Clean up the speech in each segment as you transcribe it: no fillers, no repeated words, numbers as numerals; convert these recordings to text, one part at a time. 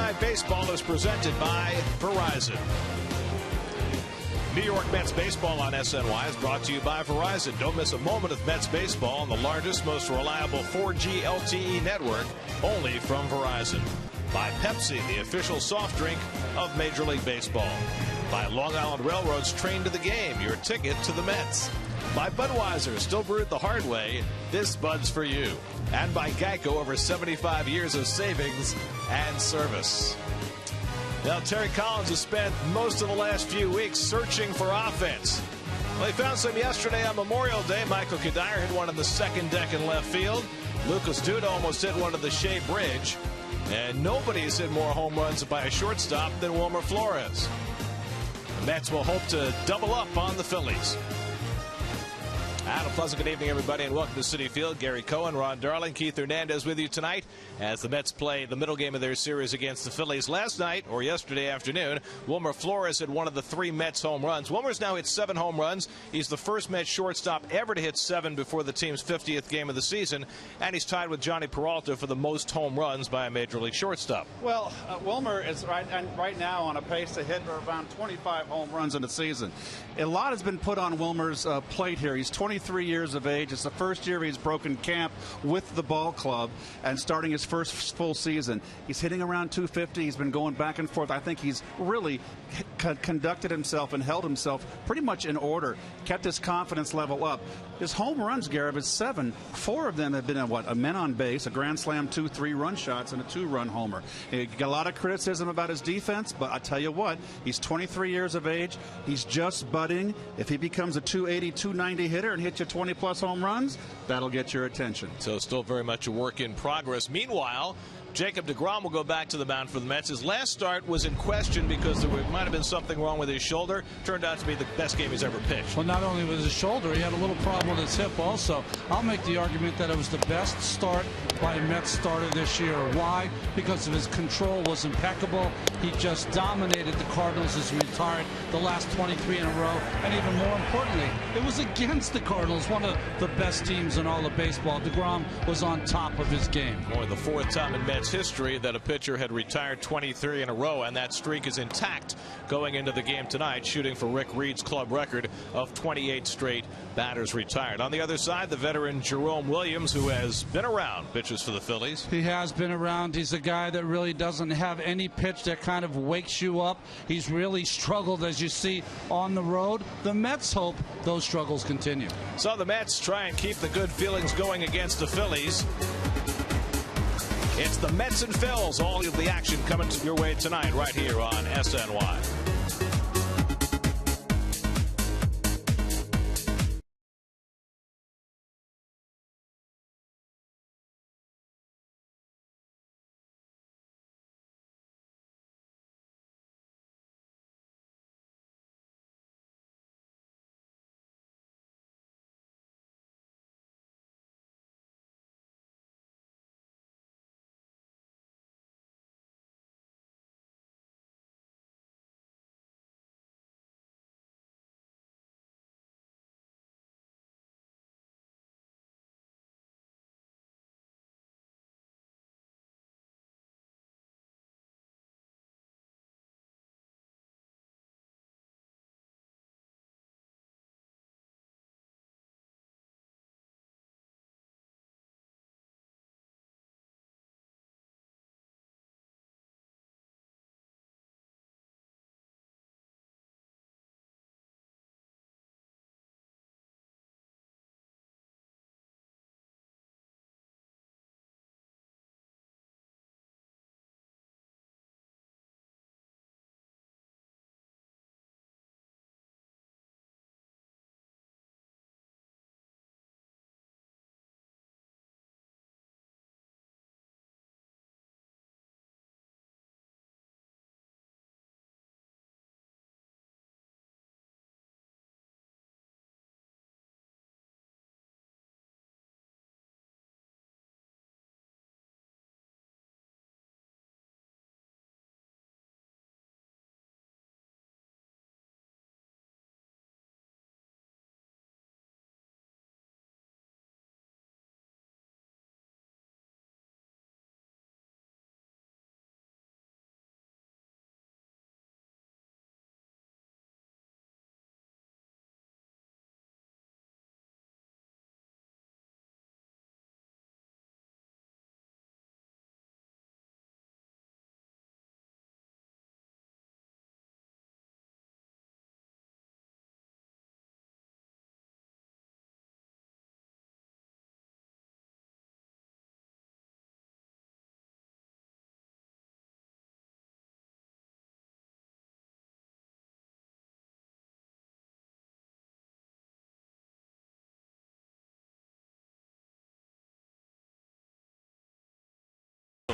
Night Baseball is presented by Verizon. New York Mets baseball on SNY is brought to you by Verizon. Don't miss a moment of Mets baseball on the largest, most reliable 4G LTE network, only from Verizon. By Pepsi, the official soft drink of Major League Baseball. By Long Island Railroad's Train to the Game, your ticket to the Mets. By Budweiser, still brewed the hard way, this Bud's for you. And by Geico, over 75 years of savings and service. Now, Terry Collins has spent most of the last few weeks searching for offense. Well, he found some yesterday on Memorial Day. Michael Cuddyer hit one in the second deck in left field. Lucas Duda almost hit one to the Shea Bridge. And nobody's hit more home runs by a shortstop than Wilmer Flores. The Mets will hope to double up on the Phillies. And a pleasant good evening, everybody, and welcome to Citi Field. Gary Cohen, Ron Darling, Keith Hernandez with you tonight as the Mets play the middle game of their series against the Phillies. Last night, or yesterday afternoon, Wilmer Flores hit one of the 3 Mets home runs. Wilmer's now hit 7 home runs. He's the first Mets shortstop ever to hit 7 before the team's 50th game of the season, and he's tied with Johnny Peralta for the most home runs by a Major League shortstop. Well, Wilmer is right now on a pace to hit around 25 home runs in the season. A lot has been put on Wilmer's plate here. He's 23 years of age. It's the first year he's broken camp with the ball club and starting his first full season. He's hitting around 250. He's been going back and forth. I think he's really conducted himself and held himself pretty much in order, kept his confidence level up. His home runs, Garrett, is 7. 4 of them have been a men on base, a grand slam, 2 3-run shots, and a 2-run homer. He got a lot of criticism about his defense, but I tell you what, he's 23 years of age. He's just budding. If he becomes a 280, 290 hitter and hits you 20-plus home runs, that'll get your attention. So still very much a work in progress. Meanwhile, Jacob DeGrom will go back to the mound for the Mets. His last start was in question because there might have been something wrong with his shoulder. Turned out to be the best game he's ever pitched. Well, not only with his shoulder, he had a little problem with his hip also. I'll make the argument that it was the best start by a Mets starter this year. Why? Because of his control was impeccable. He just dominated the Cardinals as he retired the last 23 in a row. And even more importantly, it was against the Cardinals, one of the best teams in all of baseball. DeGrom was on top of his game. Only the 4th time in Mets history that a pitcher had retired 23 in a row, and that streak is intact going into the game tonight, shooting for Rick Reed's club record of 28 straight batters retired. On the other side, the veteran Jerome Williams, who has been around, pitches for the Phillies. He has been around. He's a guy that really doesn't have any pitch that kind of wakes you up. He's really struggled, as you see, on the road. The Mets hope those struggles continue. So the Mets try and keep the good feelings going against the Phillies. It's the Mets and Phils, all of the action coming your way tonight right here on SNY.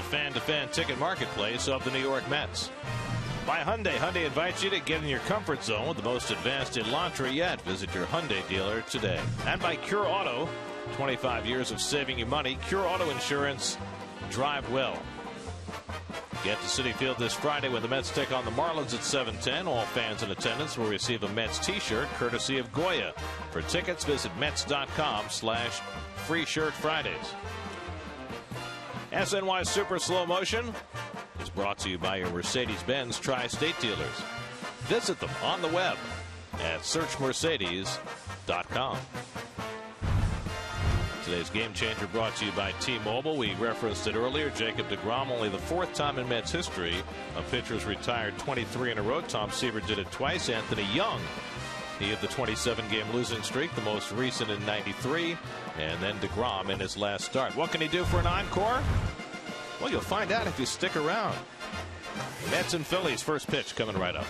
Fan-to-fan ticket marketplace of the New York Mets. By Hyundai. Hyundai invites you to get in your comfort zone with the most advanced Elantra yet. Visit your Hyundai dealer today. And by Cure Auto. 25 years of saving you money. Cure Auto Insurance. Drive well. Get to Citi Field this Friday when the Mets take on the Marlins at 7:10. All fans in attendance will receive a Mets t-shirt courtesy of Goya. For tickets, visit Mets.com/Free Shirt Fridays. SNY Super Slow Motion is brought to you by your Mercedes-Benz Tri-State dealers. Visit them on the web at searchmercedes.com. Today's Game Changer brought to you by T-Mobile. We referenced it earlier. Jacob DeGrom, only the 4th time in Mets history a pitcher's retired 23 in a row. Tom Seaver did it twice. Anthony Young, he had the 27-game losing streak, the most recent in '93. And then DeGrom in his last start. What can he do for an encore? Well, you'll find out if you stick around. Mets and Phillies, first pitch coming right up.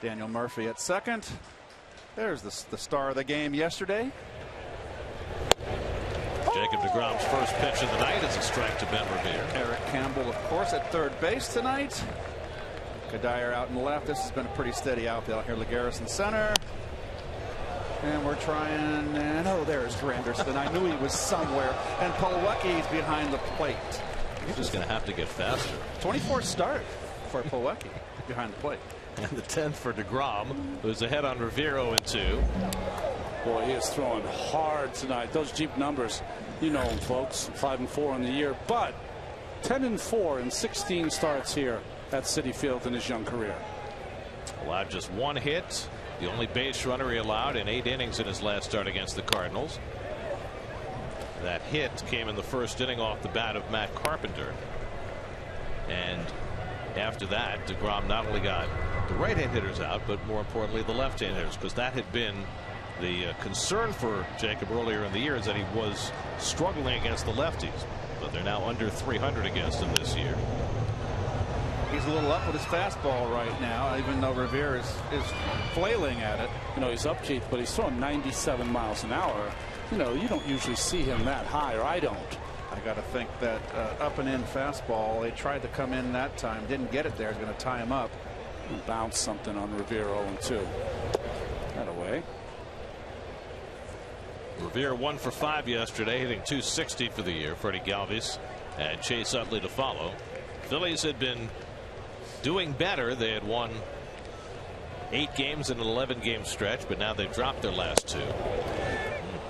Daniel Murphy at second. There's the star of the game yesterday. Jacob DeGrom's first pitch of the night is a strike to Ben Rivera. Eric Campbell, of course, at third base tonight. Cuddyer out in the left. This has been a pretty steady outfield here. Lagares in center. And we're trying, and oh, there's Granderson. I knew he was somewhere. And Plawecki's behind the plate. He's just going to have to get faster. 24th start for Plawecki behind the plate. And the 10th for DeGrom, who's ahead on Rivera 0-2. Boy, he is throwing hard tonight. Those Jeep numbers, you know them, folks. 5-4 in the year, but 10-4 in 16 starts here at Citi Field in his young career. Allowed just one hit. The only base runner he allowed in 8 innings in his last start against the Cardinals. That hit came in the first inning off the bat of Matt Carpenter. And after that, DeGrom not only got the right-hand hitters out, but more importantly the left-hand hitters, because that had been the concern for Jacob earlier in the year, is that he was struggling against the lefties. But they're now under 300 against him this year. He's a little up with his fastball right now, even though Rivera is flailing at it. You know, he's up, Keith, but he's throwing 97 miles an hour. You know, you don't usually see him that high, or I don't. I got to think that up and in fastball, they tried to come in that time, didn't get it there. It's going to tie him up. Bounce something on Rivera 0-2. That away. Rivera 1 for 5 yesterday, hitting .260 for the year. Freddie Galvis and Chase Utley to follow. Phillies had been doing better. They had won 8 games in an 11-game stretch, but now they've dropped their last 2.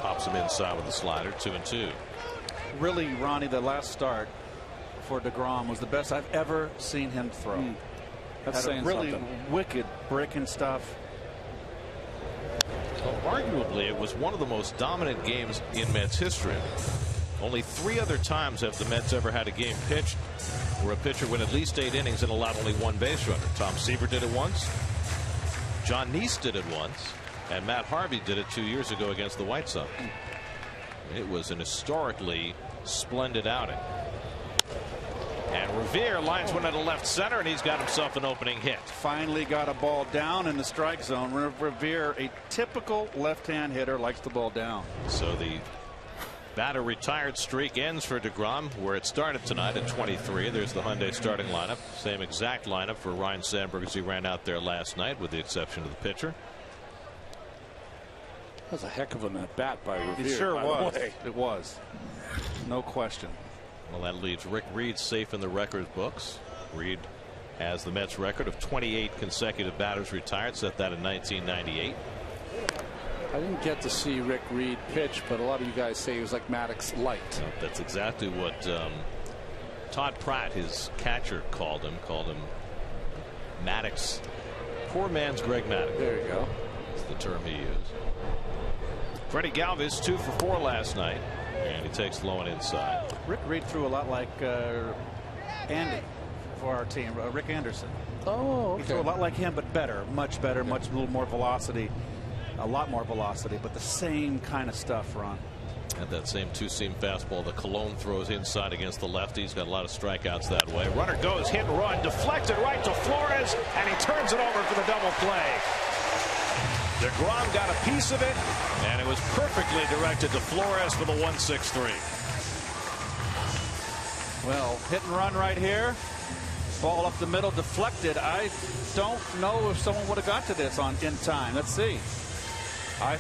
Pops him inside with a slider, 2-2. Really, Ronnie, the last start for DeGrom was the best I've ever seen him throw. That's Had saying a really something. wicked brick and stuff. Well, arguably, it was one of the most dominant games in Mets history. Only 3 other times have the Mets ever had a game pitched where a pitcher went at least 8 innings and allowed only 1 base runner. Tom Seaver did it once. John Neese did it once. And Matt Harvey did it 2 years ago against the White Sox. It was an historically splendid outing. And Rivera lines one into left center, and he's got himself an opening hit. Finally got a ball down in the strike zone. Rivera, a typical left-hand hitter, likes the ball down. So the batter retired streak ends for DeGrom, where it started tonight at 23. There's the Hyundai starting lineup. Same exact lineup for Ryan Sandberg as he ran out there last night, with the exception of the pitcher. That was a heck of an at bat by Rivera. It sure was. It was. No question. Well, that leaves Rick Reed safe in the record books. Reed has the Mets record of 28 consecutive batters retired, set that in 1998. I didn't get to see Rick Reed pitch, but a lot of you guys say he was like Maddox light. That's exactly what Todd Pratt, his catcher, called him. Maddox. Poor man's Greg Maddox. There you go. That's the term he used. Freddie Galvis 2 for 4 last night, and he takes low and inside. Rick Reed threw a lot like Andy for our team, Rick Anderson. Oh, okay. He threw a lot like him, but better, much better, a little more velocity, a lot more velocity, but the same kind of stuff, Ron. Had that same 2-seam fastball that Cologne throws inside against the lefty. He's got a lot of strikeouts that way. Runner goes, hit and run, deflected right to Flores, and he turns it over for the double play. DeGrom got a piece of it, and it was perfectly directed to Flores for the 1-6-3. Well, hit and run right here. Ball up the middle, deflected. I don't know if someone would have got to this in time. Let's see.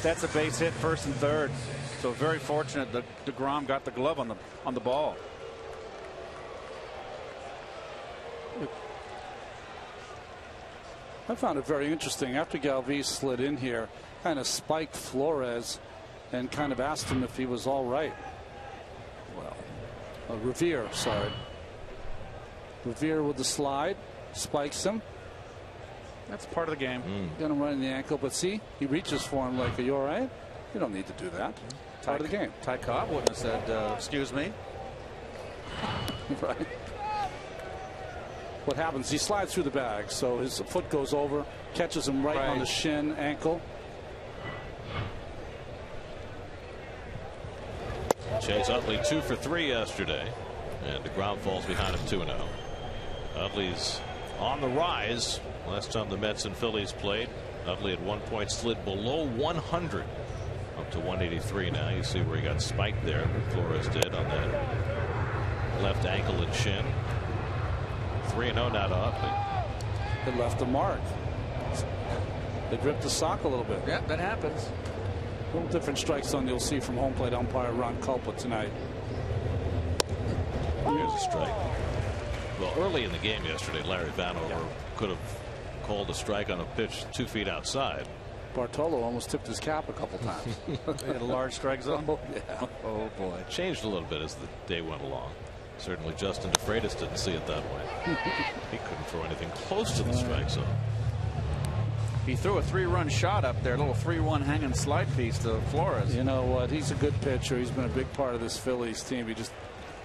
That's a base hit, first and third. So very fortunate that DeGrom got the glove on the ball. I found it very interesting. After Galvis slid in here, kind of spiked Flores and kind of asked him if he was all right. Well, Rivera, sorry. Rivera with the slide, spikes him. That's part of the game. Got him right in the ankle, but see, he reaches for him like, are you all right? You don't need to do that. Part of the game. Ty Cobb wouldn't have said, excuse me. Right. What happens? He slides through the bag, so his foot goes over, catches him right on the shin, ankle. Chase Utley 2 for 3 yesterday, and DeGrom falls behind him 2-0. Utley's on the rise. Last time the Mets and Phillies played, Utley at one point slid below 100, up to 183 now. You see where he got spiked there, Flores did on that left ankle and shin. 3-0 now to Utley. It left a mark. It ripped the sock a little bit. Yeah, that happens. A little different strike zone you'll see from home plate umpire Ron Culpa tonight. Here's a strike. Well, early in the game yesterday, Larry Vanover could have called a strike on a pitch 2 feet outside. Bartolo almost tipped his cap a couple times. They had a large strike zone. Oh, yeah. Oh boy. It changed a little bit as the day went along. Certainly Justin DeFreitas didn't see it that way. He couldn't throw anything close to the strike zone. He threw a 3-run shot up there, a little 3-1 hanging slide piece to Flores. You know what? He's a good pitcher. He's been a big part of this Phillies team. He just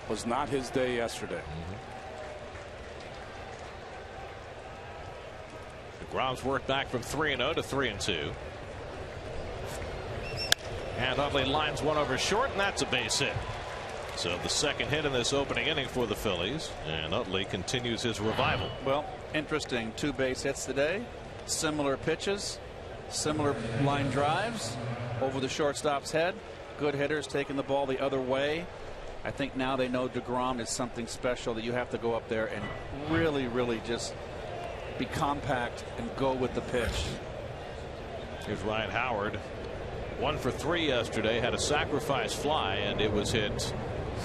was not his day yesterday. DeGrom's worked back from 3-0 to 3-2. And Utley lines one over short, and that's a base hit. So the second hit in this opening inning for the Phillies, and Utley continues his revival. Well, interesting. 2 base hits today. Similar pitches. Similar line drives over the shortstop's head. Good hitters taking the ball the other way. I think now they know DeGrom is something special, that you have to go up there and really, really just be compact and go with the pitch. Here's Ryan Howard. 1 for 3 yesterday. Had a sacrifice fly, and it was hit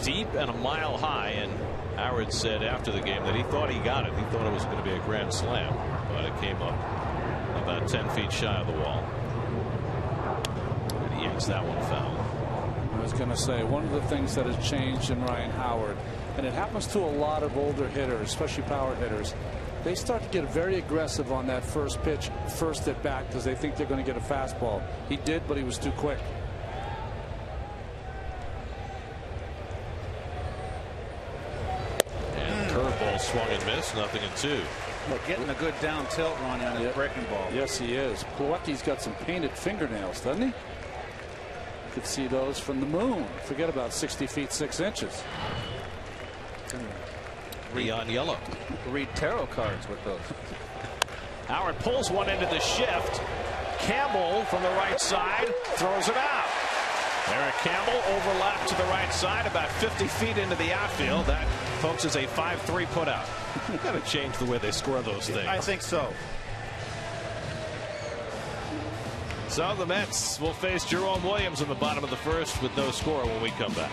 deep and a mile high. And Howard said after the game that he thought he got it. He thought it was going to be a grand slam, but it came up about 10 feet shy of the wall. And he yanks that one foul. I was going to say, one of the things that has changed in Ryan Howard, and it happens to a lot of older hitters, especially power hitters, they start to get very aggressive on that first pitch, first at bat, because they think they're going to get a fastball. He did, but he was too quick. And curveball swung and missed, 0-2. Well, getting a good down tilt run on his breaking ball. Yes, he is. Plawecki's got some painted fingernails, doesn't he? You could see those from the moon. Forget about 60 feet 6 inches. Neon yellow. Read tarot cards with those. Howard pulls one into the shift. Campbell from the right side throws it out. Eric Campbell overlapped to the right side about 50 feet into the outfield. That, folks, is a 5-3 putout. Got to change the way they score those things. I think so. So the Mets will face Jerome Williams in the bottom of the first with no score when we come back.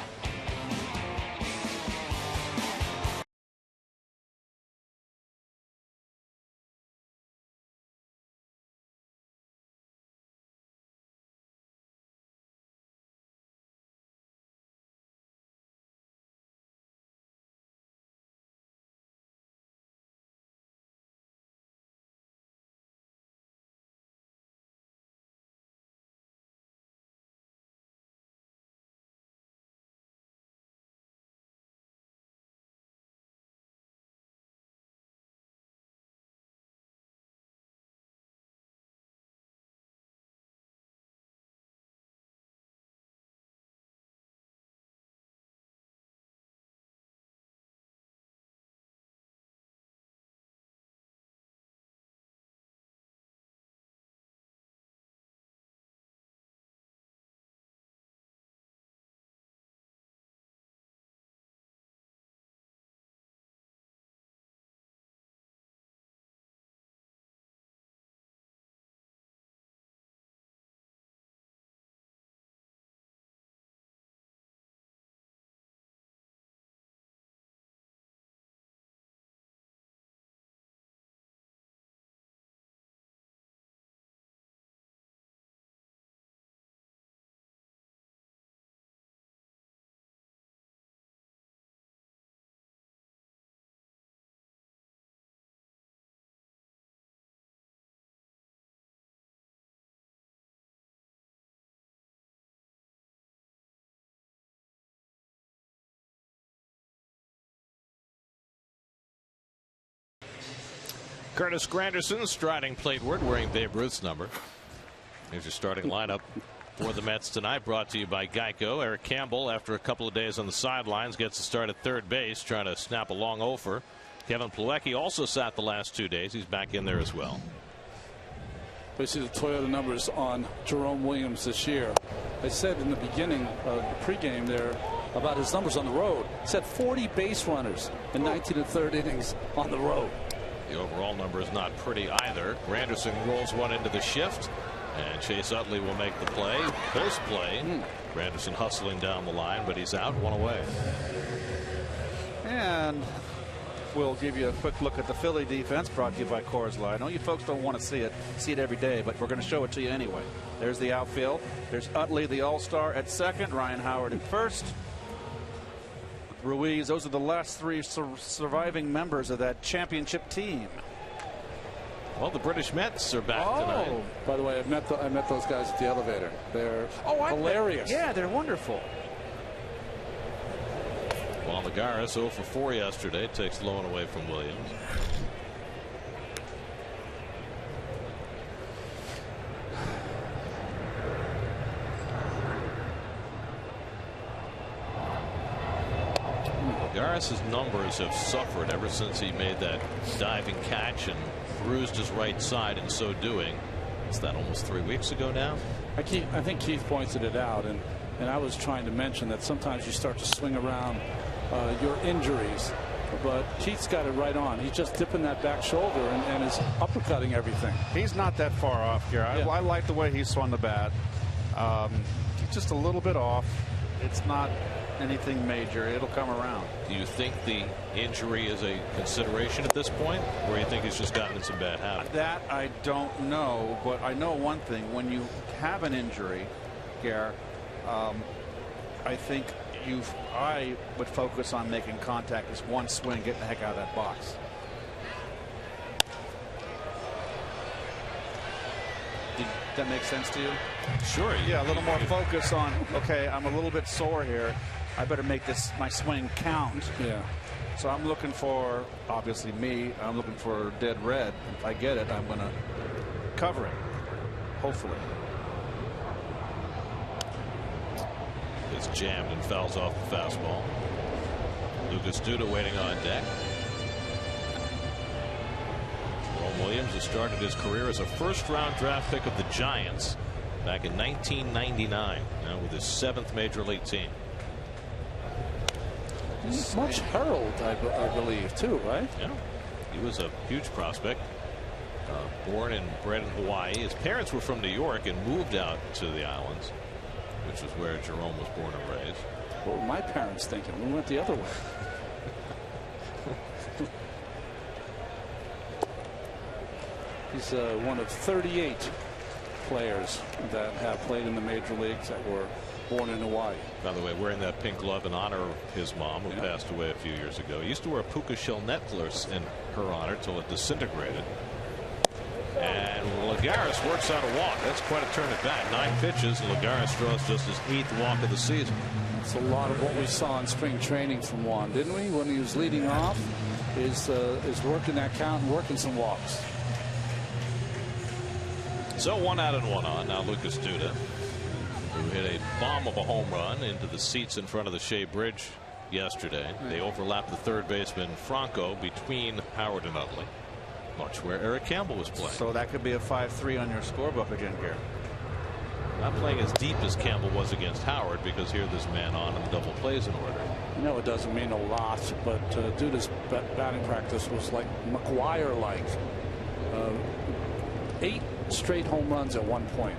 Curtis Granderson striding plateward, wearing Babe Ruth's number. Here's your starting lineup for the Mets tonight, brought to you by Geico. Eric Campbell, after a couple of days on the sidelines, gets to start at third base, trying to snap a long offer. Kevin Plawecki also sat the last 2 days. He's back in there as well. We see the Toyota numbers on Jerome Williams this year. I said in the beginning of the pregame there about his numbers on the road. He said 40 base runners in 19 1/3 innings on the road. The overall number is not pretty either. Granderson rolls one into the shift, and Chase Utley will make the play. Post play. Granderson hustling down the line, but he's out, one away. And we'll give you a quick look at the Philly defense, brought to you by Coors Light. I know you folks don't want to see it every day, but we're going to show it to you anyway. There's the outfield. There's Utley, the all-star, at second. Ryan Howard at first. Ruiz. Those are the last 3 surviving members of that championship team. Well, the British Mets are back tonight. By the way, I met those guys at the elevator. They're hilarious. Yeah, they're wonderful. Well, Lagares 0 for 4 yesterday, takes low and away from Williams. Lagares' numbers have suffered ever since he made that diving catch and bruised his right side in so doing. Is that almost 3 weeks ago now? I think Keith pointed it out, and I was trying to mention that sometimes you start to swing around your injuries, but Keith's got it right on. He's just dipping that back shoulder and is uppercutting everything. He's not that far off here. Yeah. I like the way he swung the bat. He's just a little bit off. It's not anything major. It'll come around. Do you think the injury is a consideration at this point, or you think he's just gotten in some bad habits? That I don't know, but I know one thing. When you have an injury, Gare, I think I would focus on making contact as one swing, getting the heck out of that box. Did that make sense to you? Sure. Yeah, a little more focus on, okay, I'm a little bit sore here. I better make my swing count. Yeah. So I'm looking for, obviously I'm looking for dead red. If I get it, I'm going to cover it, hopefully. It's jammed and fouls off the fastball. Lucas Duda waiting on deck. Jerome Williams has started his career as a first-round draft pick of the Giants back in 1999, now with his 7th major league team. Much herald, I believe, too, right? Yeah, he was a huge prospect. Born and bred in Hawaii. His parents were from New York and moved out to the islands, which is where Jerome was born and raised. What were my parents thinking? We went the other way. He's one of 38 players that have played in the major leagues that were born in Hawaii. By the way, wearing that pink glove in honor of his mom, who passed away a few years ago. He used to wear a puka shell necklace in her honor till it disintegrated. And Lagares works out a walk. That's quite a turn at bat. 9 pitches, and Lagares draws just his 8th walk of the season. It's a lot of what we saw in spring training from Juan, didn't we? When he was leading off, is working that count and working some walks. So 1 out and 1 on. Now Lucas Duda, who hit a bomb of a home run into the seats in front of the Shea Bridge yesterday. They overlapped the third baseman Franco between Howard and Utley, much where Eric Campbell was playing. So that could be a 5-3 on your scorebook again, Gare. Not playing as deep as Campbell was against Howard, because here there's man on and the double plays in order. I know it doesn't mean a lot, but Duda's batting practice was like McGuire-like. 8 straight home runs at one point.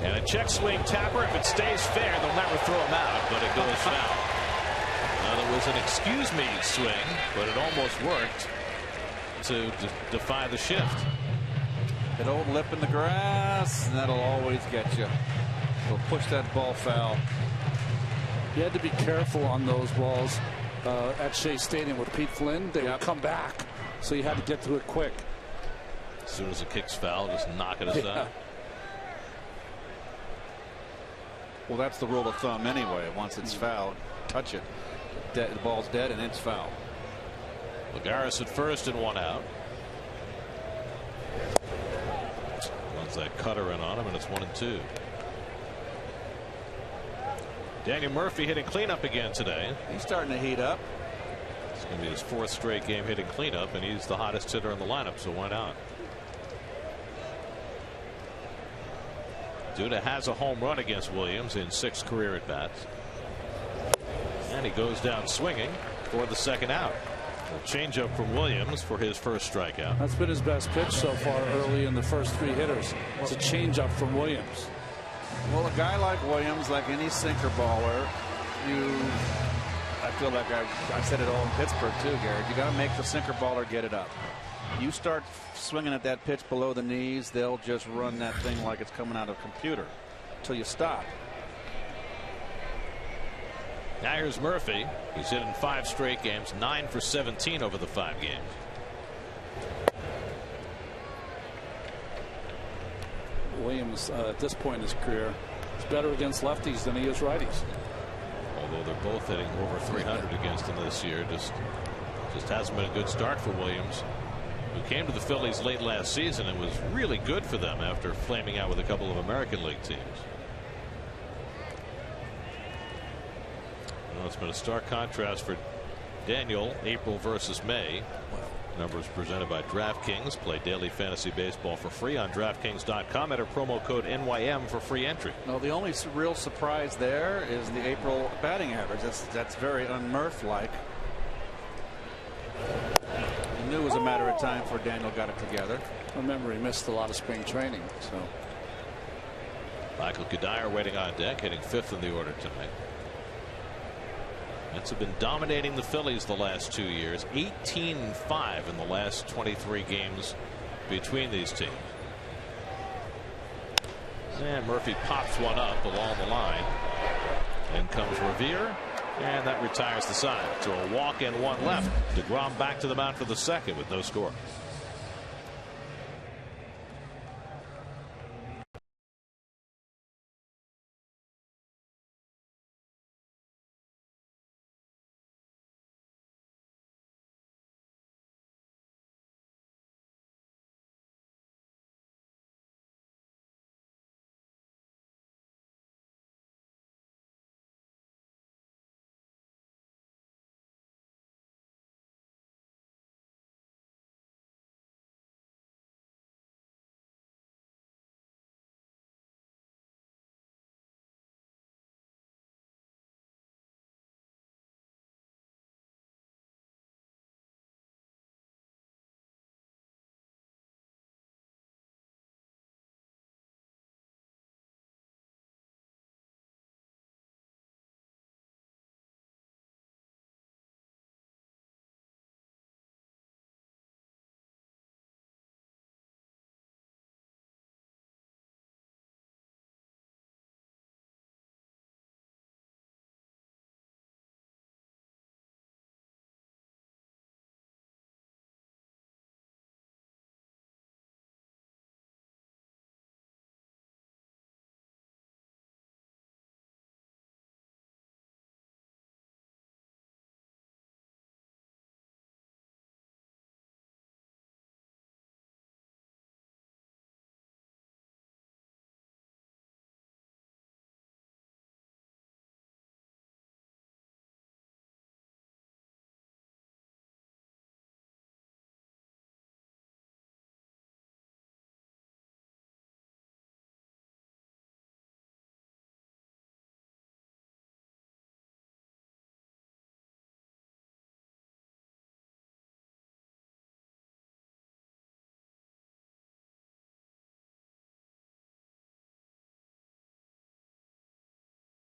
And a check swing tapper. If it stays fair, they'll never throw him out, but it goes foul. Now there was an excuse me swing, but it almost worked to defy the shift. That old lip in the grass, and that'll always get you. It'll push that ball foul. You had to be careful on those balls at Shea Stadium with Pete Flynn. They would come back, so you had to get to it quick. As soon as the kick's foul, just knock it aside. Well, that's the rule of thumb anyway. Once it's fouled, touch it. The ball's dead and it's foul. Lagares at first and 1 out. Runs that cutter in on him, and it's 1-2. Daniel Murphy hitting cleanup again today. He's starting to heat up. It's going to be his 4th straight game hitting cleanup, and he's the hottest hitter in the lineup, so why not? Duda has a home run against Williams in 6 career at bats. And he goes down swinging for the 2nd out. A changeup from Williams for his first strikeout. That's been his best pitch so far early in the first 3 hitters. It's a changeup from Williams. Well, a guy like Williams, like any sinker baller, I feel like I said it all in Pittsburgh too, Garrett. You got to make the sinker baller get it up. You start swinging at that pitch below the knees, they'll just run that thing like it's coming out of a computer until you stop. Now here's Murphy. He's hit in 5 straight games, 9 for 17 over the 5 games. Williams at this point in his career is better against lefties than he is righties. Although they're both hitting over 300 against him this year, just hasn't been a good start for Williams, who came to the Phillies late last season and was really good for them after flaming out with a couple of American League teams. Well, it's been a stark contrast for Daniel. April versus May. Numbers presented by DraftKings. Play daily fantasy baseball for free on DraftKings.com. Enter promo code NYM for free entry. No, the only real surprise there is the April batting average. That's very un-Murph-like. I knew it was a matter of time before Daniel got it together. Remember, he missed a lot of spring training. So Michael Cuddyer waiting on deck, hitting 5th in the order tonight. Mets have been dominating the Phillies the last 2 years. 18-5 in the last 23 games between these teams. And Murphy pops one up along the line. In comes Rivera, and that retires the side. So a walk and one left. DeGrom back to the mound for the second with no score.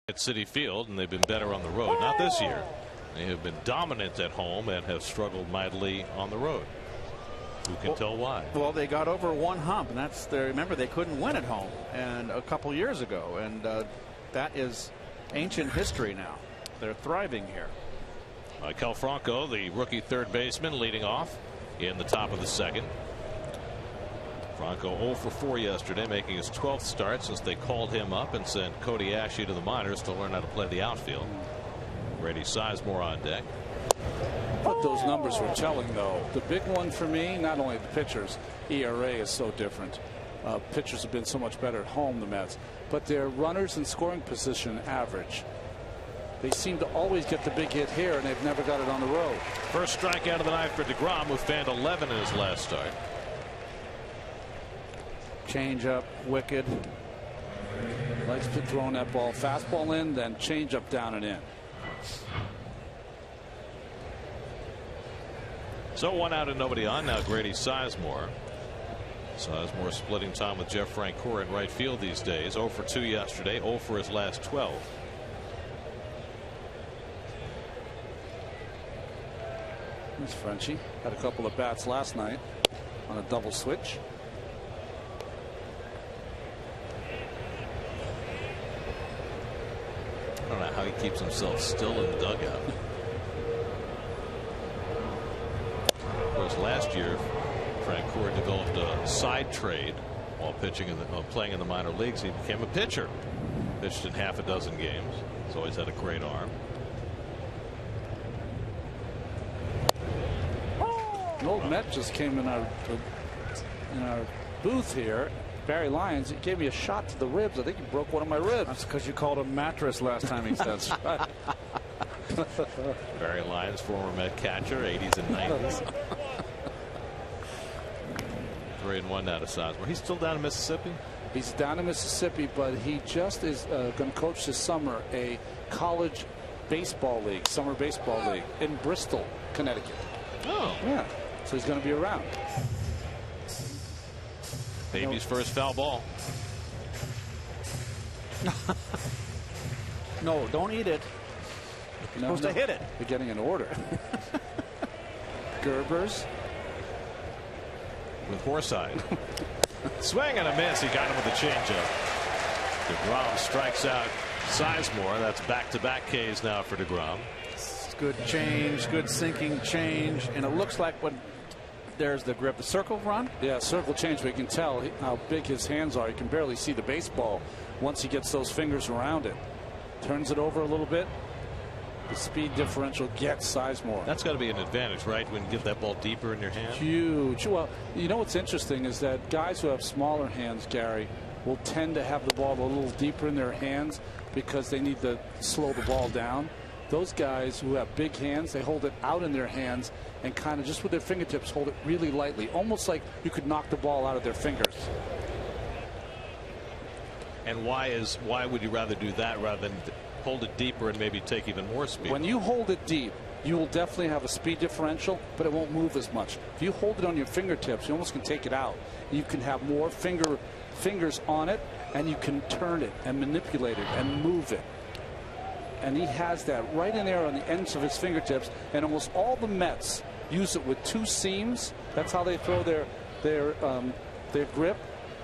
At Citi Field, and they've been better on the road. Not this year. They have been dominant at home and have struggled mightily on the road. Who can tell why? Well, they got over one hump, and that's their. Remember, they couldn't win at home and a couple years ago, and that is ancient history now. They're thriving here. Kel Franco, the rookie third baseman, leading off in the top of the second. Franco 0 for 4 yesterday, making his 12th start since they called him up and sent Cody Ashley to the minors to learn how to play the outfield. Grady Sizemore on deck. But those numbers were telling, though. The big one for me, not only the pitchers, ERA is so different. Pitchers have been so much better at home, the Mets, but their runners in scoring position average. They seem to always get the big hit here, and they've never got it on the road. First strikeout of the night for DeGrom, who fanned 11 in his last start. Change up, wicked. Likes to throwing that ball. Fastball in, then change up down and in. So 1 out and nobody on. Now Grady Sizemore. Sizemore splitting time with Jeff Francoeur in right field these days. 0 for 2 yesterday, 0 for his last 12. Here's Frenchie. Had a couple of bats last night on a double switch. I don't know how he keeps himself still in the dugout. Of course, last year Francoeur developed a side trade while playing in the minor leagues. He became a pitcher. Pitched in half a dozen games. He's always had a great arm. An old Met just came in our booth here. Barry Lyons, he gave me a shot to the ribs. I think he broke one of my ribs. That's because you called him mattress last time he said. Right. Barry Lyons, former Met catcher, 80s and 90s. 3-1 now to Sizemore. He's still down in Mississippi? He's down in Mississippi, but he just is going to coach this summer a college baseball league, summer baseball league in Bristol, Connecticut. Oh. Yeah. So he's going to be around. Baby's first foul ball. No, don't eat it. You're supposed to hit it. You're getting an order. Gerbers. With Horside. Swing and a miss. He got him with a changeup. DeGrom strikes out Sizemore. That's back-to-back Ks now for DeGrom. Good change, good sinking change, and it looks like when there's the grip, the circle run. Yeah, circle change. But you can tell how big his hands are. You can barely see the baseball once he gets those fingers around it. Turns it over a little bit. The speed differential gets Sizemore. That's got to be an advantage, right? When you get that ball deeper in your hand. Huge. Well, you know what's interesting is that guys who have smaller hands, Gary, will tend to have the ball a little deeper in their hands because they need to slow the ball down. Those guys who have big hands, they hold it out in their hands and kind of just with their fingertips hold it really lightly, almost like you could knock the ball out of their fingers. And why would you rather do that rather than hold it deeper and maybe take even more speed? When you hold it deep, you will definitely have a speed differential, but it won't move as much. If you hold it on your fingertips, you almost can take it out. You can have more fingers on it, and you can turn it and manipulate it and move it. And he has that right in there on the ends of his fingertips, and almost all the Mets use it with two seams. That's how they throw their grip.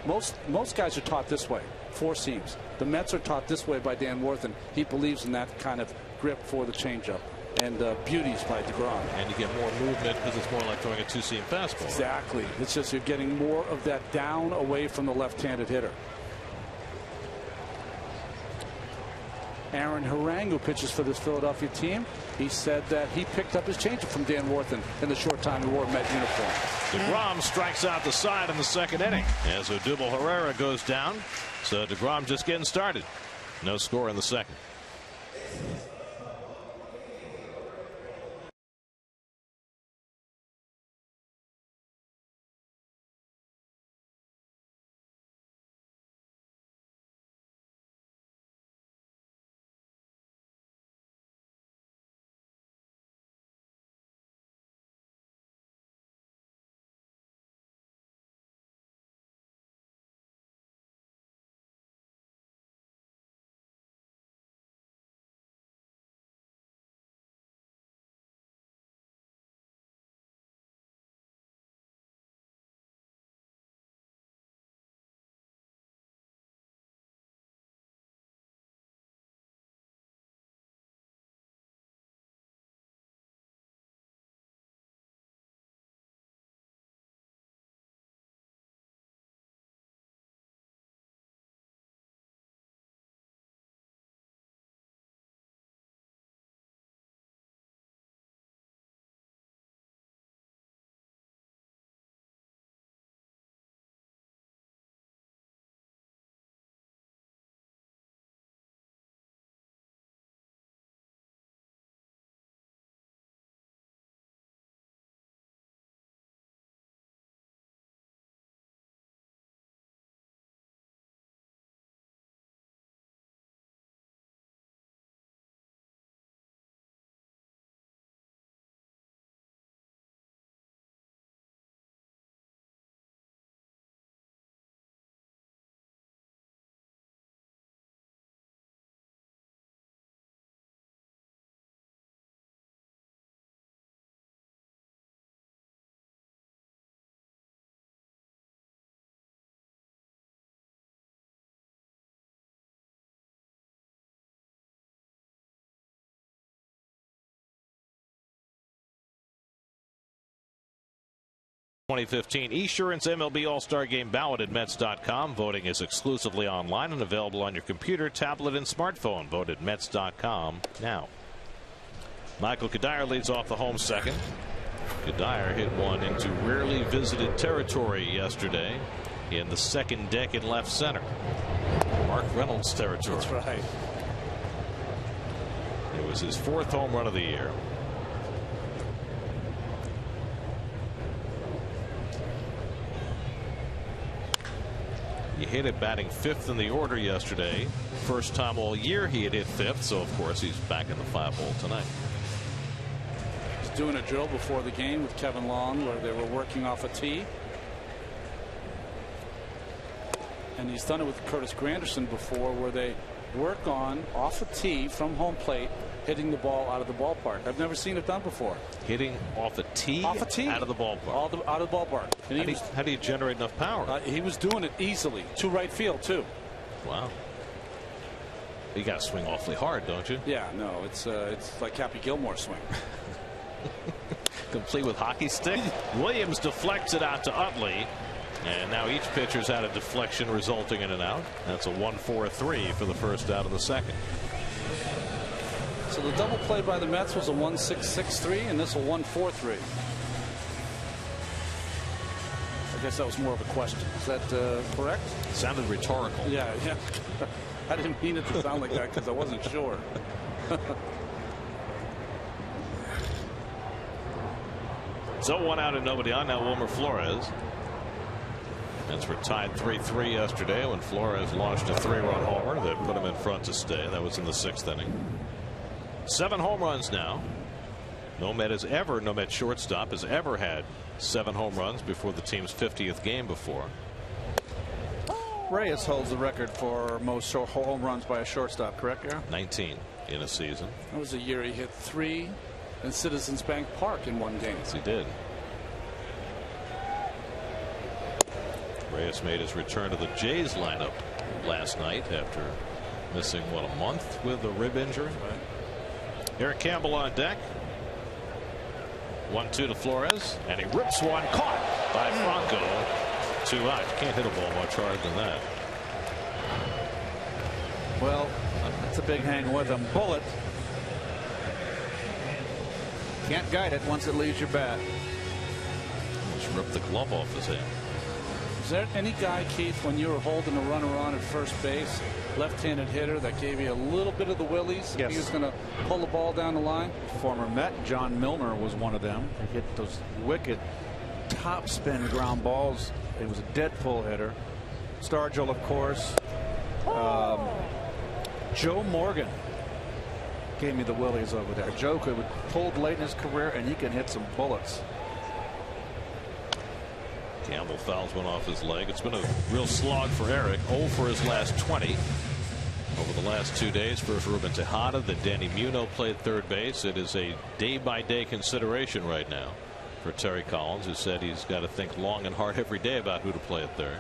Most guys are taught this way, four seams. The Mets are taught this way by Dan Worthen. He believes in that kind of grip for the changeup. And beauties by DeGrom. And you get more movement because it's more like throwing a two-seam fastball. Exactly. It's just you're getting more of that down away from the left-handed hitter. Aaron Harang, who pitches for this Philadelphia team, he said that he picked up his changeup from Dan Worthen in the short time he wore a Met uniform. DeGrom strikes out the side in the second inning as Odubel Herrera goes down. So DeGrom just getting started. No score in the second. ...2015 Esurance MLB All-Star Game ballot at Mets.com. Voting is exclusively online and available on your computer, tablet, and smartphone. Vote at Mets.com now. Michael Cuddyer leads off the home second. Cuddyer hit one into rarely visited territory yesterday in the second deck in left center. Mark Reynolds territory. That's right. It was his 4th home run of the year. He hit it batting 5th in the order yesterday. First time all year he had hit 5th, so of course he's back in the 5-hole tonight. He's doing a drill before the game with Kevin Long where they were working off a tee. And he's done it with Curtis Granderson before where they work on off a tee from home plate hitting the ball out of the ballpark. I've never seen it done before. Hitting off a tee, out of the ballpark. Out of the ballpark. And how do you generate enough power? He was doing it easily to right field too. Wow. You got to swing awfully hard, don't you? Yeah, no, it's like Happy Gilmore's swing. Complete with hockey stick. Williams deflects it out to Utley. And now each pitcher's had a deflection resulting in an out. That's a 1-4-3 for the first out of the second. So the double play by the Mets was a 1-6-6-3 and this a 1-4-3. I guess that was more of a question. Is that correct? Sounded rhetorical. Yeah. I didn't mean it to sound like that because I wasn't sure. So 1 out and nobody on. Now Wilmer Flores. Mets were tied 3-3 yesterday when Flores launched a 3-run homer that put him in front to stay. That was in the 6th inning. 7 home runs now. No Met shortstop has ever had 7 home runs before the team's 50th game before. Reyes holds the record for most home runs by a shortstop, correct, Gary? 19 in a season. That was a year he hit 3 in Citizens Bank Park in one game. Yes, he did. Reyes made his return to the Jays lineup last night after missing, a month with a rib injury. Right. Eric Campbell on deck. 1-2 to Flores, and he rips one, caught by Franco. 2 out. You can't hit a ball much harder than that. Well, that's a big hang with him. Bullet. Can't guide it once it leaves your bat. Just ripped the glove off his hand. Is there any guy, Keith, when you were holding a runner on at first base, left-handed hitter, that gave you a little bit of the willies? Yes. He was going to pull the ball down the line? Former Met John Milner was one of them. He hit those wicked top spin ground balls. He was a dead pull hitter. Stargell, of course. Joe Morgan gave me the willies over there. Joe could pulled late in his career, and he can hit some bullets. Campbell fouls one off his leg. It's been a real slog for Eric. 0 for his last 20 over the last 2 days. First Ruben Tejada, then Danny Muno played third base. It is a day-by-day consideration right now for Terry Collins, who said he's got to think long and hard every day about who to play at third.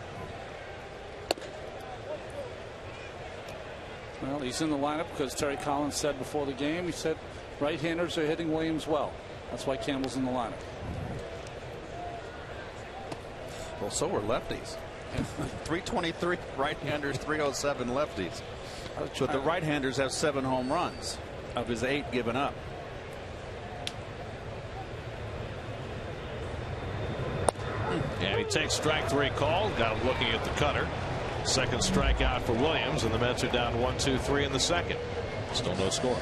Well, he's in the lineup because Terry Collins said before the game, he said right-handers are hitting Williams well. That's why Campbell's in the lineup. Well, so are lefties. 323 right-handers, 307 lefties. But the right-handers have 7 home runs of his 8 given up. And he takes strike 3 call. Got him looking at the cutter. Second strikeout for Williams, and the Mets are down 1-2-3 in the second. Still no score.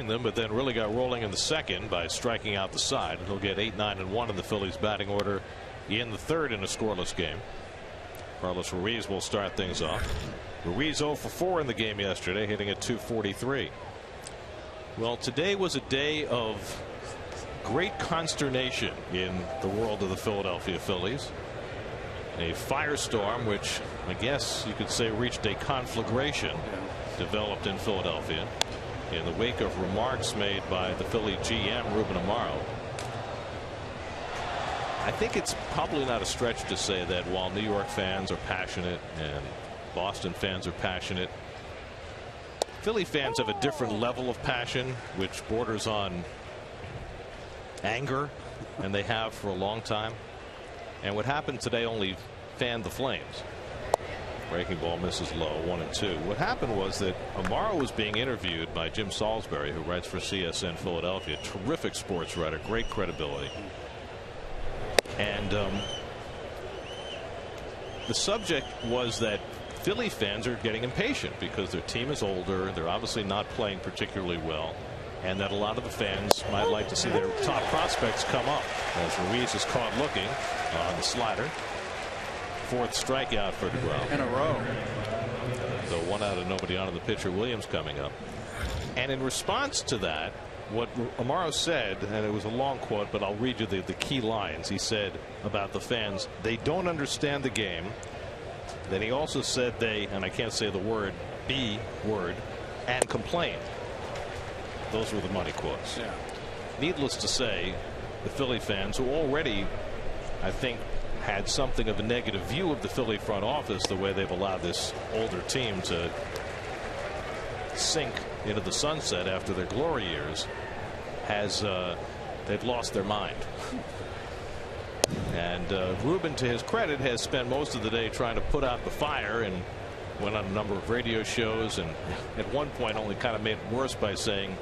behind them, but then really got rolling in the second by striking out the side. He'll get 8, 9, and 1 in the Phillies batting order in the third in a scoreless game. Carlos Ruiz will start things off. Ruiz 0 for 4 in the game yesterday, hitting at .243. Well, today was a day of great consternation in the world of the Philadelphia Phillies. A firestorm, which I guess you could say reached a conflagration, developed in Philadelphia in the wake of remarks made by the Philly GM Ruben Amaro. I think it's probably not a stretch to say that while New York fans are passionate and Boston fans are passionate, Philly fans have a different level of passion, which borders on anger, and they have for a long time. And what happened today only fanned the flames. Breaking ball misses low, 1-2. What happened was that Amaro was being interviewed by Jim Salisbury, who writes for CSN Philadelphia, terrific sports writer, great credibility. And the subject was that Philly fans are getting impatient because their team is older, they're obviously not playing particularly well, and that a lot of the fans might like to see their top prospects come up. As Ruiz is caught looking on the slider. 4th strikeout for DeGrom. In a row. So 1 out and nobody on, and the pitcher Williams coming up. And in response to that, what Amaro said, and it was a long quote, but I'll read you the key lines. He said about the fans, they don't understand the game. Then he also said they, and I can't say the word, B word, and complain. Those were the money quotes. Yeah. Needless to say, the Philly fans, who already, I think, had something of a negative view of the Philly front office, the way they've allowed this older team to sink into the sunset after their glory years, they've lost their mind. And Ruben, to his credit, has spent most of the day trying to put out the fire and went on a number of radio shows, and at one point only kind of made it worse by saying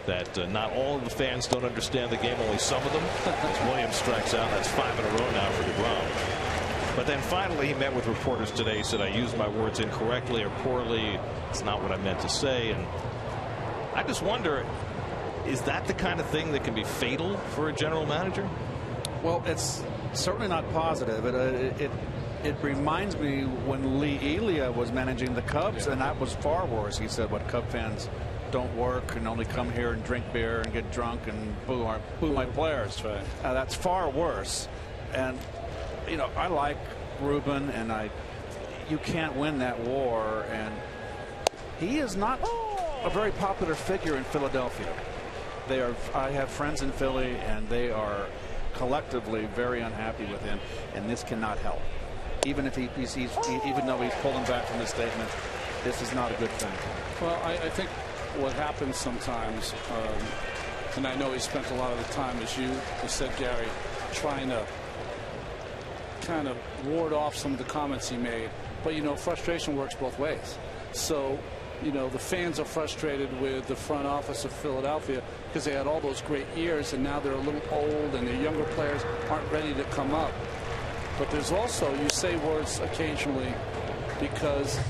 that not all of the fans don't understand the game, only some of them. As Williams strikes out, that's 5 in a row now for DeGrom. But then finally he met with reporters today. He said, I used my words incorrectly or poorly. It's not what I meant to say. And I just wonder, is that the kind of thing that can be fatal for a general manager? Well, it's certainly not positive. It reminds me when Lee Elia was managing the Cubs, and that was far worse. He said what Cub fans don't work and only come here and drink beer and get drunk and boo my players. Right. That's far worse. And you know, I like Ruben, and you can't win that war, and he is not a very popular figure in Philadelphia. I have friends in Philly, and they are collectively very unhappy with him, and this cannot help. Even if even though he's pulling back from his statement, this is not a good thing. Well, I think what happens sometimes, and I know he spent a lot of the time, as you said, Gary, trying to kind of ward off some of the comments he made. But, you know, frustration works both ways. So, you know, the fans are frustrated with the front office of Philadelphia because they had all those great years, and now they're a little old and their younger players aren't ready to come up. But there's also, you say words occasionally because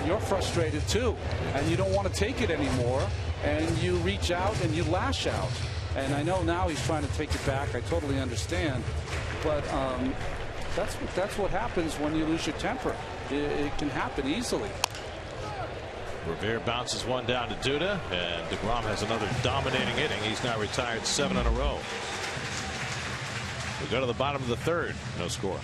you're frustrated too, and you don't want to take it anymore, and you reach out and you lash out. And I know now he's trying to take it back. I totally understand. But that's what happens when you lose your temper. It can happen easily. Rivera bounces one down to Duda, and DeGrom has another dominating inning. He's now retired 7 in a row. We go to the bottom of the third. No score.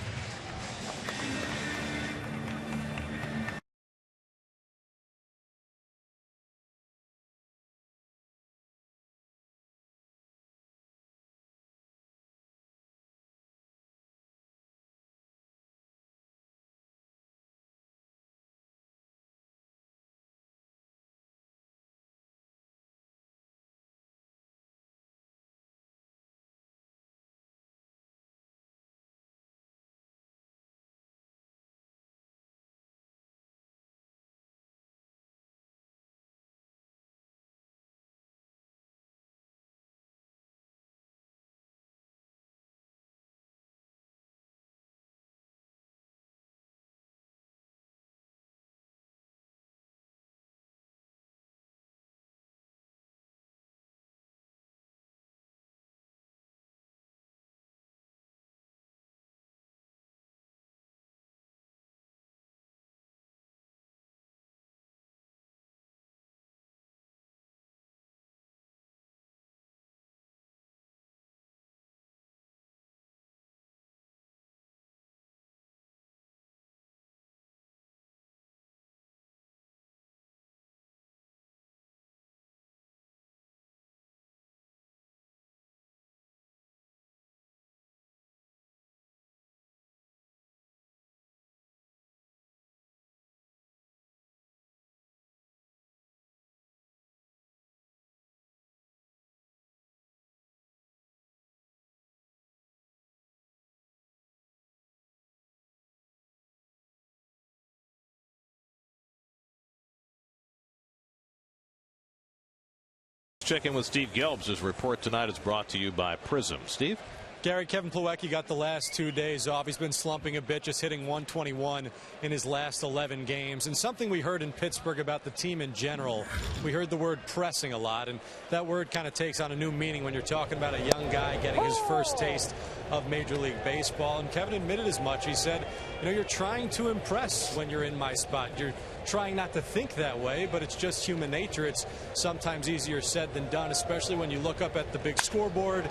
check in with Steve Gelbs. His report tonight is brought to you by Prism. Steve? Gary, Kevin Plawecki got the last 2 days off. He's been slumping a bit, just hitting 121 in his last 11 games. And something we heard in Pittsburgh about the team in general, we heard the word pressing a lot, and that word kind of takes on a new meaning when you're talking about a young guy getting his first taste of Major League Baseball. And Kevin admitted as much. He said, you know, you're trying to impress when you're in my spot. You're trying not to think that way, but it's just human nature. It's sometimes easier said than done, especially when you look up at the big scoreboard.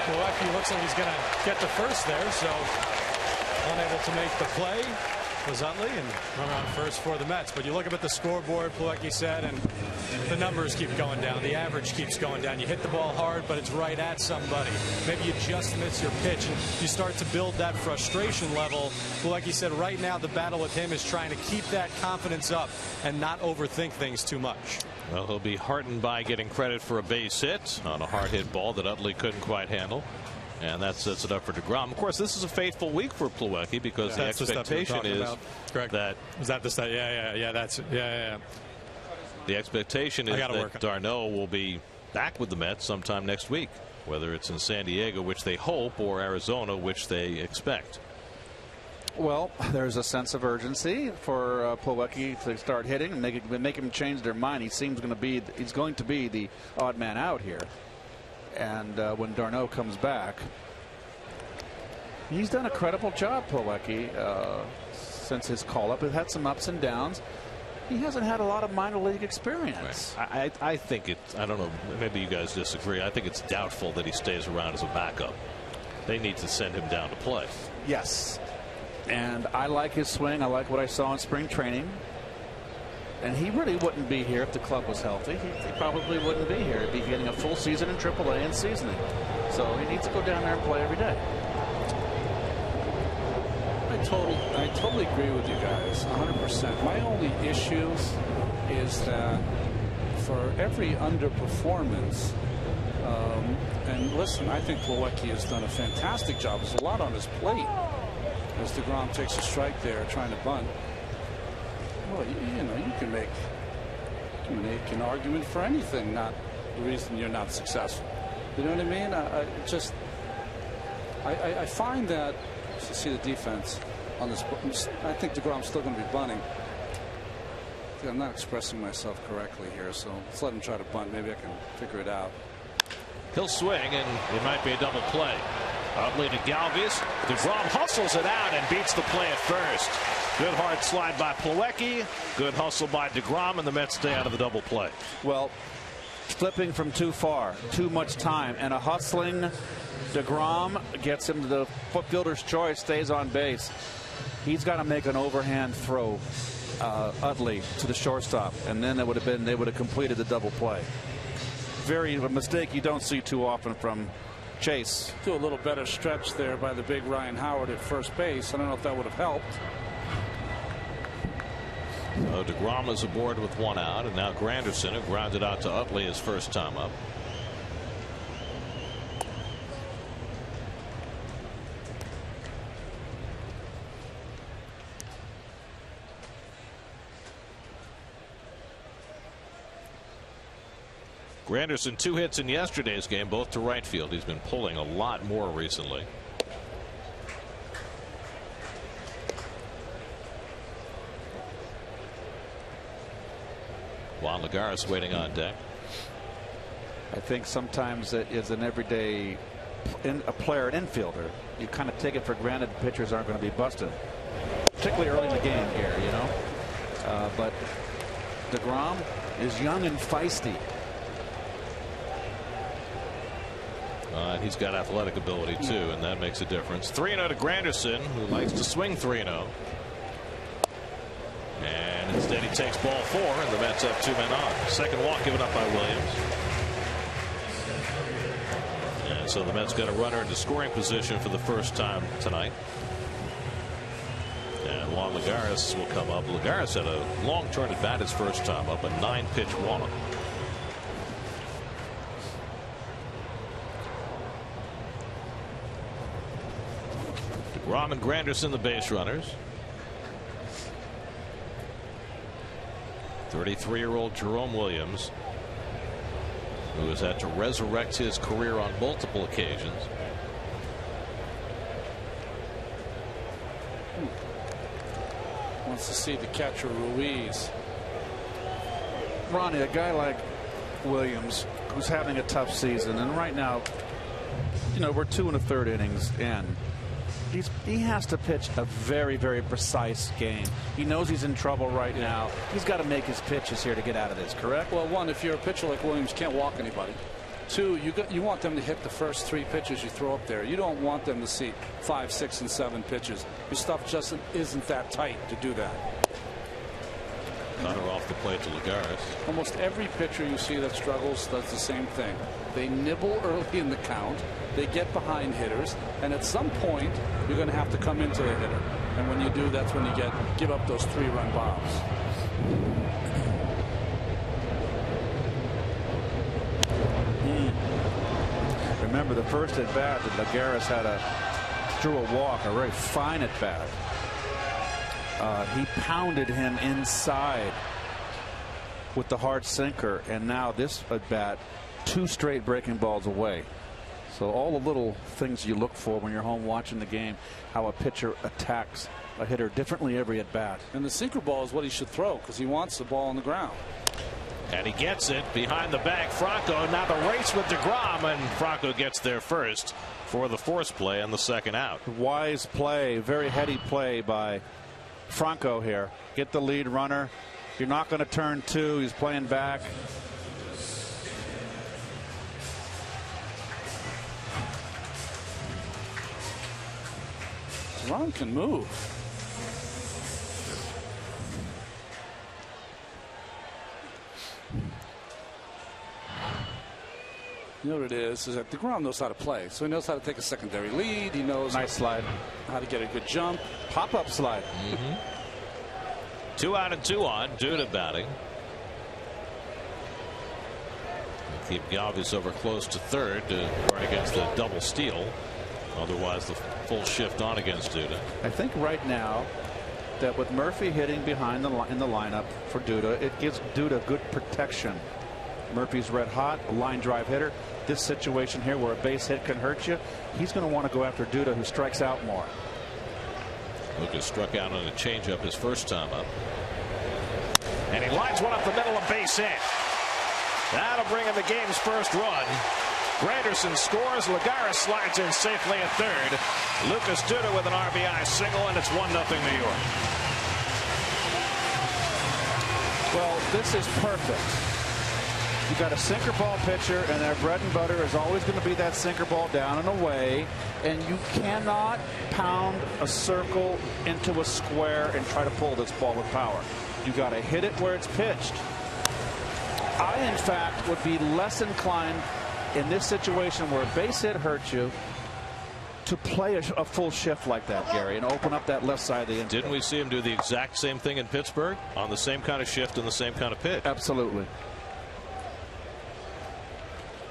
Plawecki looks like he's going to get the first there, so unable to make the play was Utley, and run on first for the Mets. But you look up at the scoreboard, Plawecki said, and the numbers keep going down. The average keeps going down. You hit the ball hard, but it's right at somebody. Maybe you just miss your pitch, and you start to build that frustration level. Plawecki said right now the battle with him is trying to keep that confidence up and not overthink things too much. Well, he'll be heartened by getting credit for a base hit on a hard hit ball that Utley couldn't quite handle. And that sets it up for DeGrom. Of course, this is a fateful week for Plawecki because the expectation is that. Is that the stuff? Yeah. That's it. Yeah. The expectation is that d'Arnaud will be back with the Mets sometime next week, whether it's in San Diego, which they hope, or Arizona, which they expect. Well, there's a sense of urgency for Plawecki to start hitting and make him change their mind. He's going to be the odd man out here. And when d'Arnaud comes back, he's done a credible job, Plawecki, since his call-up. He's had some ups and downs. He hasn't had a lot of minor league experience. Right. I think it's, I don't know, maybe you guys disagree. I think it's doubtful that he stays around as a backup. They need to send him down to play. Yes. And I like his swing. I like what I saw in spring training. And he really wouldn't be here if the club was healthy. He probably wouldn't be here. He'd be getting a full season in AAA and seasoning. So he needs to go down there and play every day. I totally agree with you guys, 100%. My only issue is that for every underperformance, and listen, I think Plawecki has done a fantastic job. There's a lot on his plate as DeGrom takes a strike there trying to bunt. Well, you know, you can make an argument for anything, not the reason you're not successful. You know what I mean? I find that, to see the defense on this, I think DeGrom's still going to be bunting. I'm not expressing myself correctly here, so let's let him try to bunt. Maybe I can figure it out. He'll swing, and it might be a double play. Utley to Galvis. DeGrom hustles it out and beats the play at first. Good hard slide by Plawecki. Good hustle by DeGrom, and the Mets stay out of the double play. Well, flipping from too far, too much time, and a hustling DeGrom gets him to the fielder's choice, stays on base. He's got to make an overhand throw, Utley, to the shortstop, and then they would have completed the double play. A mistake you don't see too often from Chase. Do a little better stretch there by the big Ryan Howard at first base. I don't know if that would have helped. So DeGrom is aboard with one out, and now Granderson, who grounded out to Utley his first time up. Granderson 2 hits in yesterday's game, both to right field. He's been pulling a lot more recently. Juan Lagares waiting on deck. I think sometimes it is an everyday a player, an infielder. You kind of take it for granted pitchers aren't going to be busted, particularly early in the game, Gary. You know, but DeGrom is young and feisty. He's got athletic ability too, and that makes a difference. 3-0 to Granderson, who likes to swing 3-0. And instead he takes ball 4, and the Mets have 2 men on. Second walk given up by Williams. And so the Mets got a runner into scoring position for the first time tonight. And Juan Lagares will come up. Lagares had a long turn at bat his first time up, a 9-pitch walk. DeGrom and Granderson, the base runners. 33-year-old Jerome Williams who has had to resurrect his career on multiple occasions. Wants to see the catcher Ruiz. Ronnie, a guy like Williams, who's having a tough season, and right now, you know, we're 2 1/3 innings in. He has to pitch a very, very precise game. He knows he's in trouble right now. He's got to make his pitches here to get out of this, correct? Well, one, if you're a pitcher like Williams, you can't walk anybody. 2, you want them to hit the first 3 pitches you throw up there. You don't want them to see 5, 6, and 7 pitches. Your stuff just isn't that tight to do that. Cutter off the plate to Lagares. Almost every pitcher you see that struggles does the same thing. They nibble early in the count. They get behind hitters, and at some point you're going to have to come into the hitter. And when you do, that's when you give up those 3-run bombs. Remember the first at bat that Lagares drew a walk, a very fine at bat. He pounded him inside with the hard sinker, and now this at bat, 2 straight breaking balls away. So all the little things you look for when you're home watching the game, how a pitcher attacks a hitter differently every at bat. And the sinker ball is what he should throw because he wants the ball on the ground. And he gets it behind the back. Franco, now the race with DeGrom, and Franco gets there first for the force play on the second out. Wise play, very heady play by Franco here. Get the lead runner. You're not going to turn 2. He's playing back. Ron can move. You know what it is that DeGrom knows how to play. So he knows how to take a secondary lead. He knows nice slide, how to get a good jump. Pop-up slide. 2 out and 2 on. Duda batting. Keep Galvis over close to third to guard against the double steal. Otherwise, the full shift on against Duda. I think right now that with Murphy hitting behind in the lineup for Duda, it gives Duda good protection. Murphy's red hot, a line drive hitter. This situation here where a base hit can hurt you, he's going to want to go after Duda, who strikes out more. Lucas struck out on a changeup his first time up. And he lines one up the middle of base hit. That'll bring in the game's first run. Granderson scores. Lagares slides in safely at third. Lucas Duda with an RBI single, and it's 1-0 New York. Well, this is perfect. You got a sinker ball pitcher, and their bread and butter is always going to be that sinker ball down and away, and you cannot pound a circle into a square and try to pull this ball with power. You got to hit it where it's pitched. I, in fact, would be less inclined in this situation where a base hit hurts you to play a full shift like that, Gary, and open up that left side of the infield. Didn't we see him do the exact same thing in Pittsburgh on the same kind of shift and the same kind of pitch? Absolutely.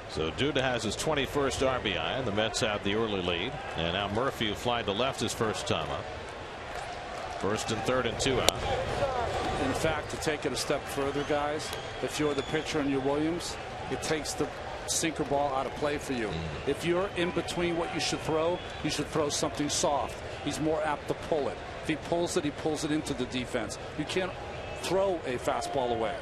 So Duda has his 21st RBI, and the Mets have the early lead. And now Murphy, who flied to left his first time up. 1st and 3rd and 2 out. In fact, to take it a step further, guys, if you're the pitcher and you're Williams, it takes the sinker ball out of play for you. If you're in between what you should throw something soft. He's more apt to pull it. If he pulls it into the defense. You can't throw a fastball away.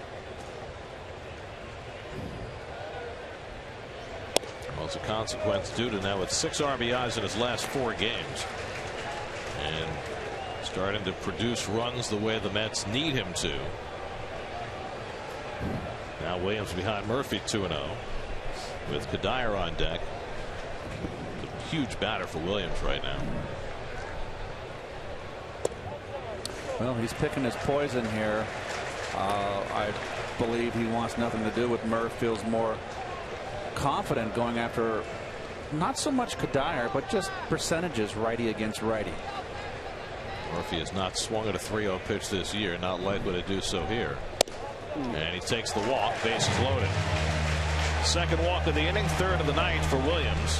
Well, as a consequence, Duda now with 6 RBIs in his last 4 games. And starting to produce runs the way the Mets need him to. Now Williams behind Murphy 2-0 with Cuddyer on deck. A huge batter for Williams right now. Well, he's picking his poison here. I believe he wants nothing to do with Murph. Feels more confident going after not so much Cuddyer, but just percentages righty against righty. Murphy has not swung at a 3-0 pitch this year, not likely to do so here. And he takes the walk, bases loaded. Second walk of the inning, 3rd of the night for Williams.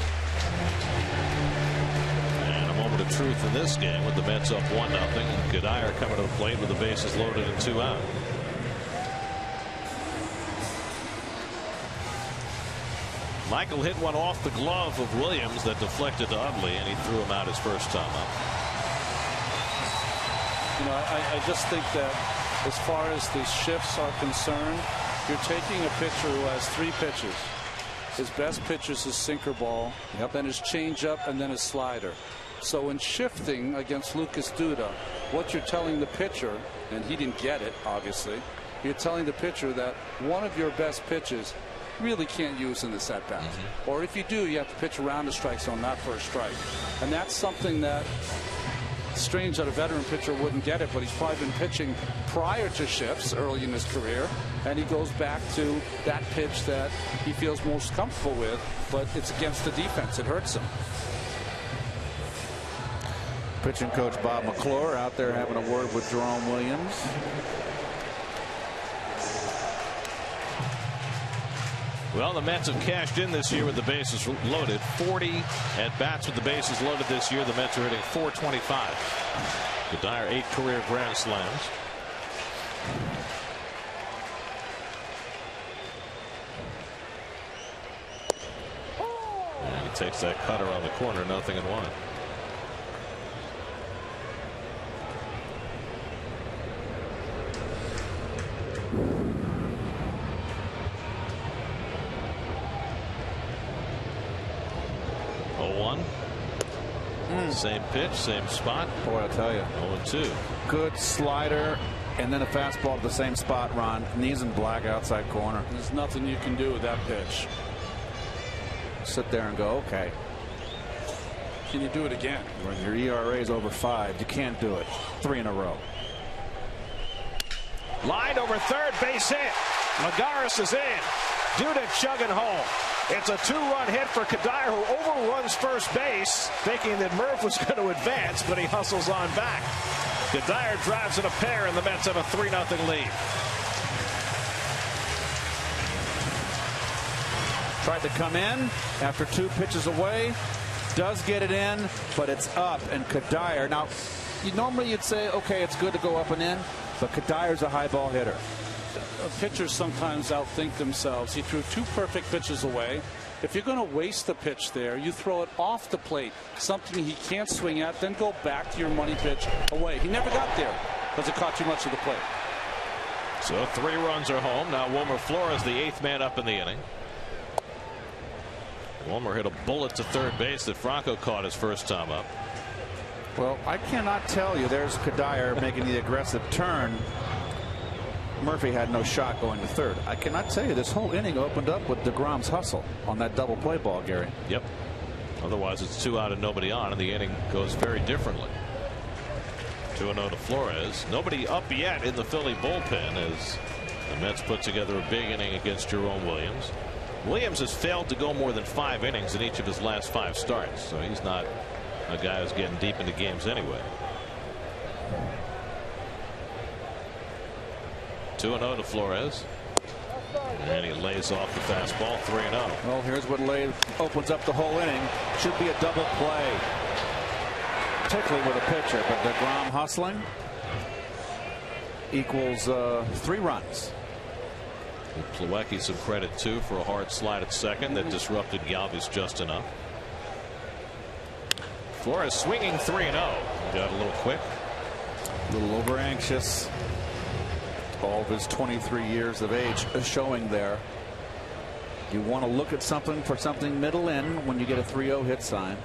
And a moment of truth in this game with the Mets up 1-0. Cuddyer coming to the plate with the bases loaded and 2 out. Michael hit one off the glove of Williams that deflected to Utley, and he threw him out his first time up. You know, I just think that as far as the shifts are concerned, you're taking a pitcher who has 3 pitches. His best pitch is his sinker ball, then his changeup, and then his slider. So in shifting against Lucas Duda, what you're telling the pitcher, and he didn't get it, obviously, you're telling the pitcher that one of your best pitches really can't use in this at-bat. Or if you do, you have to pitch around the strike zone, not for a strike. And that's something that, strange that a veteran pitcher wouldn't get it, but he's probably been pitching prior to shifts early in his career, and he goes back to that pitch that he feels most comfortable with, but it's against the defense. It hurts him. Pitching coach Bob McClure out there having a word with Jerome Williams. Well, the Mets have cashed in this year with the bases loaded. 40 at bats with the bases loaded this year. The Mets are hitting .425. Cuddyer 8 career grand slams. And he takes that cutter on the corner, 0-1. Same pitch, same spot. Boy, I'll tell you. 0-2. Good slider, and then a fastball to the same spot, Ron. Knees in black, outside corner. There's nothing you can do with that pitch. Sit there and go, okay. Can you do it again? When your ERA is over 5, you can't do it. 3 in a row. Lined over third, base hit. Lagares is in. Duda chugging home. It's a 2-run hit for Cuddyer, who overruns first base, thinking that Murph was going to advance, but he hustles on back. Cuddyer drives in a pair, and the Mets have a 3-0 lead. Tried to come in after 2 pitches away. Does get it in, but it's up, and Cuddyer. Now, normally you'd say, okay, it's good to go up and in, but Cuddyer's a high ball hitter. Pitchers sometimes outthink themselves. He threw 2 perfect pitches away. If you're going to waste the pitch there, you throw it off the plate, something he can't swing at, then go back to your money pitch away. He never got there because it caught too much of the plate. So 3 runs are home. Now Wilmer Flores, the 8th man up in the inning. Wilmer hit a bullet to third base that Franco caught his first time up. Well, I cannot tell you. There's Cuddyer making the aggressive turn. Murphy had no shot going to third. I cannot tell you, this whole inning opened up with DeGrom's hustle on that double play ball, Gary. Yep. Otherwise, it's 2 out and nobody on, and the inning goes very differently. 2-0 to Flores. Nobody up yet in the Philly bullpen as the Mets put together a big inning against Jerome Williams. Williams has failed to go more than 5 innings in each of his last 5 starts, so he's not a guy who's getting deep into games anyway. 2-0 to Flores. And he lays off the fastball. 3-0. Well, here's what opens up the whole inning. Should be a double play, particularly with a pitcher, but DeGrom hustling equals 3 runs. Plawecki some credit too for a hard slide at second that disrupted Galvis just enough. Flores swinging 3-0. Got a little quick, a little over anxious. All of his 23 years of age showing there. You want to look at something for something middle in when you get a 3-0 hit sign.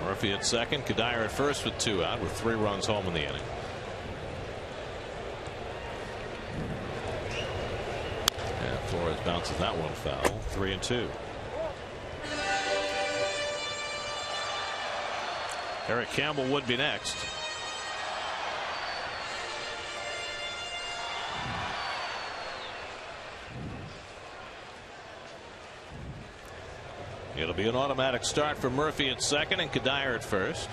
Murphy at second, Cuddyer at first with 2 out with 3 runs home in the inning. And Flores bounces that one foul. 3-2. Eric Campbell would be next. It'll be an automatic start for Murphy at second and Cuddyer at first.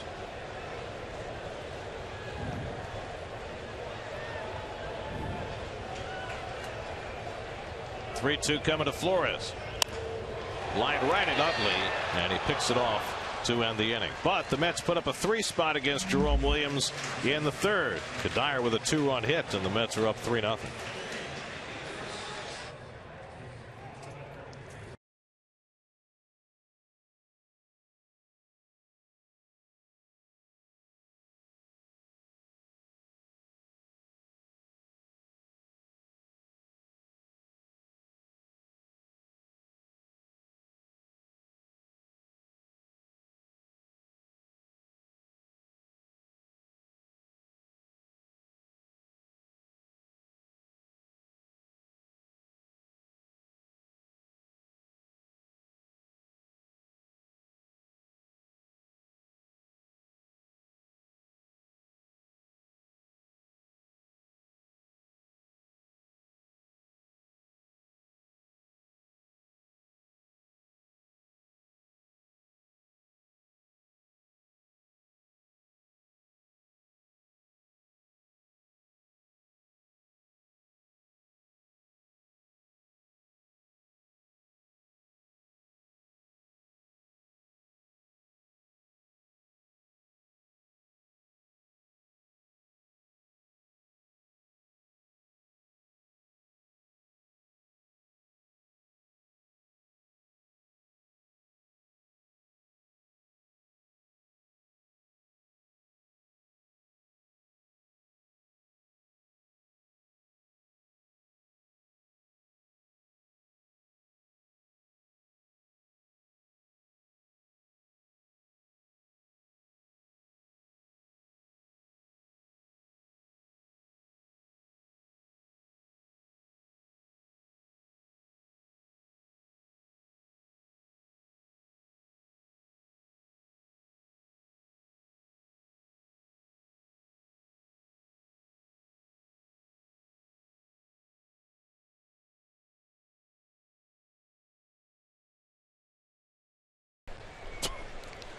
(3-2) coming to Flores. Line right at Utley, and he picks it off to end the inning. But the Mets put up a 3 spot against Jerome Williams in the 3rd. Cuddyer with a 2-run hit, and the Mets are up 3-0.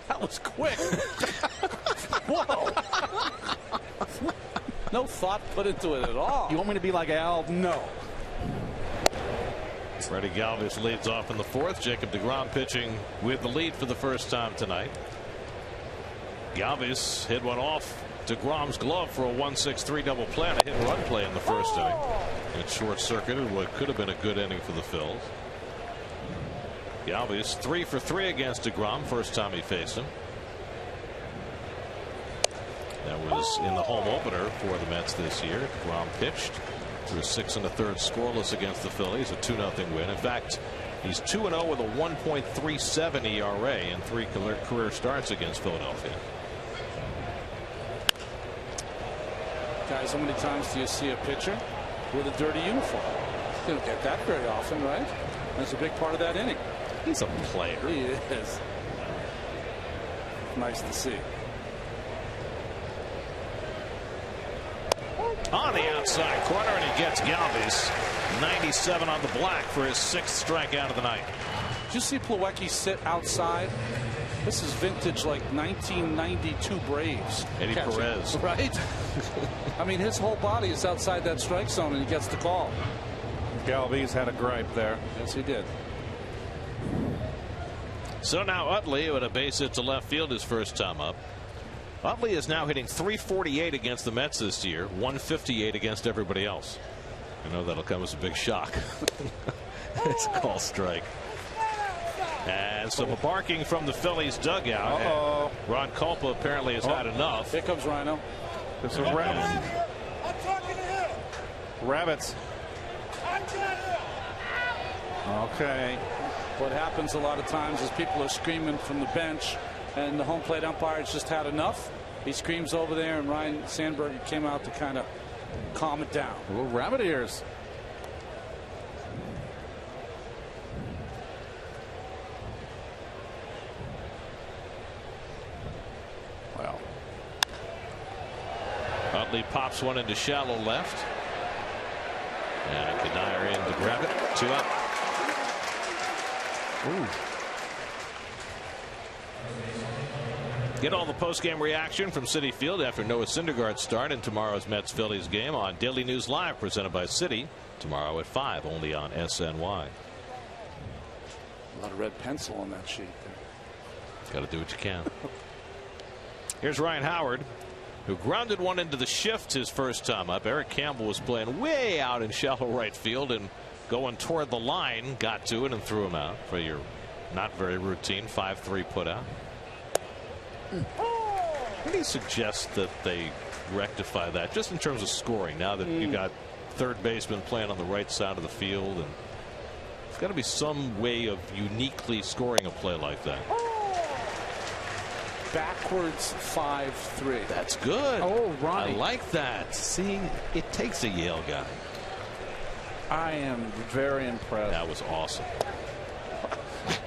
That was quick. Whoa. No thought put into it at all. You want me to be like Al? No. Freddie Galvis leads off in the fourth. Jacob DeGrom pitching with the lead for the first time tonight. Galvis hit one off DeGrom's glove for a 1-6-3 double play and a hit and run play in the first inning. It short circuited what could have been a good inning for the Phils. Galvis 3 for 3 against DeGrom, first time he faced him. That was in the home opener for the Mets this year. DeGrom pitched through 6 1/3 scoreless against the Phillies, a 2-0 win. In fact, he's 2-0 with a 1.37 ERA in 3 career starts against Philadelphia. Guys, how many times do you see a pitcher with a dirty uniform? You don't get that very often, right? That's a big part of that inning. He's a player. He is. Nice to see. On the outside corner, and he gets Galvis. 97 on the black for his 6th strikeout of the night. Did you see Plawecki sit outside? This is vintage, like 1992 Braves. Eddie Perez. Right? I mean, his whole body is outside that strike zone, and he gets the call. Galvis had a gripe there. Yes, he did. So now Utley with a base hit to left field his first time up. Utley is now hitting .348 against the Mets this year, .158 against everybody else. I know that'll come as a big shock. It's a call strike. And some barking from the Phillies dugout. Uh-oh. Ron Culpa apparently has had enough. Here comes Rhino. This is Rabbits. I'm talking to him. Rabbits. I'm talking to him. Okay. What happens a lot of times is people are screaming from the bench, and the home plate umpire has just had enough. He screams over there, and Ryan Sandberg came out to kind of calm it down. Little rabbit ears. Well, Utley pops one into shallow left. And Cuddyer in to grab it. 2 up. Ooh. Get all the post-game reaction from Citi Field after Noah Syndergaard's start in tomorrow's Mets-Phillies game on Daily News Live, presented by Citi, tomorrow at 5, only on SNY. a lot of red pencil on that sheet there. Got to do what you can. Here's Ryan Howard, who grounded one into the shift his first time up. Eric Campbell was playing way out in shallow right field and going toward the line, got to it and threw him out for your not very routine 5-3 put out. What do you suggest that they rectify that, just in terms of scoring, now that you got third baseman playing on the right side of the field? And there's got to be some way of uniquely scoring a play like that. Backwards 5-3. That's good. Oh, Ronnie. I like that. See, it takes a Yale guy. I am very impressed. That was awesome.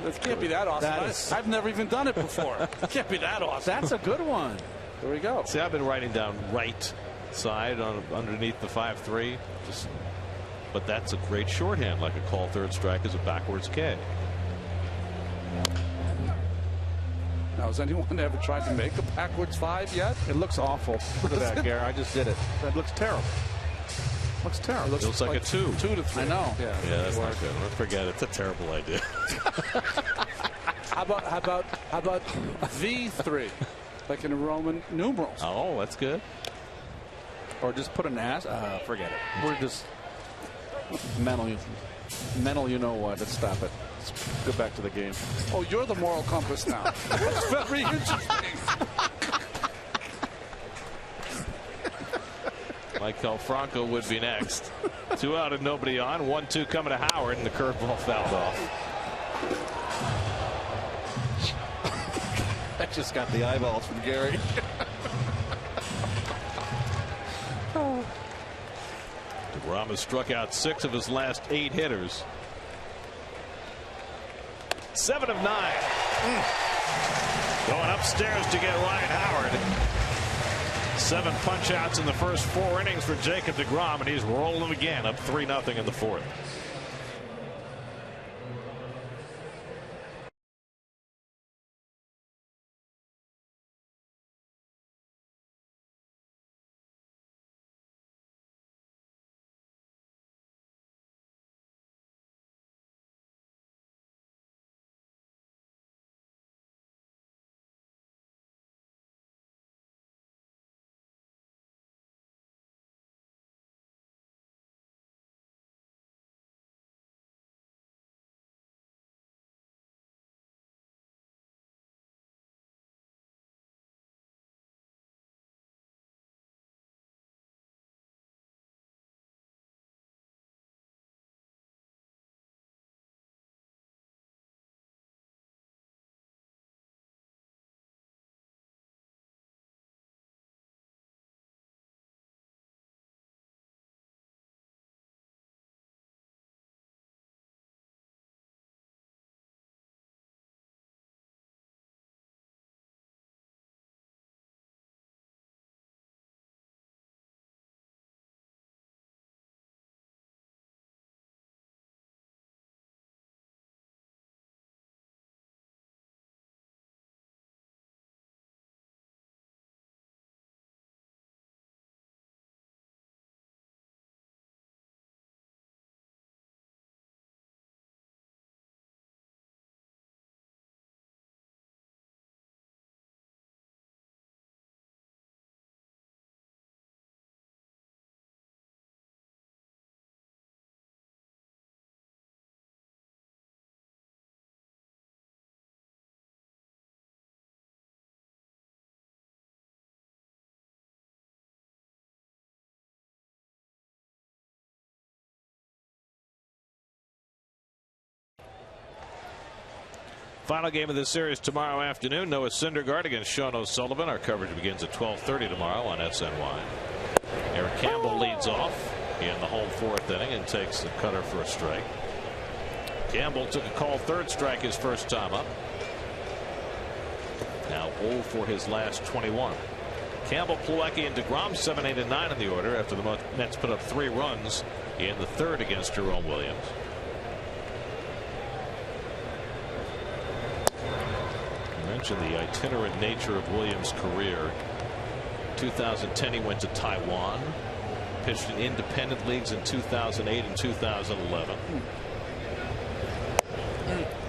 That can't be that awesome. I've never even done it before. It can't be that awesome. That's a good one. There we go. See, I've been writing down right side on underneath the 5-3. But that's a great shorthand, like a call third strike is a backwards K. Now, has anyone ever tried to make a backwards 5 yet? It looks awful. Look at that, Gary. I just did it. That looks terrible. Looks terrible. It looks like a 2. 2 to 3. I know. Yeah, that's not good. Forget it. It's a terrible idea. How about V3, like in Roman numerals? Oh, that's good. Or just put an ass. Forget it. We're just mental. You know what? Let's stop it. Let's go back to the game. Oh, you're the moral compass now. That's very interesting. Mike Franco would be next. 2 out and nobody on. 1-2 coming to Howard, and the curveball fouled off. I just got the eyeballs from Gary. DeGrom has struck out 6 of his last 8 hitters. 7 of 9. Going upstairs to get Ryan Howard. 7 punch outs in the first 4 innings for Jacob DeGrom, and he's rolling again, up 3-0 in the 4th. Final game of this series tomorrow afternoon. Noah Syndergaard against Sean O'Sullivan. Our coverage begins at 12:30 tomorrow on SNY. Eric Campbell leads off in the home fourth inning and takes the cutter for a strike. Campbell took a call third strike his first time up. Now 0 for his last 21. Campbell, Plawecki, and DeGrom 7, 8, and 9 in the order after the Mets put up 3 runs in the third against Jerome Williams. I mentioned the itinerant nature of Williams' career. 2010 he went to Taiwan, pitched in independent leagues in 2008 and 2011.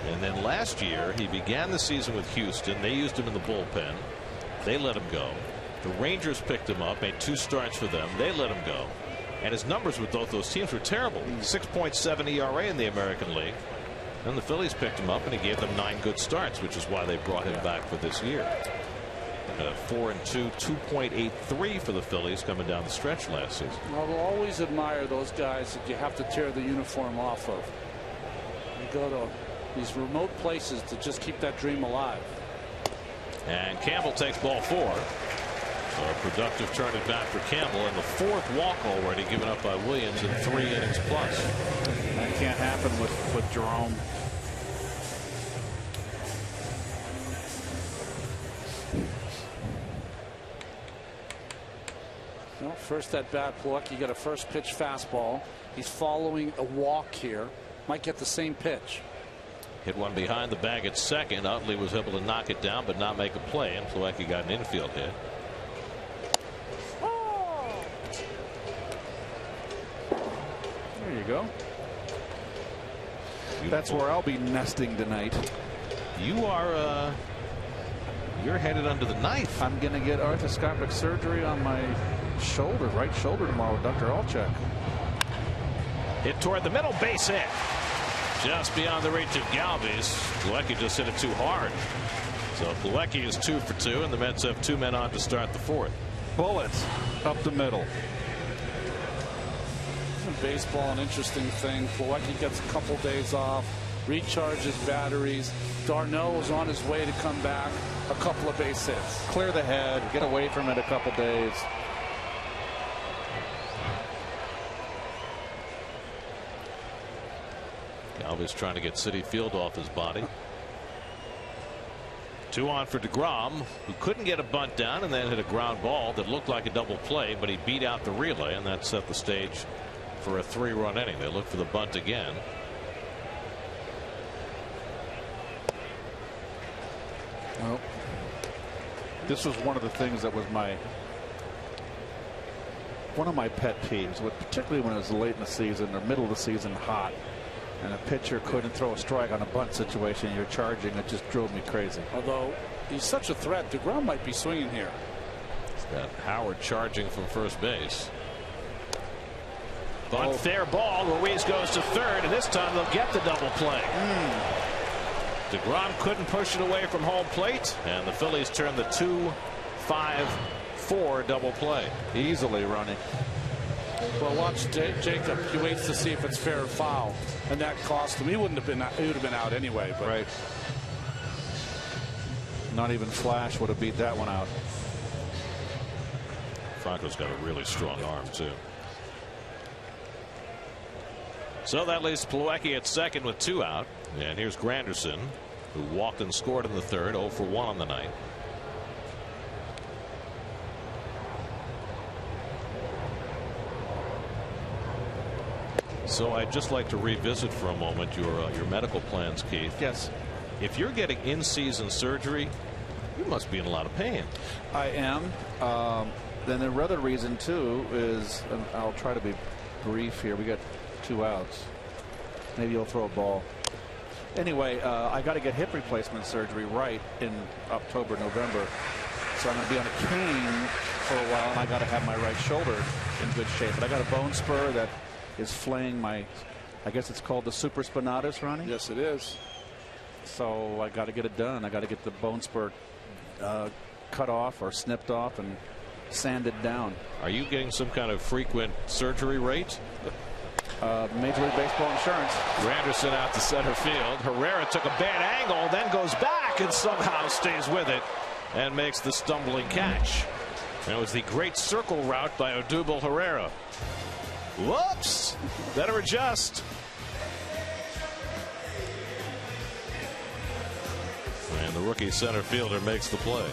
And then last year he began the season with Houston. They used him in the bullpen. They let him go. The Rangers picked him up, made 2 starts for them. They let him go. And his numbers with both those teams were terrible. 6.7 ERA in the American League. Then the Phillies picked him up and he gave them 9 good starts, which is why they brought him back for this year. 4-2, 2.83 for the Phillies coming down the stretch last season. I'll always admire those guys that you have to tear the uniform off of. You go to these remote places to just keep that dream alive. And Campbell takes ball 4. So a productive turn at bat for Campbell, and the 4th walk already given up by Williams in 3 innings plus. That can't happen with Jerome. Well, first at bat, Plawecki got a first pitch fastball. He's following a walk here. Might get the same pitch. Hit one behind the bag at second. Utley was able to knock it down but not make a play, and Plawecki got an infield hit. There you go. That's where I'll be nesting tonight. You are you're headed under the knife. I'm going to get arthroscopic surgery on my shoulder, right shoulder tomorrow with Dr. Alchek. Hit toward the middle, base hit. Just beyond the reach of Galvis. Plawecki just hit it too hard. So Plawecki is 2 for 2, and the Mets have 2 men on to start the 4th. Bullets up the middle. Baseball, an interesting thing. Plawecki gets a couple days off, recharges batteries. Darno was on his way to come back. A couple of base hits. Clear the head, get away from it a couple days. Galvis trying to get Citi Field off his body. 2 on for DeGrom, who couldn't get a bunt down and then hit a ground ball that looked like a double play, but he beat out the relay, and that set the stage for a 3-run inning. They look for the bunt again. Well, this was one of the things that was one of my pet peeves, particularly when it was late in the season or middle of the season, hot, and a pitcher couldn't throw a strike on a bunt situation. You're charging. It just drove me crazy. Although he's such a threat, DeGrom might be swinging here. He's got Howard charging from first base. Bunt, fair ball. Ruiz goes to third, and this time they'll get the double play. DeGrom couldn't push it away from home plate, and the Phillies turn the 2-5-4 double play. Easily running. Well, watch Jacob. He waits to see if it's fair or foul, and that cost him. He would have been out anyway. But right. Not even Flash would have beat that one out. Franco's got a really strong arm too. So that leaves Plawecki at second with 2 out. And here's Granderson, who walked and scored in the third, 0 for 1 on the night. So I'd just like to revisit for a moment your medical plans, Keith. Yes. If you're getting in-season surgery, you must be in a lot of pain. I am. Then the other reason too is, and I'll try to be brief here. We got 2 outs. Maybe you'll throw a ball. Anyway, I got to get hip replacement surgery right in October, November. So I'm going to be on a cane for a while, and I got to have my right shoulder in good shape. But I got a bone spur that is flaying my, I guess it's called the supraspinatus, Ronnie? Yes, it is. So I got to get it done. I got to get the bone spur cut off or snipped off and sanded down. Are you getting some kind of frequent surgery rate? Major League Baseball insurance. Granderson out to center field. Herrera took a bad angle, then goes back and somehow stays with it and makes the stumbling catch. That was the great circle route by Odubel Herrera. Whoops! Better adjust. And the rookie center fielder makes the play.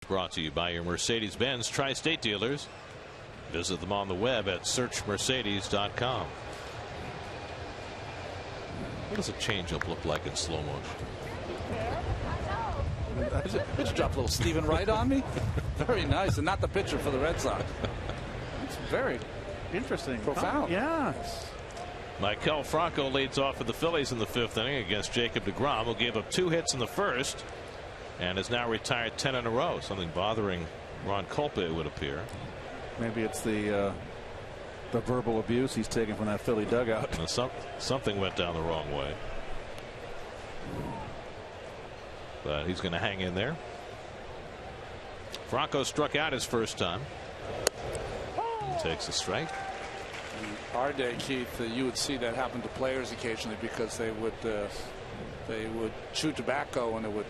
Brought to you by your Mercedes-Benz Tri-State dealers. Visit them on the web at searchmercedes.com. What does a changeup look like in slow motion? Pitcher dropped a little Stephen Wright on me. Very nice, and not the pitcher for the Red Sox. It's very interesting. Profound. Yeah. Maikel Franco leads off for the Phillies in the 5th inning against Jacob DeGrom, who gave up 2 hits in the first and has now retired 10 in a row. Something bothering Ron Culpa, it would appear. Maybe it's the verbal abuse he's taking from that Philly dugout. Something went down the wrong way. But he's going to hang in there. Franco struck out his first time. He takes a strike. In our day, Keith, you would see that happen to players occasionally because they would chew tobacco and it would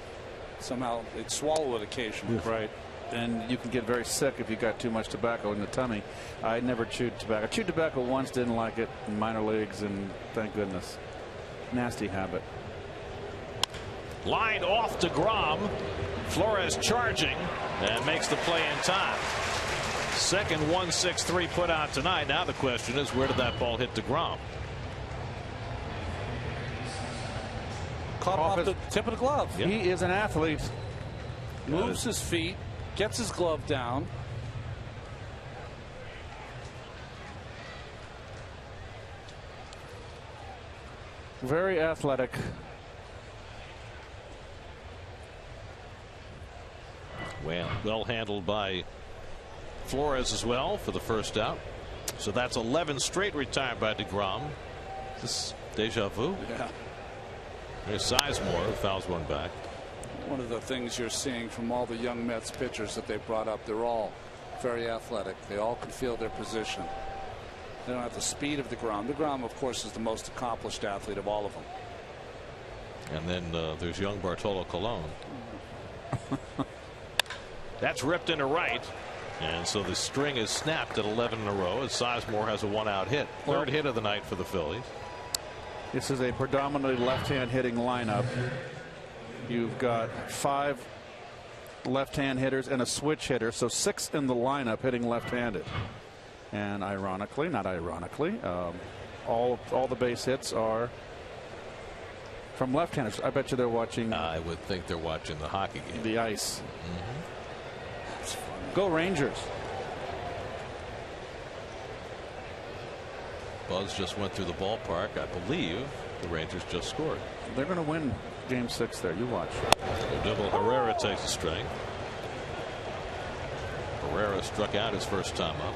somehow they'd swallow it occasionally. Right. And you can get very sick if you got too much tobacco in the tummy. I never chewed tobacco. I chewed tobacco once, didn't like it in minor leagues, and thank goodness. Nasty habit. Lined off DeGrom. Flores charging and makes the play in time. Second 1-6-3 put out tonight. Now the question is, where did that ball hit DeGrom? Caught off the tip of the glove. Yeah. He is an athlete. Moves his feet, gets his glove down. Very athletic. Well handled by Flores as well for the first out. So that's 11 straight retired by DeGrom. Is this deja vu? Yeah. There's Sizemore who fouls one back. One of the things you're seeing from all the young Mets pitchers that they brought up, they're all very athletic. They all can feel their position. They don't have the speed of DeGrom. DeGrom, of course, is the most accomplished athlete of all of them. And then there's young Bartolo Colon. That's ripped into right. And so the string is snapped at 11 in a row as Sizemore has a 1-out hit. Third hit of the night for the Phillies. This is a predominantly left-hand hitting lineup. You've got 5 left-hand hitters and a switch hitter, so 6 in the lineup hitting left-handed. And ironically, not ironically, all the base hits are From left-handers, I bet you they're watching. I would think they're watching the hockey game. The ice. Go Rangers. Buzz just went through the ballpark. I believe the Rangers just scored. They're going to win Game 6 there. You watch. Double Herrera takes a strike. Herrera struck out his first time up.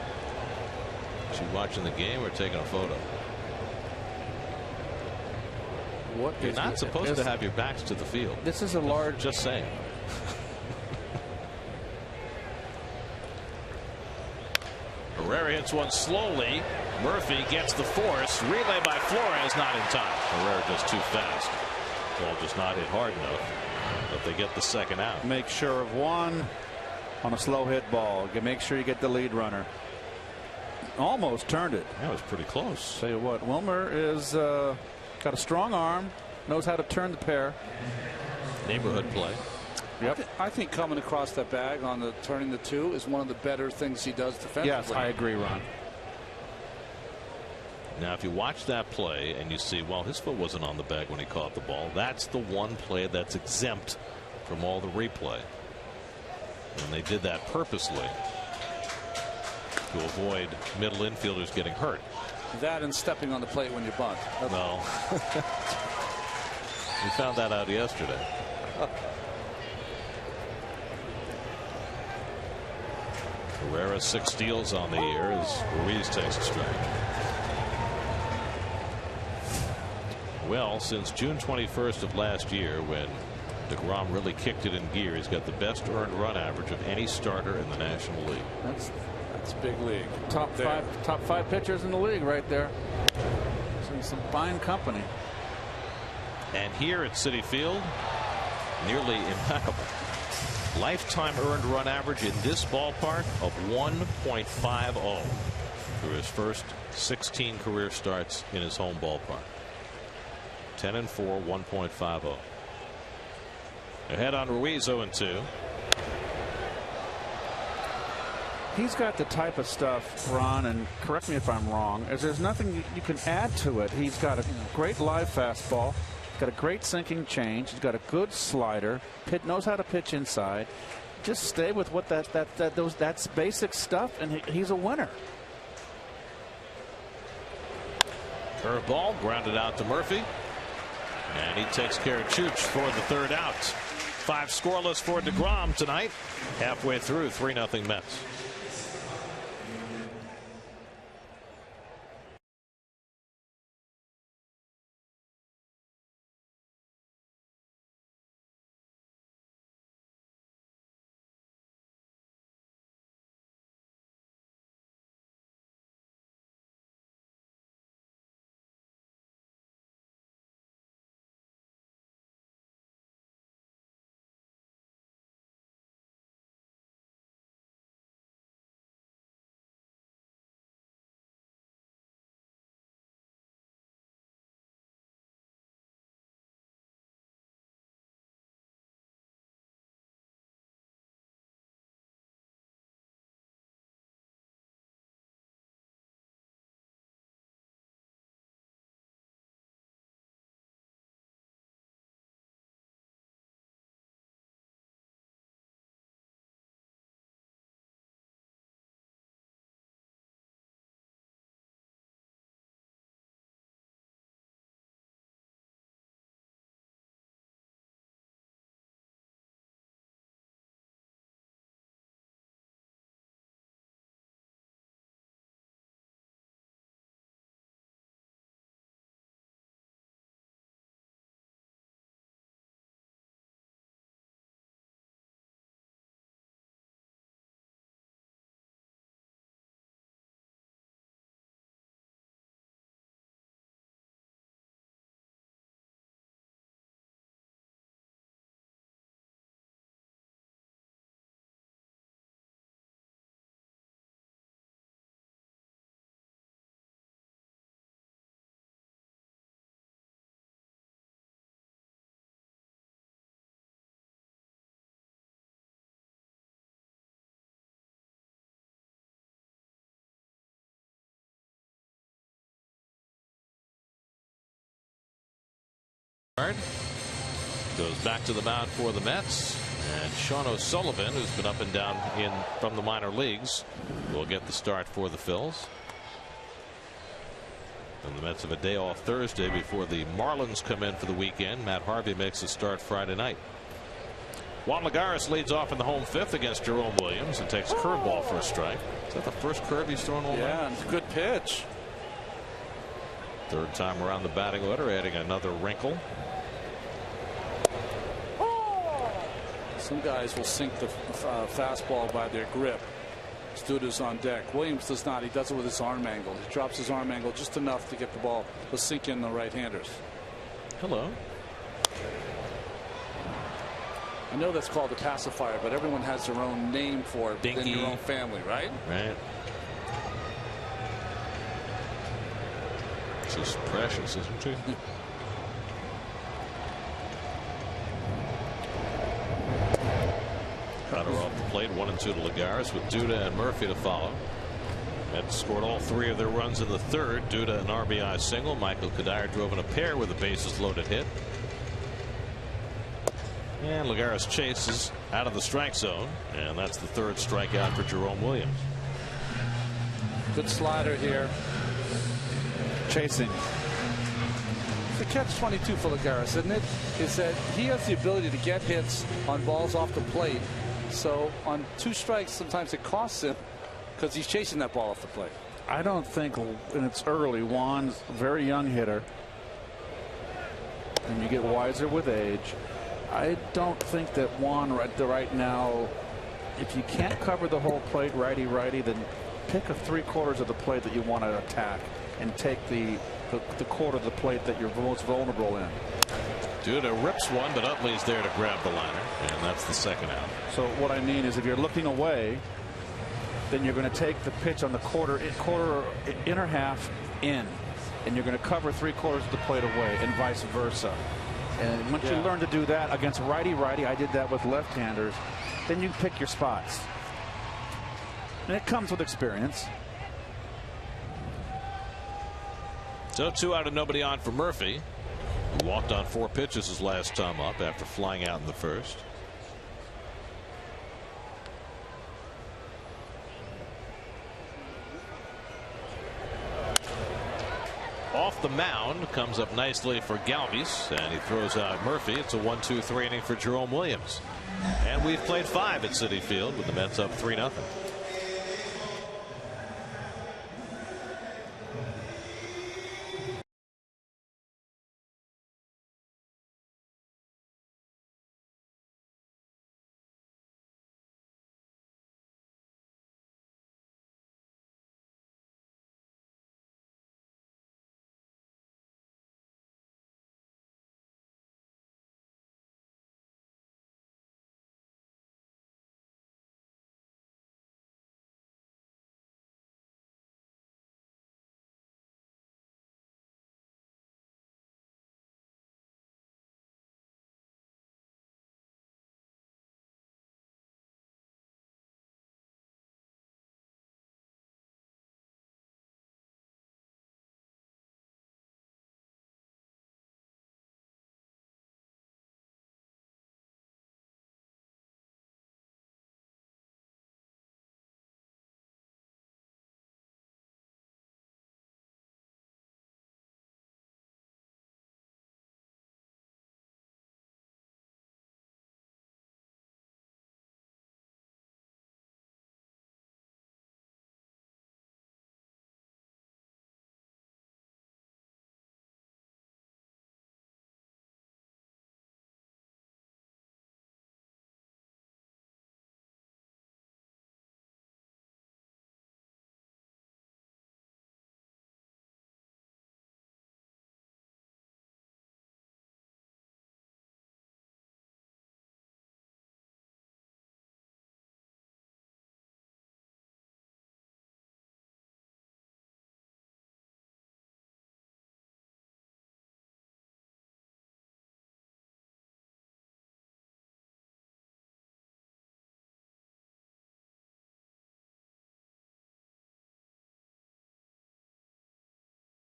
Is she watching the game or taking a photo? What You're not supposed to have your backs to the field. This is a large. Just saying. Herrera hits one slowly. Murphy gets the force. Relay by Flores, not in time. Herrera just too fast. Ball just not hit hard enough. But they get the second out. Make sure of one on a slow hit ball. Make sure you get the lead runner. Almost turned it. That was pretty close. Tell you what, Wilmer is got a strong arm, knows how to turn the pair. Neighborhood play. Yep. I think coming across that bag on the turning the 2 is one of the better things he does defensively. Yes, I agree, Ron. Now, if you watch that play and you see, well, his foot wasn't on the bag when he caught the ball, that's the one play that's exempt from all the replay. And they did that purposely to avoid middle infielders getting hurt. That and stepping on the plate when you bunt. No. We found that out yesterday. Herrera 6 steals on the year as Ruiz takes a strike. Well, since June 21st of last year, when DeGrom really kicked it in gear, he's got the best earned run average of any starter in the National League. That's big league. Top five pitchers in the league right there. Some fine company. And here at Citi Field, nearly impeccable. Lifetime earned run average in this ballpark of 1.50 through his first 16 career starts in his home ballpark. 10-4, 1.50. Ahead on Ruiz, 0-2. He's got the type of stuff, Ron, and correct me if I'm wrong, is there's nothing you can add to it. He's got a great live fastball. He's got a great sinking change. He's got a good slider. Knows how to pitch inside. Just stay with what that's basic stuff, and he's a winner. Curveball grounded out to Murphy, and he takes care of Chooch for the third out. 5 scoreless for DeGrom tonight. Halfway through, 3-0 Mets. goes back to the mound for the Mets. And Sean O'Sullivan, who's been up and down from the minor leagues, will get the start for the Phils. And the Mets have a day off Thursday before the Marlins come in for the weekend. Matt Harvey makes a start Friday night. Juan Lagares leads off in the home fifth against Jerome Williams and takes a curveball for a strike. Is that the first curve he's thrown all night? Yeah, it's a good pitch. Third time around the batting order, adding another wrinkle. Some guys will sink the fastball by their grip. Duda's on deck. Williams does not. He does it with his arm angle. He drops his arm angle just enough to get the ball to sink in the right-handers. Hello. I know that's called a pacifier, but everyone has their own name for it Dinky. in your own family, right? Right. It's just precious, isn't it? Cutter off the plate, 1-2 to Lagares with Duda and Murphy to follow. Mets scored all three of their runs in the third. Duda an RBI single. Michael Cuddyer drove in a pair with a bases loaded hit. And Lagares chases out of the strike zone, and that's the third strikeout for Jerome Williams. Good slider here. Chasing. The catch-22 for Lagares, isn't it? Is that he has the ability to get hits on balls off the plate. So on two strikes, sometimes it costs him because he's chasing that ball off the plate. I don't think, and it's early, Juan's a very young hitter, and you get wiser with age. I don't think that Juan right now, if you can't cover the whole plate righty-righty, then pick a 3/4 of the plate that you want to attack and take the quarter of the plate that you're most vulnerable in. Duda rips one, but Utley's there to grab the liner, and that's the second out. So what I mean is, if you're looking away, then you're going to take the pitch on the inner half in, and you're going to cover 3/4 of the plate away, and vice versa. And once you learn to do that against righty-righty, I did that with left-handers, then you pick your spots. And it comes with experience. So 2 out and nobody on for Murphy, who walked on 4 pitches his last time up after flying out in the first. Off the mound comes up nicely for Galvis, and he throws out Murphy. It's a 1-2-3 inning for Jerome Williams. And we've played 5 at Citi Field with the Mets up 3-0.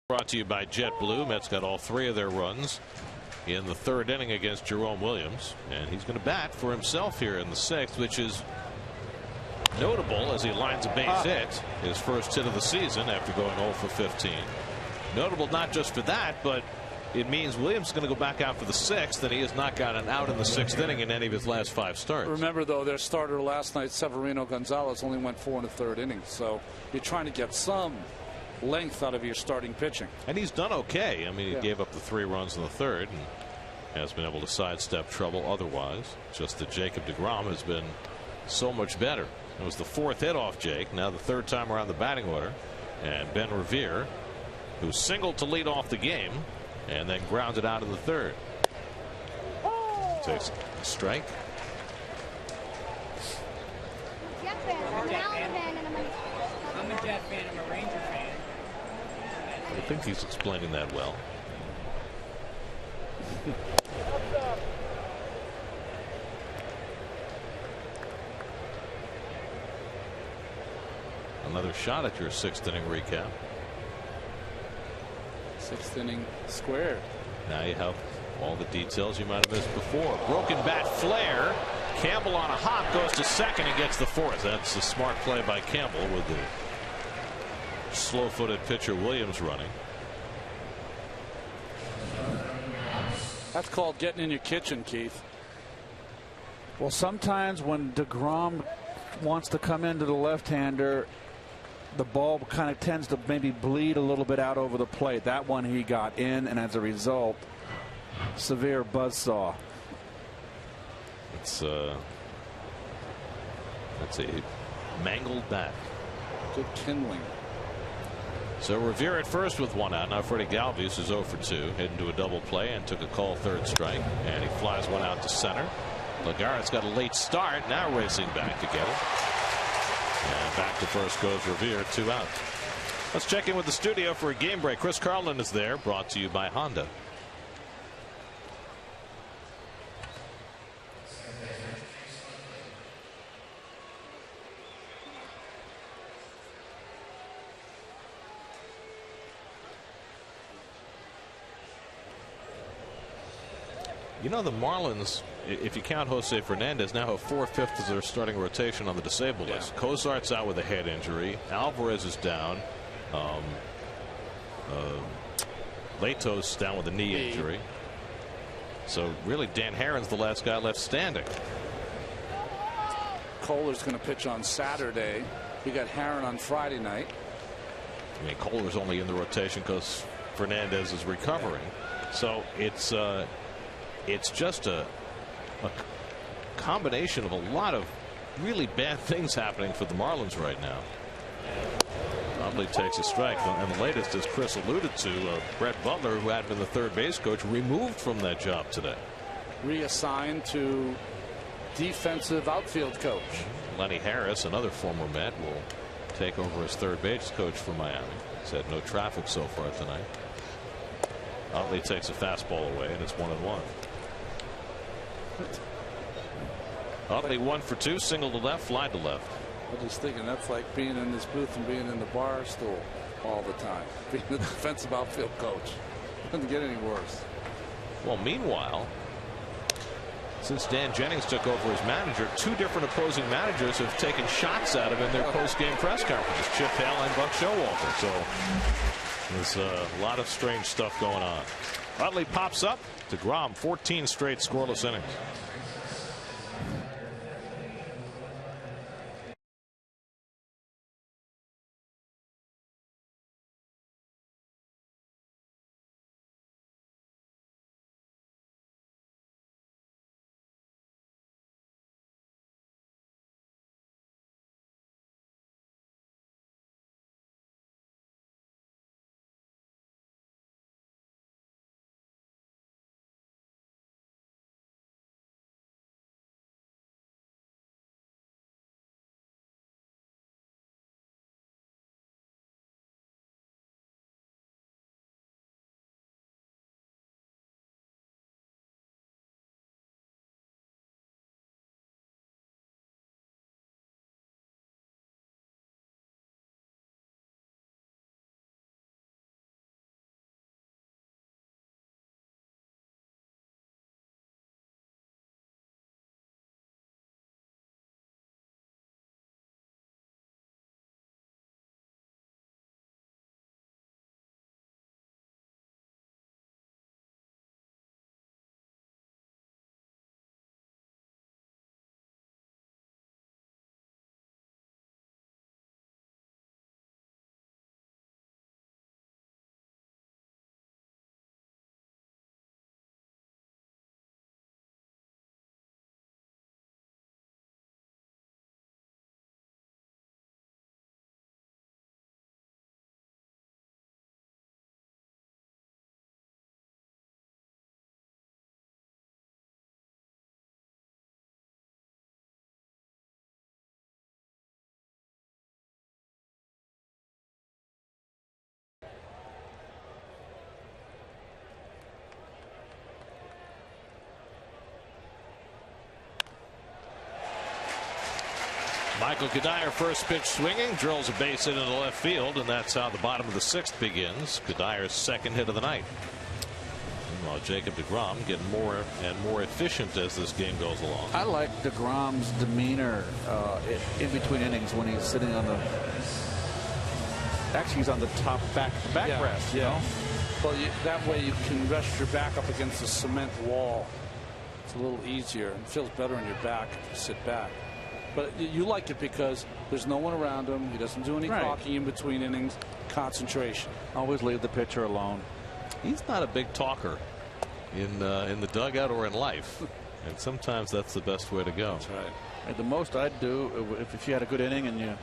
Brought to you by JetBlue. Mets got all 3 of their runs in the third inning against Jerome Williams, and he's going to bat for himself here in the sixth, which is notable as he lines a base hit, his first hit of the season after going 0 for 15. Notable not just for that, but it means Williams is going to go back out for the sixth, and he has not gotten out in the sixth inning in any of his last 5 starts. Remember, though, their starter last night, Severino Gonzalez, only went 4 in the third inning, so you're trying to get some length out of your starting pitching. And he's done okay. I mean, he gave up the 3 runs in the third and has been able to sidestep trouble otherwise. Just that Jacob DeGrom has been so much better. It was the 4th hit off Jake, now the 3rd time around the batting order. And Ben Revere, who singled to lead off the game and then grounded out in the 3rd. Takes a strike. I'm a Jet fan. I'm a Ranger fan. I think he's explaining that well. Another shot at your 6th inning recap. 6th inning squared. Now you have all the details you might have missed before. Broken bat flare. Campbell on a hop goes to second and gets the 4th. That's a smart play by Campbell with the slow-footed pitcher Williams running. That's called getting in your kitchen, Keith. Well, sometimes when DeGrom wants to come into the left-hander, the ball kind of tends to maybe bleed a little bit out over the plate. That one he got in, and as a result, severe buzzsaw. It's a mangled bat. Good kindling. So Revere at first with 1 out. Now Freddie Galvis is 0 for 2. Hit into a double play and took a call 3rd strike. And he flies 1 out to center. Lagares got a late start. Now racing back to get it. And back to first goes Revere, 2 out. Let's check in with the studio for a game break. Chris Carlin is there, brought to you by Honda. You know, the Marlins, if you count Jose Fernandez, now have 4/5 of their starting rotation on the disabled list. Cozart's out with a head injury. Alvarez is down. Lato's down with a knee injury. So really, Dan Herron's the last guy left standing. Kohler's going to pitch on Saturday. We got Herron on Friday night. I mean, Kohler's only in the rotation because Fernandez is recovering. So it's just a combination of a lot of really bad things happening for the Marlins right now. Utley takes a strike, and the latest, as Chris alluded to, Brett Butler, who had been the third base coach, removed from that job today. Reassigned to defensive outfield coach. Lenny Harris, another former Met, will take over as third base coach for Miami. He's had no traffic so far tonight. Utley takes a fastball away, and it's 1-1. Utley 1 for 2, single to left, fly to left. I'm just thinking that's like being in this booth and being in the bar stool all the time. Being the defensive outfield coach. Doesn't get any worse. Well, meanwhile, since Dan Jennings took over as manager, 2 different opposing managers have taken shots at him in their post-game press conferences, Chip Hale and Buck Showalter. So there's a lot of strange stuff going on. Utley pops up. DeGrom, 14 straight scoreless innings. Michael Cuddyer, first pitch swinging, drills a base hit into left field, and that's how the bottom of the 6th begins. Cuddier's second hit of the night. While Jacob DeGrom getting more and more efficient as this game goes along. I like DeGrom's demeanor in between innings when he's sitting on the. Actually, he's on the top backrest. You know? Well, that way you can rest your back up against the cement wall. It's a little easier. It feels better on your back if you sit back. But you like it because there's no one around him. He doesn't do any talking in between innings. Concentration. Always leave the pitcher alone. He's not a big talker in the dugout or in life, and sometimes that's the best way to go. That's right. And the most I'd do if you had a good inning and you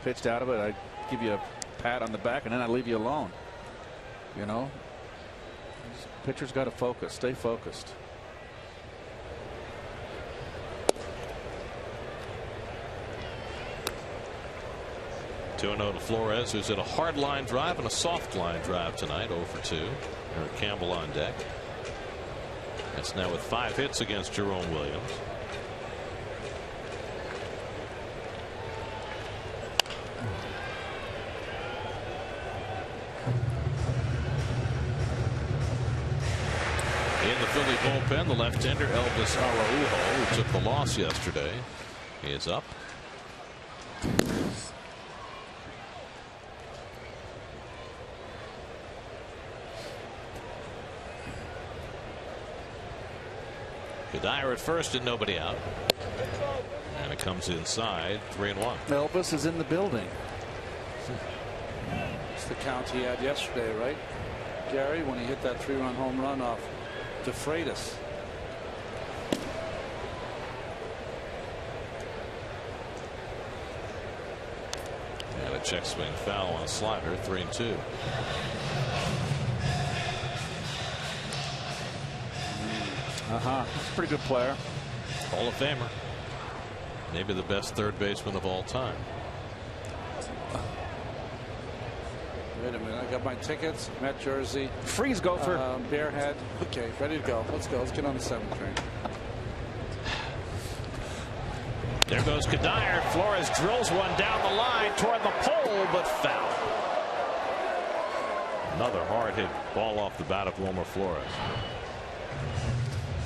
pitched out of it, I'd give you a pat on the back and then I'd leave you alone. You know, pitcher's got to focus, stay focused. To Flores, who's at a hard line drive and a soft line drive tonight, 0 for 2. Eric Campbell on deck. That's now with 5 hits against Jerome Williams. In the Philly bullpen, the left-hander Galvis RBI, who took the loss yesterday, is up. Cuddyer at first and nobody out. And it comes inside, 3-1. Elvis is in the building. It's the count he had yesterday, right, Gary, when he hit that 3-run home run off DeFreitas. And a check swing foul on a slider, 3-2. He's a pretty good player. Hall of Famer. Maybe the best third baseman of all time. Wait a minute. I got my tickets. Met jersey. Freeze Gopher. Bearhead. Okay. Ready to go. Let's go. Let's get on the 7th train. There goes Cuddyer. Flores drills one down the line toward the pole, but foul. Another hard hit ball off the bat of Wilmer Flores.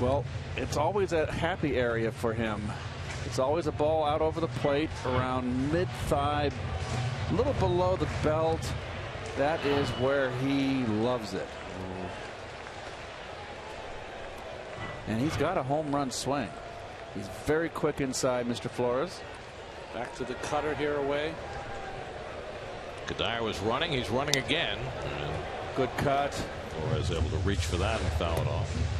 Well, it's always a happy area for him. It's always a ball out over the plate around mid-thigh, a little below the belt. That is where he loves it. And he's got a home run swing. He's very quick inside, Mr. Flores. Back to the cutter here away. Cuddyer was running. He's running again. Good cut. Flores able to reach for that and foul it off.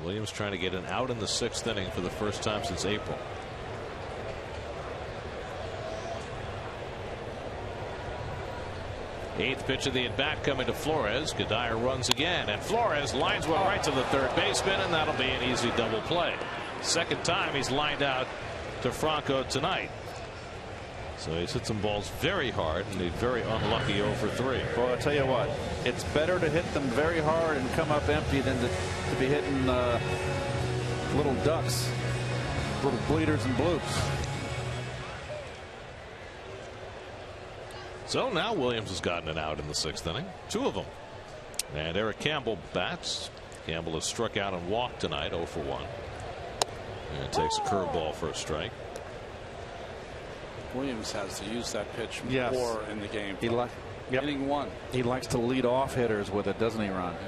Williams trying to get an out in the 6th inning for the first time since April. Eighth pitch of the at bat coming to Flores. Cuddyer runs again, and Flores lines one right to the third baseman, and that'll be an easy double play. Second time he's lined out to Franco tonight. So he's hit some balls very hard, and he's very unlucky 0 for 3. Well, I'll tell you what, it's better to hit them very hard and come up empty than to be hitting little ducks, little bleeders and bloops. So now Williams has gotten an out in the 6th inning, 2 of them. And Eric Campbell bats. Campbell has struck out and walked tonight, 0 for 1. And takes a curveball for a strike. Williams has to use that pitch more in the game. Inning 1. He likes to lead off hitters with it, doesn't he, Ron? Yeah.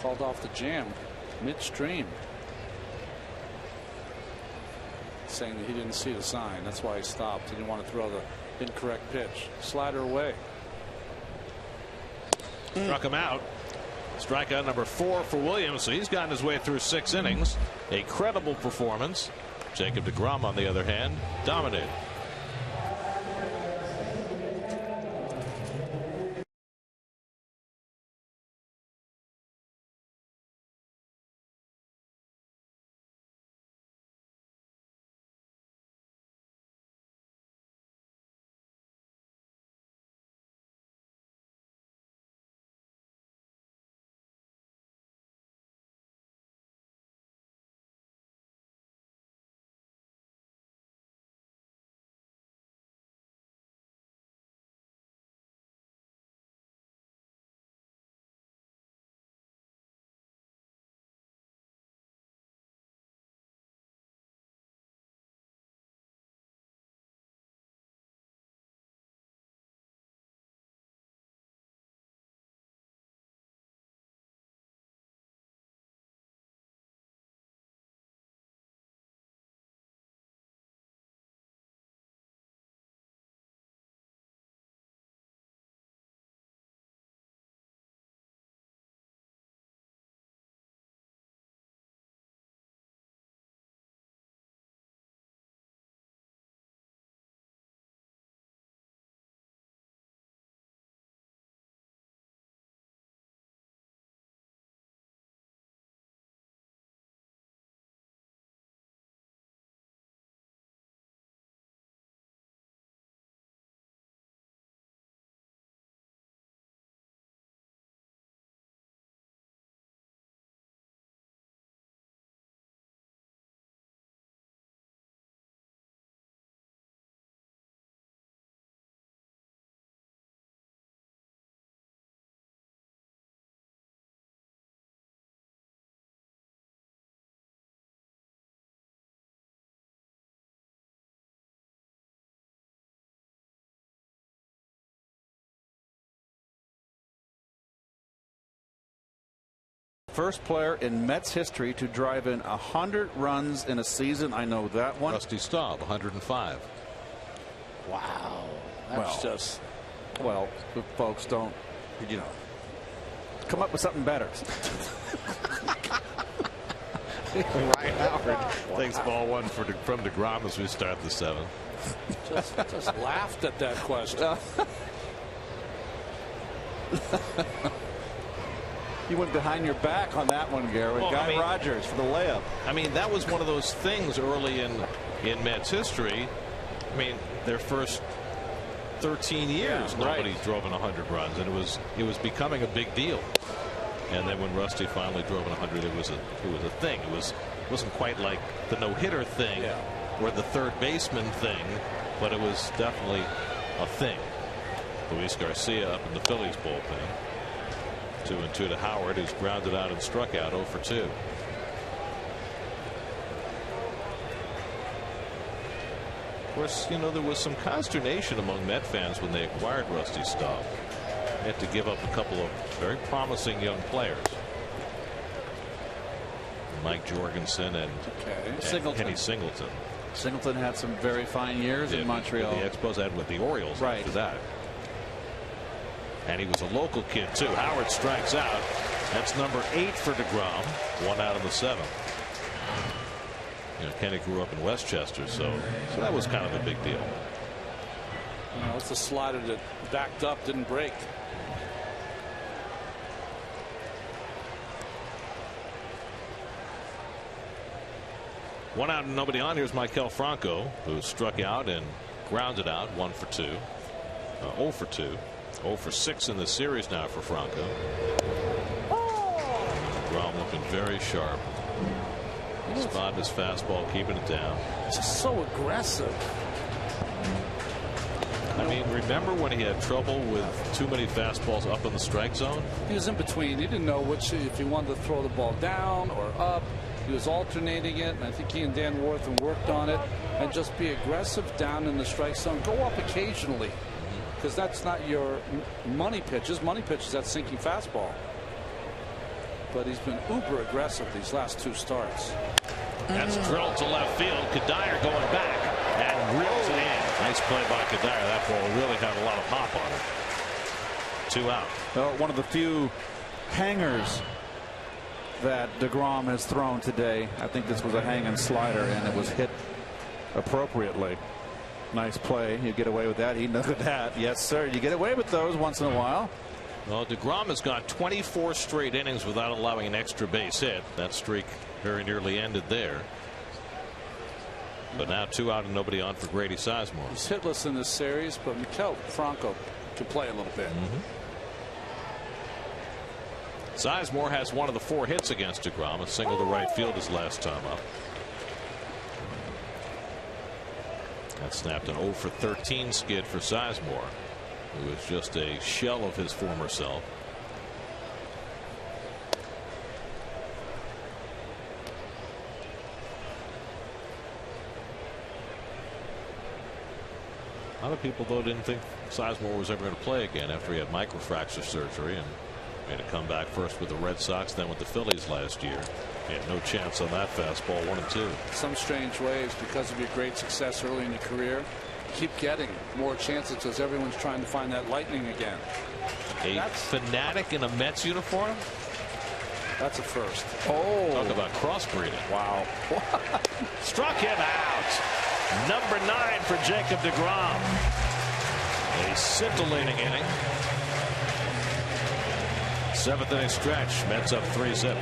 Called off the jam midstream, saying that he didn't see the sign. That's why he stopped. He didn't want to throw the incorrect pitch. Slider away. Struck him out. Strikeout number 4 for Williams. So he's gotten his way through 6 innings. A credible performance. Jacob DeGrom, on the other hand, dominated. First player in Mets history to drive in 100 runs in a season. I know that one. Rusty Staub, 105. Wow. That's just. Well, folks, don't, you know, come up with something better. Ryan Howard takes ball 1 from DeGrom as we start the 7th. Just laughed at that question. You went behind your back on that one, Garrett. Well, Guy Rogers for the layup. I mean, that was one of those things early in Mets history. I mean, their first 13 years, nobody drove in 100 runs, and it was becoming a big deal. And then when Rusty finally drove in 100, it was a thing. Wasn't quite like the no-hitter thing or the third baseman thing, but it was definitely a thing. Luis Garcia up in the Phillies bullpen. 2-2 to Howard, who's grounded out and struck out 0 for 2. Of course, you know, there was some consternation among Met fans when they acquired Rusty Staub. They had to give up a couple of very promising young players. Mike Jorgensen and Kenny Singleton. Singleton had some very fine years in Montreal. The Expos had with the Orioles after that. And he was a local kid, too. Howard strikes out. That's number 8 for DeGrom. 1 out of the 7th. You know, Kenny grew up in Westchester, so that was kind of a big deal. You know, it's a slider that backed up, didn't break. One out and nobody on. Here's Maikel Franco, who struck out and grounded out 1 for 2. 0 for 2. 0 for 6 in the series now for Franco. DeGrom looking very sharp. Spotting his fastball, keeping it down. Just so aggressive. I mean, remember when he had trouble with too many fastballs up in the strike zone? He was in between. He didn't know which, if he wanted to throw the ball down or up. He was alternating it, and I think he and Dan Wortham worked on it. And just be aggressive down in the strike zone. Go up occasionally, because that's not your money pitches. Money pitches, that sinking fastball. But he's been uber aggressive these last 2 starts. That's drilled to left field. Cuddyer going back and reels it in. Nice play by Cuddyer. That ball really had a lot of pop on it. 2 out. Well, one of the few hangers that DeGrom has thrown today. I think this was a hanging slider, and it was hit appropriately. Nice play. You get away with that. He knew that. Yes, sir. You get away with those once in a while. Well, DeGrom has gone 24 straight innings without allowing an extra base hit. That streak very nearly ended there. But now 2 out and nobody on for Grady Sizemore. He's hitless in this series, but Mikel Franco can play a little bit. Sizemore has one of the 4 hits against DeGrom. A single to right field his last time up. That snapped an 0 for 13 skid for Sizemore, who is just a shell of his former self. A lot of people, though, didn't think Sizemore was ever going to play again after he had microfracture surgery and made a comeback first with the Red Sox, then with the Phillies last year. He had no chance on that fastball, 1-2. Some strange ways, because of your great success early in your career, you keep getting more chances because everyone's trying to find that lightning again. A fanatic in a Mets uniform? That's a first. Oh, talk about crossbreeding. Wow. Struck him out. Number 9 for Jacob DeGrom. A scintillating inning. 7th inning stretch. Mets up 3-0.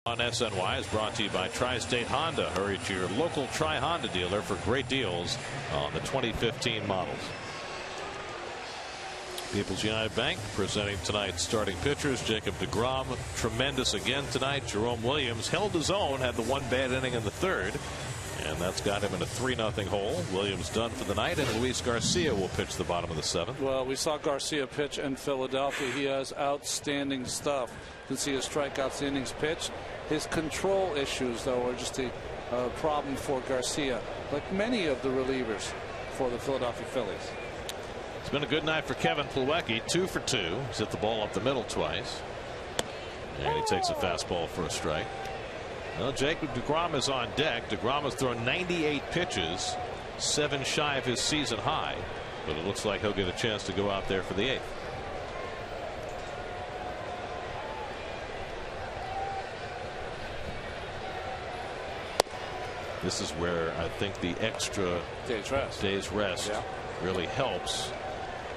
On SNY is brought to you by Tri-State Honda. Hurry to your local Tri-Honda dealer for great deals on the 2015 models. People's United Bank presenting tonight's starting pitchers. Jacob DeGrom, tremendous again tonight. Jerome Williams held his own, had the one bad inning in the 3rd, and that's got him in a 3-0 hole. Williams done for the night, and Luis Garcia will pitch the bottom of the 7th. Well, we saw Garcia pitch in Philadelphia. He has outstanding stuff. You can see his strikeouts, innings pitched. His control issues, though, are just a problem for Garcia, like many of the relievers for the Philadelphia Phillies. It's been a good night for Kevin Plawecki. 2 for 2. He's hit the ball up the middle twice. And he takes a fastball for a strike. Well, Jacob DeGrom is on deck. DeGrom has thrown 98 pitches, 7 shy of his season high. But it looks like he'll get a chance to go out there for the 8th. This is where I think the extra day's rest really helps.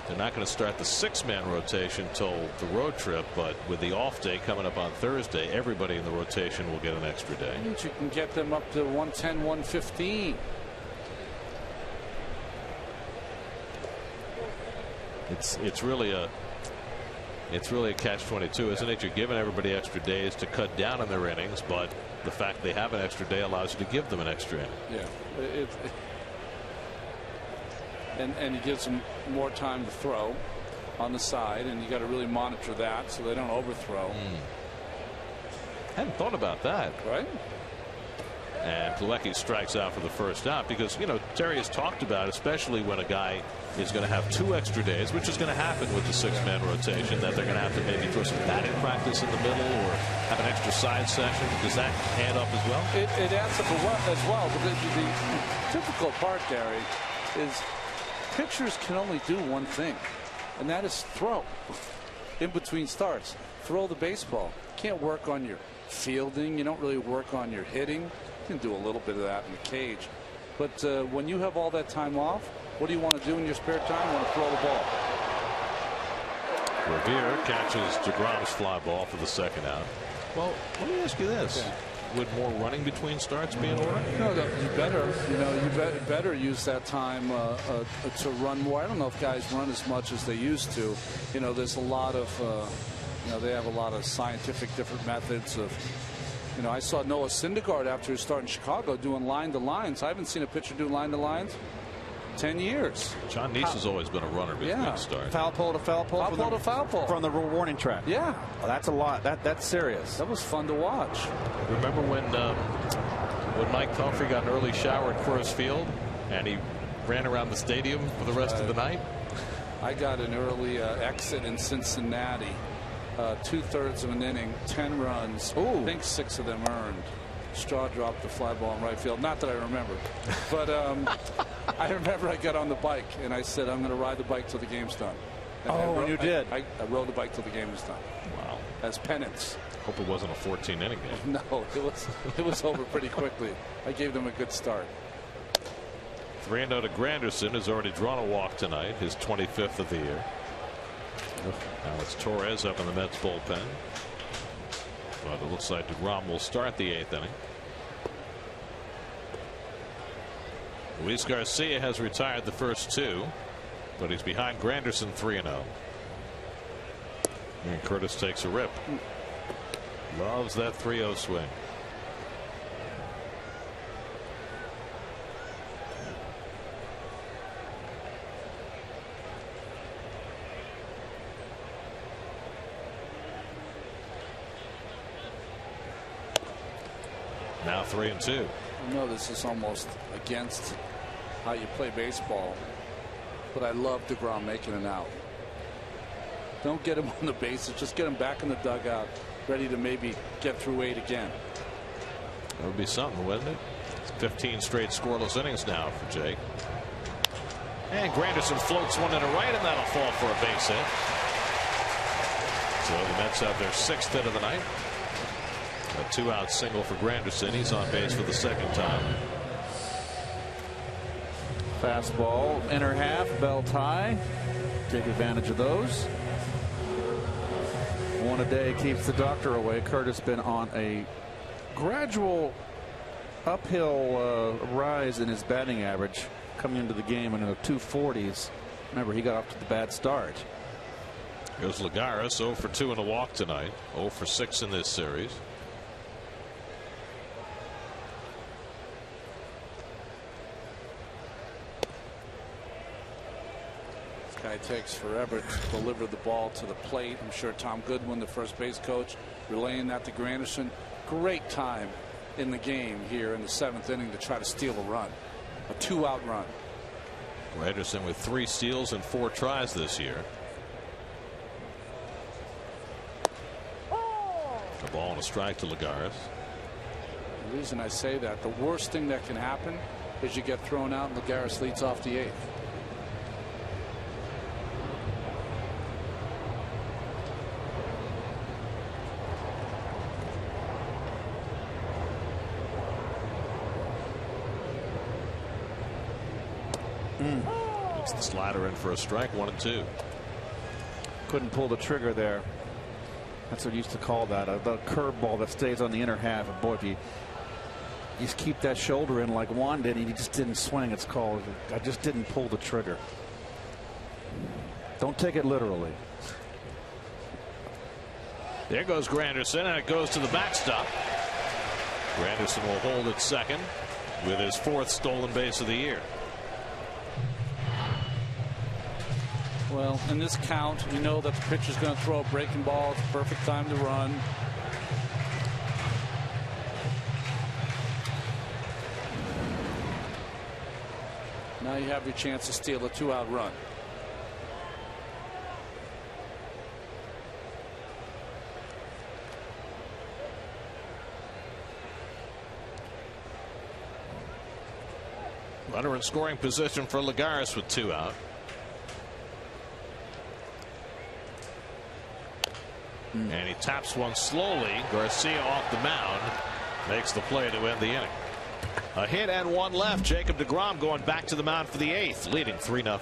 They're not going to start the 6-man rotation till the road trip, but with the off day coming up on Thursday, everybody in the rotation will get an extra day. I think you can get them up to 110, 115. It's really a catch-22, isn't it? You're giving everybody extra days to cut down on their innings, but the fact they have an extra day allows you to give them an extra inning. Yeah, and it gives them more time to throw on the side, and you got to really monitor that so they don't overthrow. Hadn't thought about that. Right. And Plawecki strikes out for the first out because, Terry has talked about, especially when a guy is going to have 2 extra days, which is going to happen with the 6-man rotation, that they're going to have to maybe throw some batting practice in the middle or have an extra side session. Does that add up as well? It adds up as well. But the difficult part, Gary, is pitchers can only do one thing, and that is throw in between starts. Throw the baseball. You can't work on your fielding. You don't really work on your hitting. You can do a little bit of that in the cage. But when you have all that time off, what do you want to do in your spare time? You want to throw the ball. Rivera catches DeGrom's fly ball for the second out. Well, let me ask you this. Okay. Would more running between starts be in order? No, you better. You better use that time to run more. I don't know if guys run as much as they used to. There's a lot of they have a lot of scientific different methods of. I saw Noah Syndergaard after he was starting in Chicago doing line to lines. I haven't seen a pitcher do line to lines 10 years. John Neese has always been a runner between starts. Foul pole to foul pole. Foul pole from the warning track. Yeah, well, that's a lot. That's serious. That was fun to watch. Remember when Mike Pelfrey got an early shower at Coors Field and he ran around the stadium for the rest of the night? I got an early exit in Cincinnati. 2/3 of an inning, 10 runs. Ooh. I think 6 of them earned. Straw dropped the fly ball in right field. Not that I remember, but I remember I got on the bike and I said I'm going to ride the bike till the game's done. And you did. I rode the bike till the game was done. Wow. As penance. Hope it wasn't a 14-inning game. No, it was over pretty quickly. I gave them a good start. 3-0 to Granderson, has already drawn a walk tonight, his 25th of the year. Now it's Torres up in the Mets bullpen. But it looks like DeGrom will start the 8th inning. Luis Garcia has retired the first 2, but he's behind Granderson 3-0. And Curtis takes a rip. Loves that 3-0 swing. Now 3-2. I know this is almost against how you play baseball, but I love DeGrom making an out. Don't get him on the bases, just get him back in the dugout, ready to maybe get through 8 again. That would be something, wouldn't it? 15 straight scoreless innings now for Jake. And Granderson floats one to the right, and that'll fall for a base hit. So the Mets have their 6th hit of the night. A 2-out single for Granderson. He's on base for the 2nd time. Fastball, inner half, belt high. Take advantage of those. One a day keeps the doctor away. Curtis been on a gradual uphill rise in his batting average coming into the game in the 240s. Remember, he got off to the bad start. Here's Lagares, 0 for 2 in a walk tonight. 0 for 6 in this series. Guy takes forever to deliver the ball to the plate. I'm sure Tom Goodwin, the first base coach, relaying that to Granderson. Great time in the game here in the 7th inning to try to steal a run, a 2-out run. Granderson with 3 steals and 4 tries this year. A ball and a strike to Lagares. The reason I say that, the worst thing that can happen is you get thrown out and Lagares leads off the 8th. It's the slider in for a strike, 1-2. Couldn't pull the trigger there. That's what we used to call that, the curveball that stays on the inner half. And boy, if you just keep that shoulder in like Juan did, and he just didn't swing. It's called, I just didn't pull the trigger. Don't take it literally. There goes Granderson, and it goes to the backstop. Granderson will hold at second with his 4th stolen base of the year. Well, in this count, you know that the pitcher's going to throw a breaking ball. It's the perfect time to run. Now you have your chance to steal a 2-out run. Runner in scoring position for Lagares with 2 out. And he taps one slowly. Garcia off the mound makes the play to end the inning. A hit and 1 left. Jacob DeGrom going back to the mound for the 8th, leading 3-0.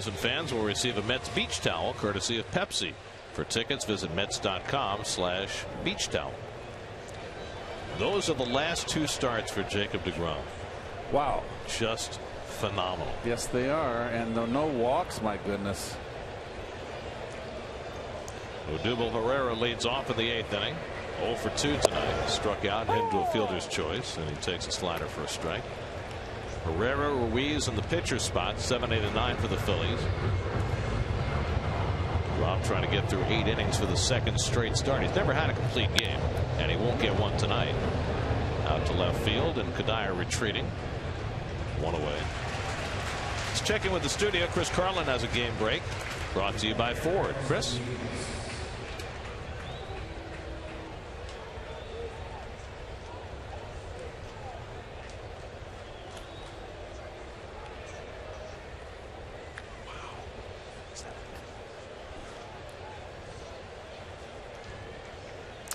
Fans will receive a Mets beach towel courtesy of Pepsi. For tickets, visit Mets.com/beach towel. Those are the last 2 starts for Jacob DeGrom. Wow. Just phenomenal. Yes, they are. And no walks, my goodness. Odubel Herrera leads off in the 8th inning. 0 for 2 tonight. Struck out and into a fielder's choice, and he takes a slider for a strike. Rivera, Ruiz in the pitcher spot, 7, 8, and 9 for the Phillies. Rob trying to get through 8 innings for the 2nd straight start. He's never had a complete game, and he won't get one tonight. Out to left field, and Cuddyer retreating. 1 away. Let's check in with the studio. Chris Carlin has a game break. Brought to you by Ford. Chris?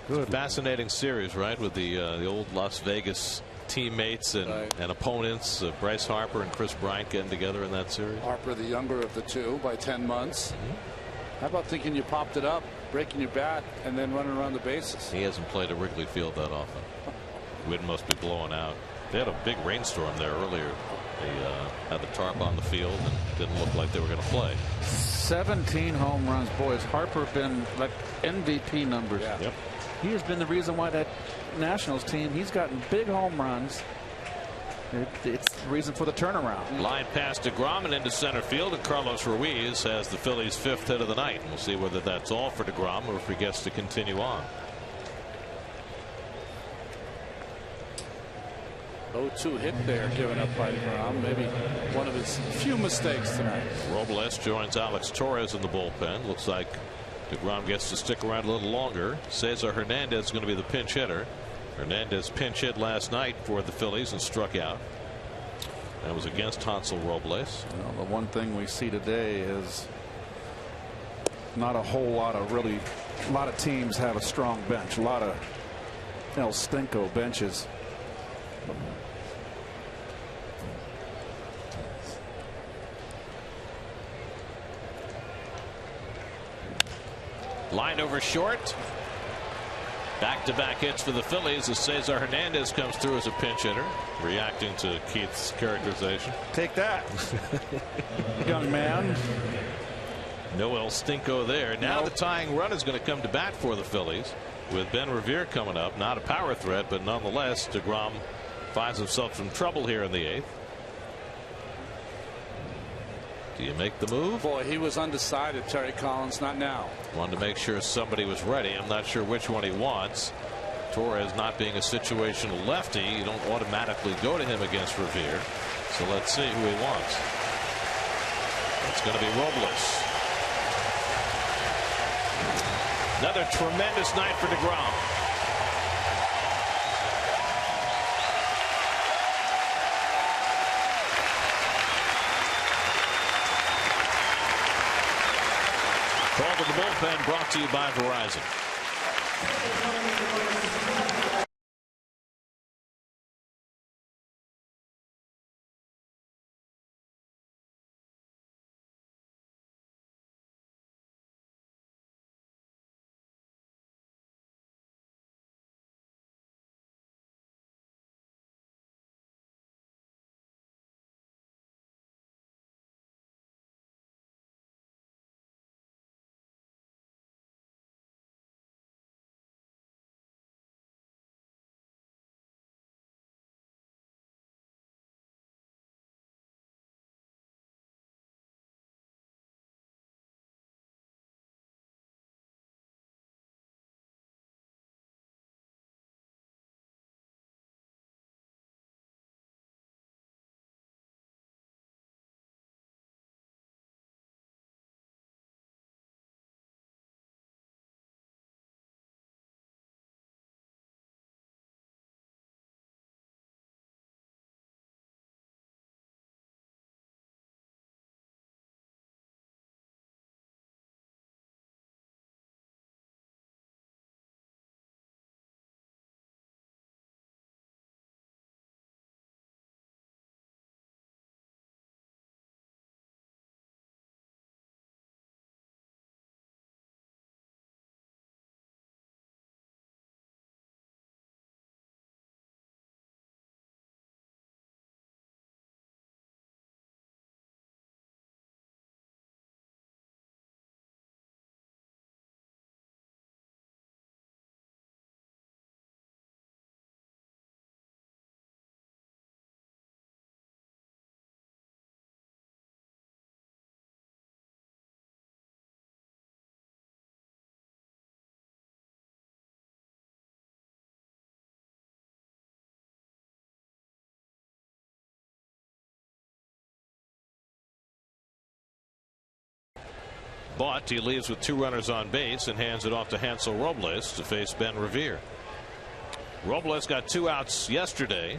Good. Fascinating series, right, with the old Las Vegas teammates and opponents. Bryce Harper and Chris Bryant getting together in that series. Harper, the younger of the 2 by 10 months. How about thinking you popped it up, breaking your bat, and then running around the bases? He hasn't played at Wrigley Field that often. Wind must be blowing out. They had a big rainstorm there earlier. They had the tarp on the field and didn't look like they were going to play. 17 home runs. Boys, Harper been like MVP numbers. Yeah. Yep. He has been the reason why that Nationals team, he's gotten big home runs. It's the reason for the turnaround. Line past DeGrom and into center field, and Carlos Ruiz has the Phillies' 5th hit of the night. We'll see whether that's all for DeGrom or if he gets to continue on. 0-2 hit there given up by DeGrom. Maybe one of his few mistakes tonight. Robles joins Alex Torres in the bullpen. Looks like DeGrom gets to stick around a little longer. Cesar Hernandez is going to be the pinch hitter. Hernandez pinch hit last night for the Phillies and struck out. That was against Hansel Robles. Well, the one thing we see today is not a whole lot of a lot of teams have a strong bench. A lot of El Stinko benches. Line over short. Back-to-back hits for the Phillies as Cesar Hernandez comes through as a pinch hitter, reacting to Keith's characterization. Take that, young man. No El Stinko there. Now the tying run is going to come to bat for the Phillies with Ben Revere coming up. Not a power threat, but nonetheless, DeGrom finds himself in trouble here in the 8th. Do you make the move? Boy, he was undecided, Terry Collins. Not now. Wanted to make sure somebody was ready. I'm not sure which one he wants. Torres not being a situational lefty, you don't automatically go to him against Revere. So let's see who he wants. It's going to be Robles. Another tremendous night for DeGrom. Call to the bullpen brought to you by Verizon. But he leaves with 2 runners on base and hands it off to Hansel Robles to face Ben Revere. Robles got 2 outs yesterday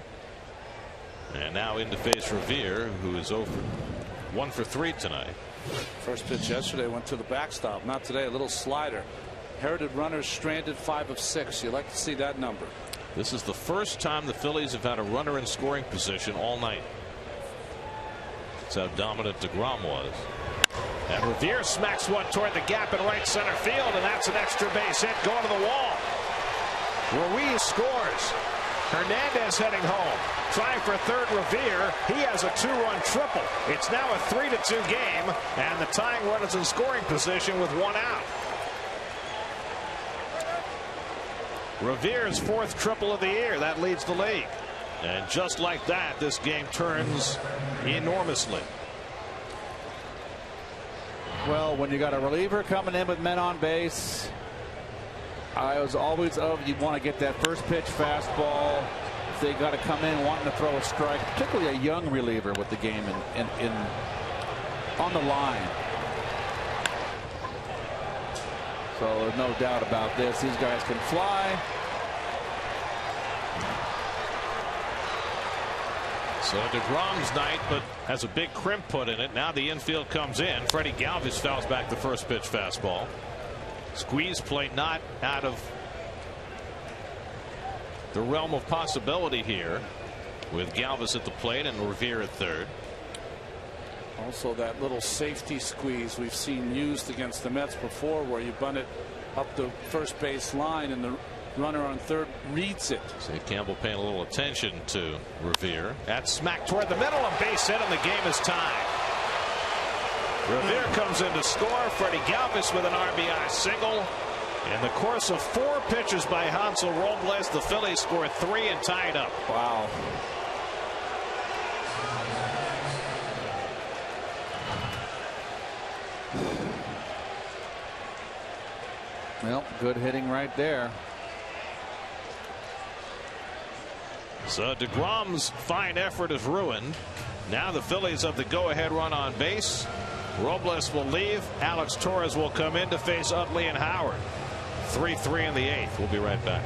and now in to face Revere, who is over 1 for 3 tonight. First pitch yesterday went to the backstop. Not today. A little slider. Herited runners stranded 5 of 6. You like to see that number. This is the first time the Phillies have had a runner in scoring position all night. That's how dominant DeGrom was. And Revere smacks one toward the gap in right center field, and that's an extra base hit going to the wall. Ruiz scores. Hernandez heading home. Trying for third, Revere. He has a 2-run triple. It's now a 3-2 game, and the tying run is in scoring position with 1 out. Revere's 4th triple of the year. That leads the league. And just like that, this game turns enormously. Well, when you got a reliever coming in with men on base, I was always you want to get that first pitch fastball. If they got to come in wanting to throw a strike, particularly a young reliever with the game on the line. So there's no doubt about this. These guys can fly. So DeGrom's night, but has a big crimp put in it. Now the infield comes in. Freddie Galvis fouls back the first pitch fastball. Squeeze play not out of the realm of possibility here, with Galvis at the plate and Rivera at third. Also that little safety squeeze we've seen used against the Mets before, where you bunt it up the first base line and the runner on third reads it. See Campbell paying a little attention to Rivera. That's smack toward the middle, a base hit, and the game is tied. Rivera comes in to score. Freddie Galvis with an RBI single. In the course of 4 pitches by Hansel Robles, the Phillies scored 3 and tied up. Wow. Well, good hitting right there. So DeGrom's fine effort is ruined. Now the Phillies have the go-ahead run on base. Robles will leave. Alex Torres will come in to face Utley and Howard. 3-3 in the 8th. We'll be right back.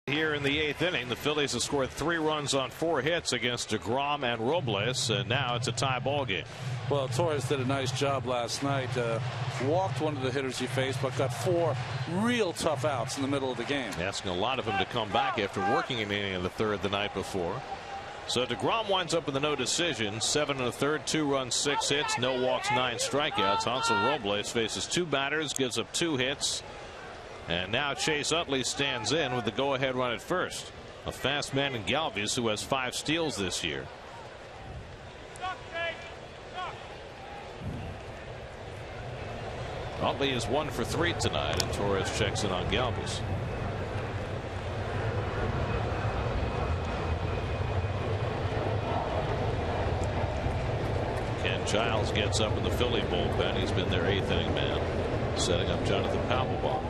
Here in the 8th inning, the Phillies have scored 3 runs on 4 hits against DeGrom and Robles, and now it's a tie ball game. Well, Torres did a nice job last night. Walked one of the hitters he faced, but got 4 real tough outs in the middle of the game. Asking a lot of him to come back after working an inning in the 3rd the night before. So DeGrom winds up with a no decision, 7 1/3, 2 runs, 6 hits, no walks, 9 strikeouts. Hansel Robles faces 2 batters, gives up 2 hits. And now Chase Utley stands in with the go-ahead run at first. A fast man in Galvis, who has 5 steals this year. Utley is 1 for 3 tonight, and Torres checks in on Galvis. Ken Giles gets up in the Philly bullpen. He's been their 8th inning man, setting up Jonathan Papelbon.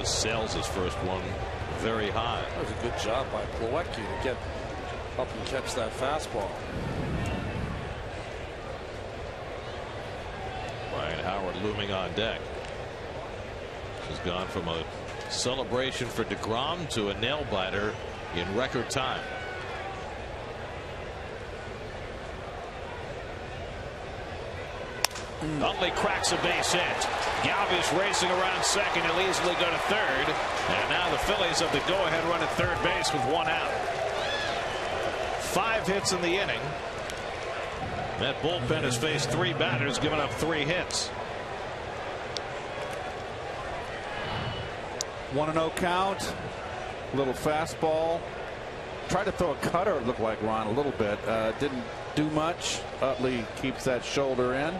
Sails his first one very high. That was a good job by Plawecki to get up and catch that fastball. Ryan Howard looming on deck. Has gone from a celebration for DeGrom to a nail biter in record time. Utley cracks a base hit. Galvis racing around second. He'll easily go to third. And now the Phillies have the go-ahead run at third base with 1 out. 5 hits in the inning. That bullpen has faced 3 batters, giving up 3 hits. 1-0 count. Little fastball. Tried to throw a cutter, it looked like, Ron, a little bit. Didn't do much. Utley keeps that shoulder in.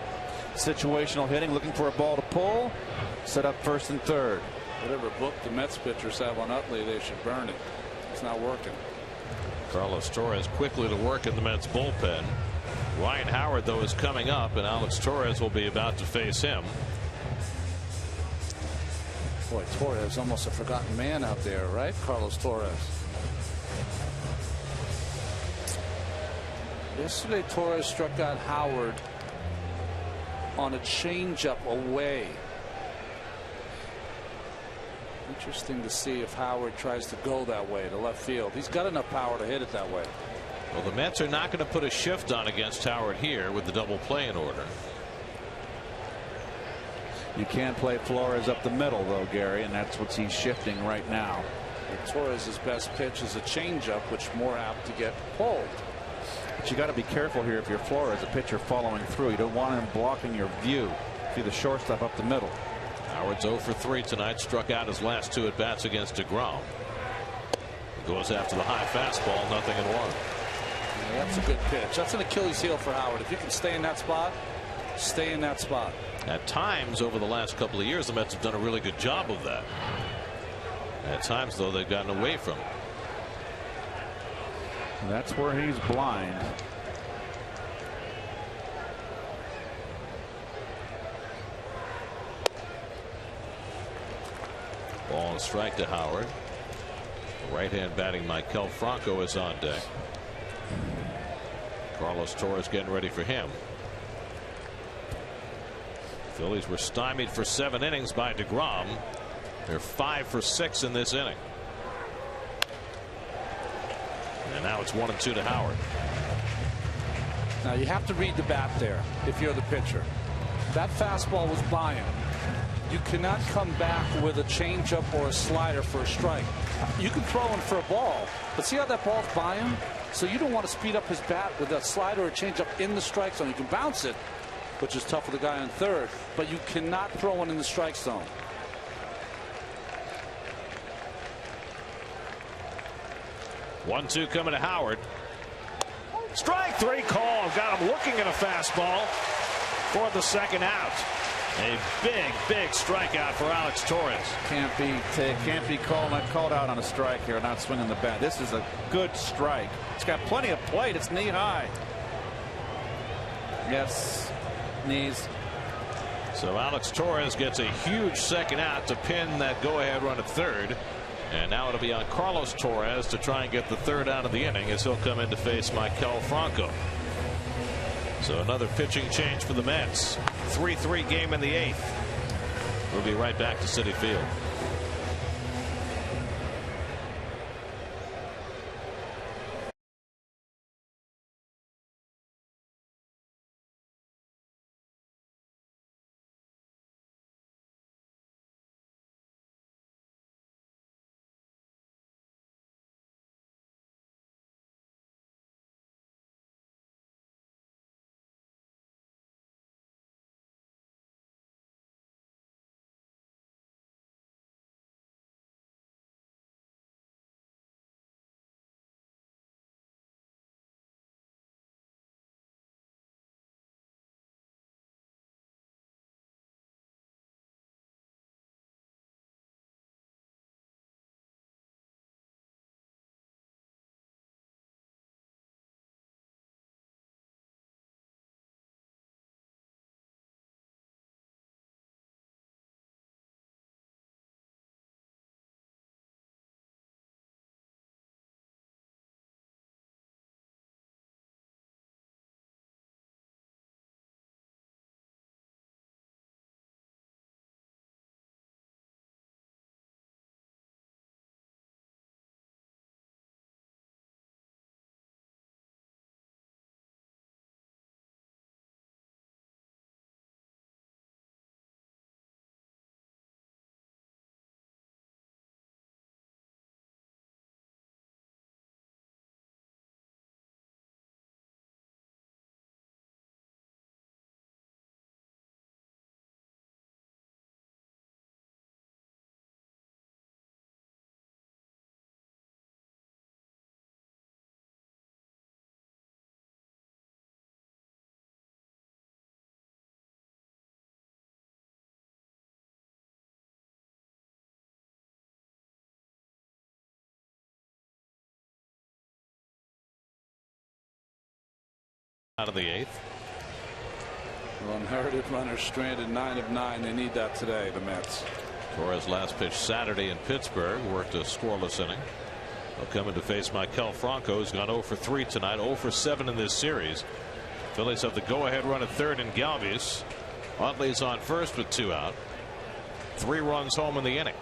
Situational hitting, looking for a ball to pull. Set up first and third. Whatever book the Mets pitchers have on Utley, they should burn it. It's not working. Carlos Torres quickly to work in the Mets bullpen. Ryan Howard, though, is coming up, and Alex Torres will be about to face him. Boy, Torres almost a forgotten man out there, right? Carlos Torres. Yesterday, Torres struck out Howard on a changeup away. Interesting to see if Howard tries to go that way to left field. He's got enough power to hit it that way. Well, the Mets are not going to put a shift on against Howard here with the double play in order. You can play Flores up the middle, though, Gary, and that's what he's shifting right now. Torres' best pitch is a changeup, which more apt to get pulled. But you got to be careful here if you're Flores, a pitcher following through. You don't want him blocking your view. See the shortstop up the middle. Howard's 0 for 3 tonight. Struck out his last 2 at bats against DeGrom. Goes after the high fastball. Nothing in 1. Yeah, that's a good pitch. That's an Achilles heel for Howard. If you can stay in that spot, stay in that spot. At times over the last couple of years, the Mets have done a really good job of that. At times, though, they've gotten away from it. That's where he's blind. Ball and strike to Howard. The right-hand batting Maikel Franco is on deck. Carlos Torres getting ready for him. Phillies were stymied for 7 innings by DeGrom. They're 5 for 6 in this inning. And now it's 1-2 to Howard. Now you have to read the bat there if you're the pitcher. That fastball was by him. You cannot come back with a changeup or a slider for a strike. You can throw him for a ball, but see how that ball's by him? So you don't want to speed up his bat with a slider or a changeup in the strike zone. You can bounce it, which is tough for the guy on third, but you cannot throw one in the strike zone. One-two coming to Howard. Strike 3 call. Got him looking at a fastball for the second out. A big strikeout for Alex Torres. Can't be called out on a strike here, not swinging the bat. This is a good strike. It's got plenty of plate. It's knee high. Yes, knees. So Alex Torres gets a huge second out to pin that go-ahead run at third. And now it'll be on Carlos Torres to try and get the third out of the inning as he'll come in to face Maikel Franco. So another pitching change for the Mets. 3-3 game in the 8th. We'll be right back to Citi Field. Out of the 8th. Well, inherited runners stranded 9 of 9. They need that today, the Mets. Torres last pitch Saturday in Pittsburgh worked a scoreless inning. They'll come in to face Mikel Franco, who's gone 0 for 3 tonight, 0 for 7 in this series. Phillies have the go-ahead run at third in Galvis. Utley's on first with 2 out. 3 runs home in the inning.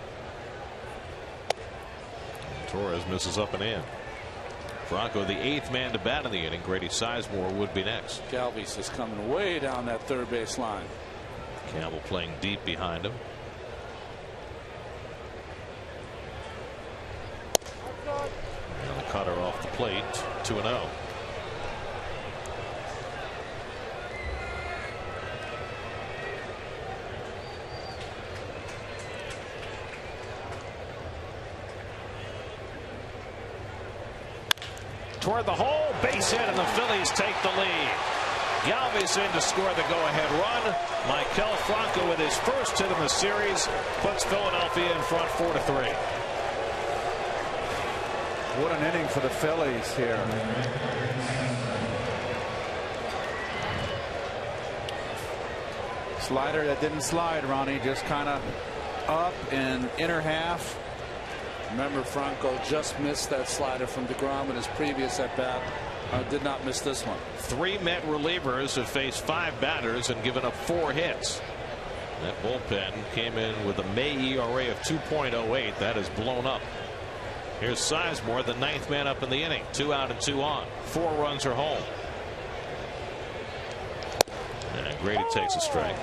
And Torres misses up and in. Franco, the 8th man to bat in the inning. Grady Sizemore would be next. Galvis is coming way down that third base line. Campbell playing deep behind him. And the cutter off the plate. 2-0. Toward the hole, base hit, and the Phillies take the lead. Galvis in to score the go-ahead run. Mikel Franco with his first hit in the series puts Philadelphia in front 4-3. What an inning for the Phillies here. Slider that didn't slide, Ronnie, just kind of up and inner half. Remember, Franco just missed that slider from DeGrom in his previous at bat. Did not miss this one. 3 Met relievers have faced 5 batters and given up 4 hits. That bullpen came in with a May ERA of 2.08. That is blown up. Here's Sizemore, the 9th man up in the inning. 2 out and 2 on. 4 runs are home. And Grady takes a strike.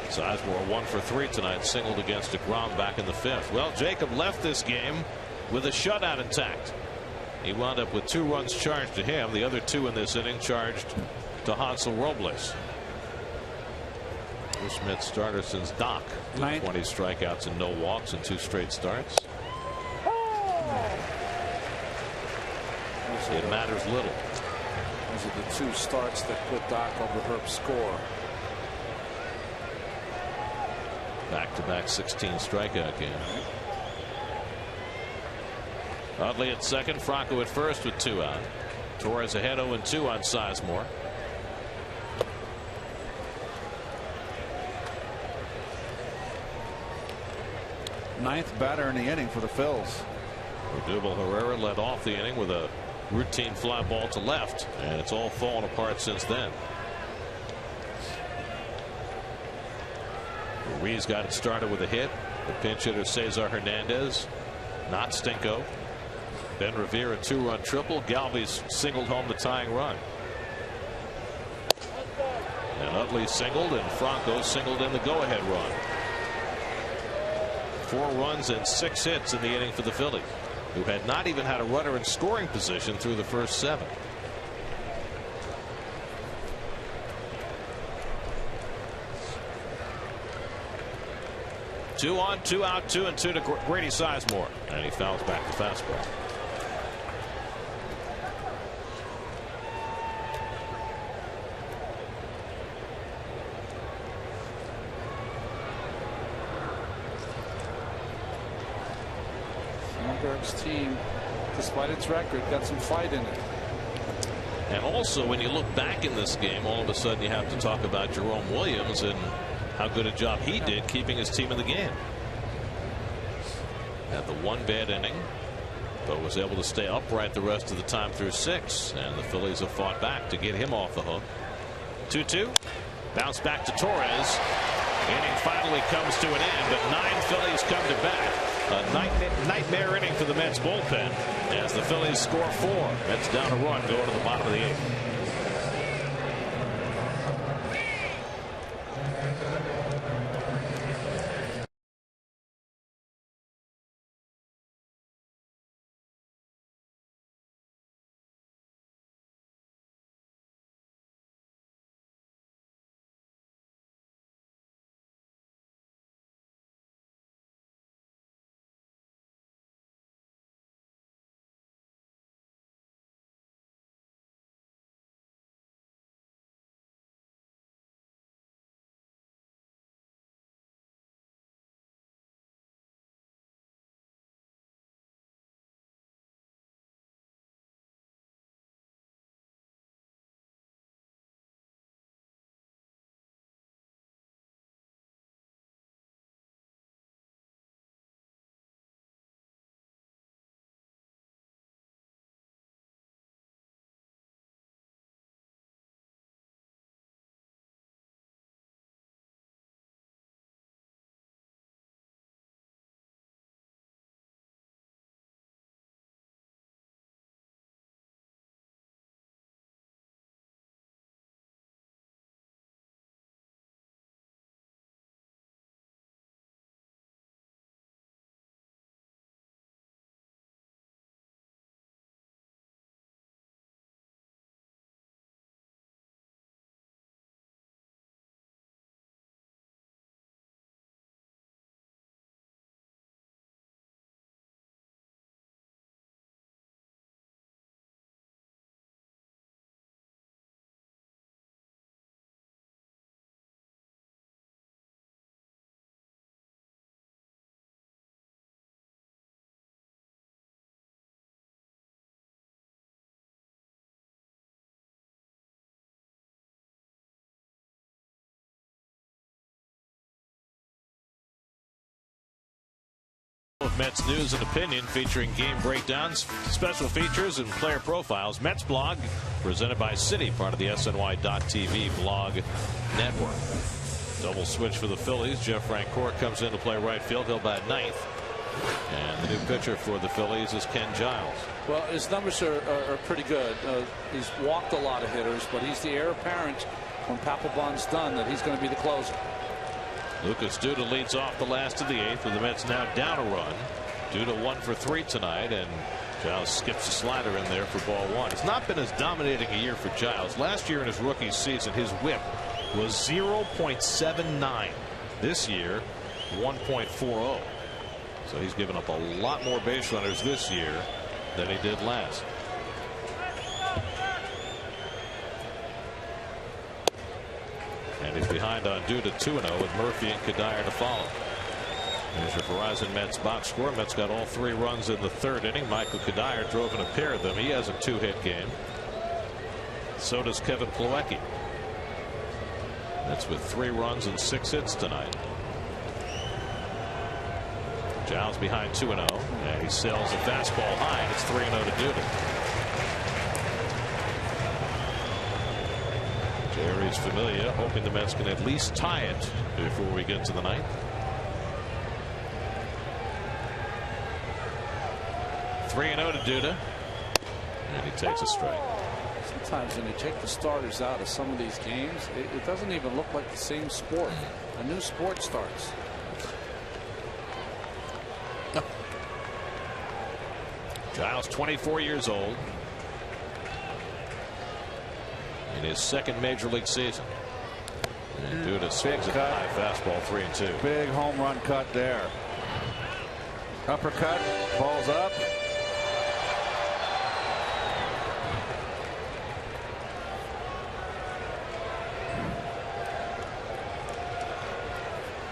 Sizemore 1 for 3 tonight, singled against DeGrom back in the 5th. Well, Jacob left this game with a shutout intact. He wound up with 2 runs charged to him. The other 2 in this inning charged to Hansel Robles. First Met starter since Doc. 20 strikeouts and no walks in 2 straight starts. It matters little. Those are the 2 starts that put Doc over Herb's score. Back-to-back 16 strikeout game. Utley at second, Franco at first with 2 out. Torres ahead 0-2 on Sizemore. Ninth batter in the inning for the Phils. Odubel Herrera led off the inning with a routine fly ball to left, and it's all fallen apart since then. Ruiz got it started with a hit. The pinch hitter Cesar Hernandez, not Stinko. Then Rivera 2-run triple. Galvis singled home the tying run. And Utley singled, and Franco singled in the go-ahead run. 4 runs and 6 hits in the inning for the Phillies, who had not even had a runner in scoring position through the first 7. Two on, 2 out, 2-2 to Grady Sizemore, and he fouls back the fastball. Sandberg's team, despite its record, got some fight in it. And also, when you look back in this game, all of a sudden you have to talk about Jerome Williams and how good a job he did keeping his team in the game. Had the 1 bad inning, but was able to stay upright the rest of the time through 6, and the Phillies have fought back to get him off the hook. 2-2. Bounce back to Torres. Inning finally comes to an end, but 9 Phillies come to bat. A nightmare inning for the Mets bullpen as the Phillies score 4. Mets down a run going to the bottom of the 8th. of Mets news and opinion, featuring game breakdowns, special features, and player profiles. Mets blog, presented by Citi, part of the SNY.TV blog network. Double switch for the Phillies. Jeff Francoeur comes in to play right field. He'll bat ninth. And the new pitcher for the Phillies is Ken Giles. Well, his numbers are pretty good. He's walked a lot of hitters, but he's the heir apparent when Papelbon's done that he's going to be the closer. Lucas Duda leads off the last of the eighth, with the Mets now down a run. Duda 1 for 3 tonight, and Giles skips a slider in there for ball 1. It's not been as dominating a year for Giles. Last year in his rookie season, his whip was 0.79. This year, 1.40. So he's given up a lot more base runners this year than he did last. And he's behind on Duda 2-0 with Murphy and Cuddyer to follow. There's your Verizon Mets box score. Mets got all 3 runs in the 3rd inning. Michael Cuddyer drove in a pair of them. He has a 2-hit game. So does Kevin Plawecki. That's with 3 runs and 6 hits tonight. Giles behind 2-0, and he sails a fastball high, and it's 3-0 to Duda. Jerry's Familia hoping the Mets can at least tie it before we get to the ninth. 3-0 to Duda, and he takes a strike. Sometimes when you take the starters out of some of these games, it doesn't even look like the same sport. A new sport starts. Giles, 24 years old, in his 2nd major league season. And Duda swings at a high fastball, 3-2. Big home run cut there. Uppercut, balls up.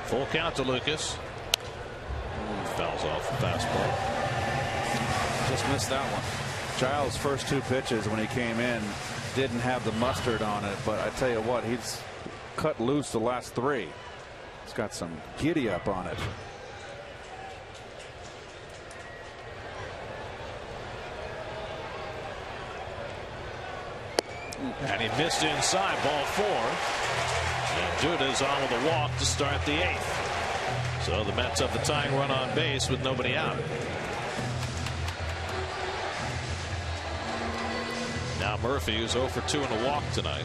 Full count to Lucas. Fouls off the fastball. Just missed that one. Giles' first 2 pitches when he came in didn't have the mustard on it, but I tell you what, he's cut loose the last 3. He's got some giddy up on it. And he missed inside, ball 4. And Duda's on with a walk to start the 8th. So the Mets have the tying run on base with nobody out. Now Murphy, who's 0 for 2 in a walk tonight.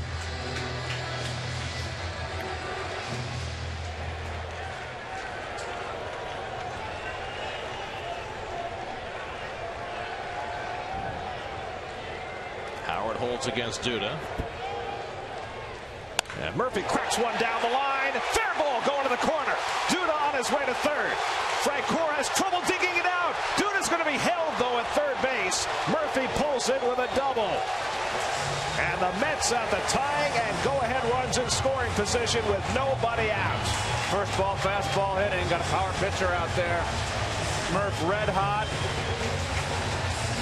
Howard holds against Duda. And Murphy cracks one down the line. Fair ball going to the corner. Duda on his way to 3rd. Francoeur has trouble digging it out. Duda's going to be held, though, at 3rd base. Murphy pulls it with a double. And the Mets have the tying and go-ahead runs in scoring position with nobody out. First ball, fastball hitting. Got a power pitcher out there. Murph red hot.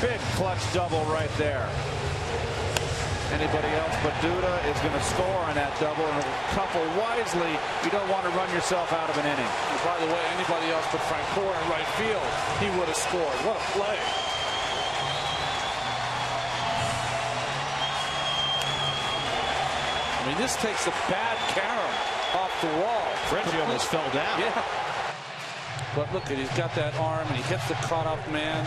Big clutch double right there. Anybody else but Duda is going to score on that double, and couple wisely. You don't want to run yourself out of an inning. And by the way, anybody else but Francoeur in right field, he would have scored. What a play. I mean, this takes a bad carom off the wall. Frenchie almost fell down. Yeah. But look, he's got that arm, and he hits the cut-off man.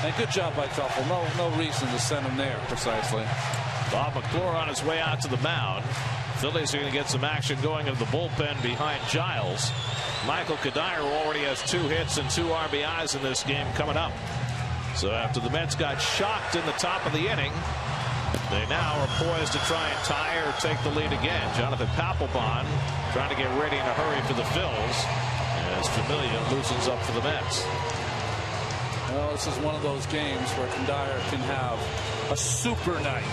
And good job by Tuffle. No reason to send him there. Precisely. Bob McClure on his way out to the mound. Phillies are going to get some action going into the bullpen behind Giles. Michael Cuddyer already has 2 hits and 2 RBIs in this game coming up. So after the Mets got shocked in the top of the inning, they now are poised to try and tie or take the lead again. Jonathan Papelbon trying to get ready in a hurry for the Phils as Familia loosens up for the Mets. Well, this is one of those games where Cuddyer can have a super night.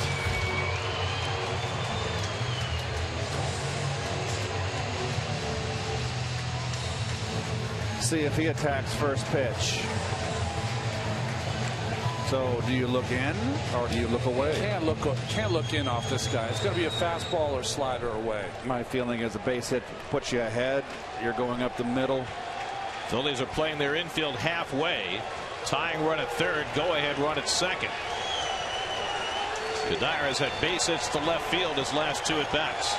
See if he attacks first pitch. So do you look in or do you look away? Can't look in off this guy. It's going to be a fastball or slider away. My feeling is a base hit puts you ahead. You're going up the middle. Phillies are playing their infield halfway. Tying run at third. Go ahead run at second. Cuddyer has had base hits to left field his last 2 at bats.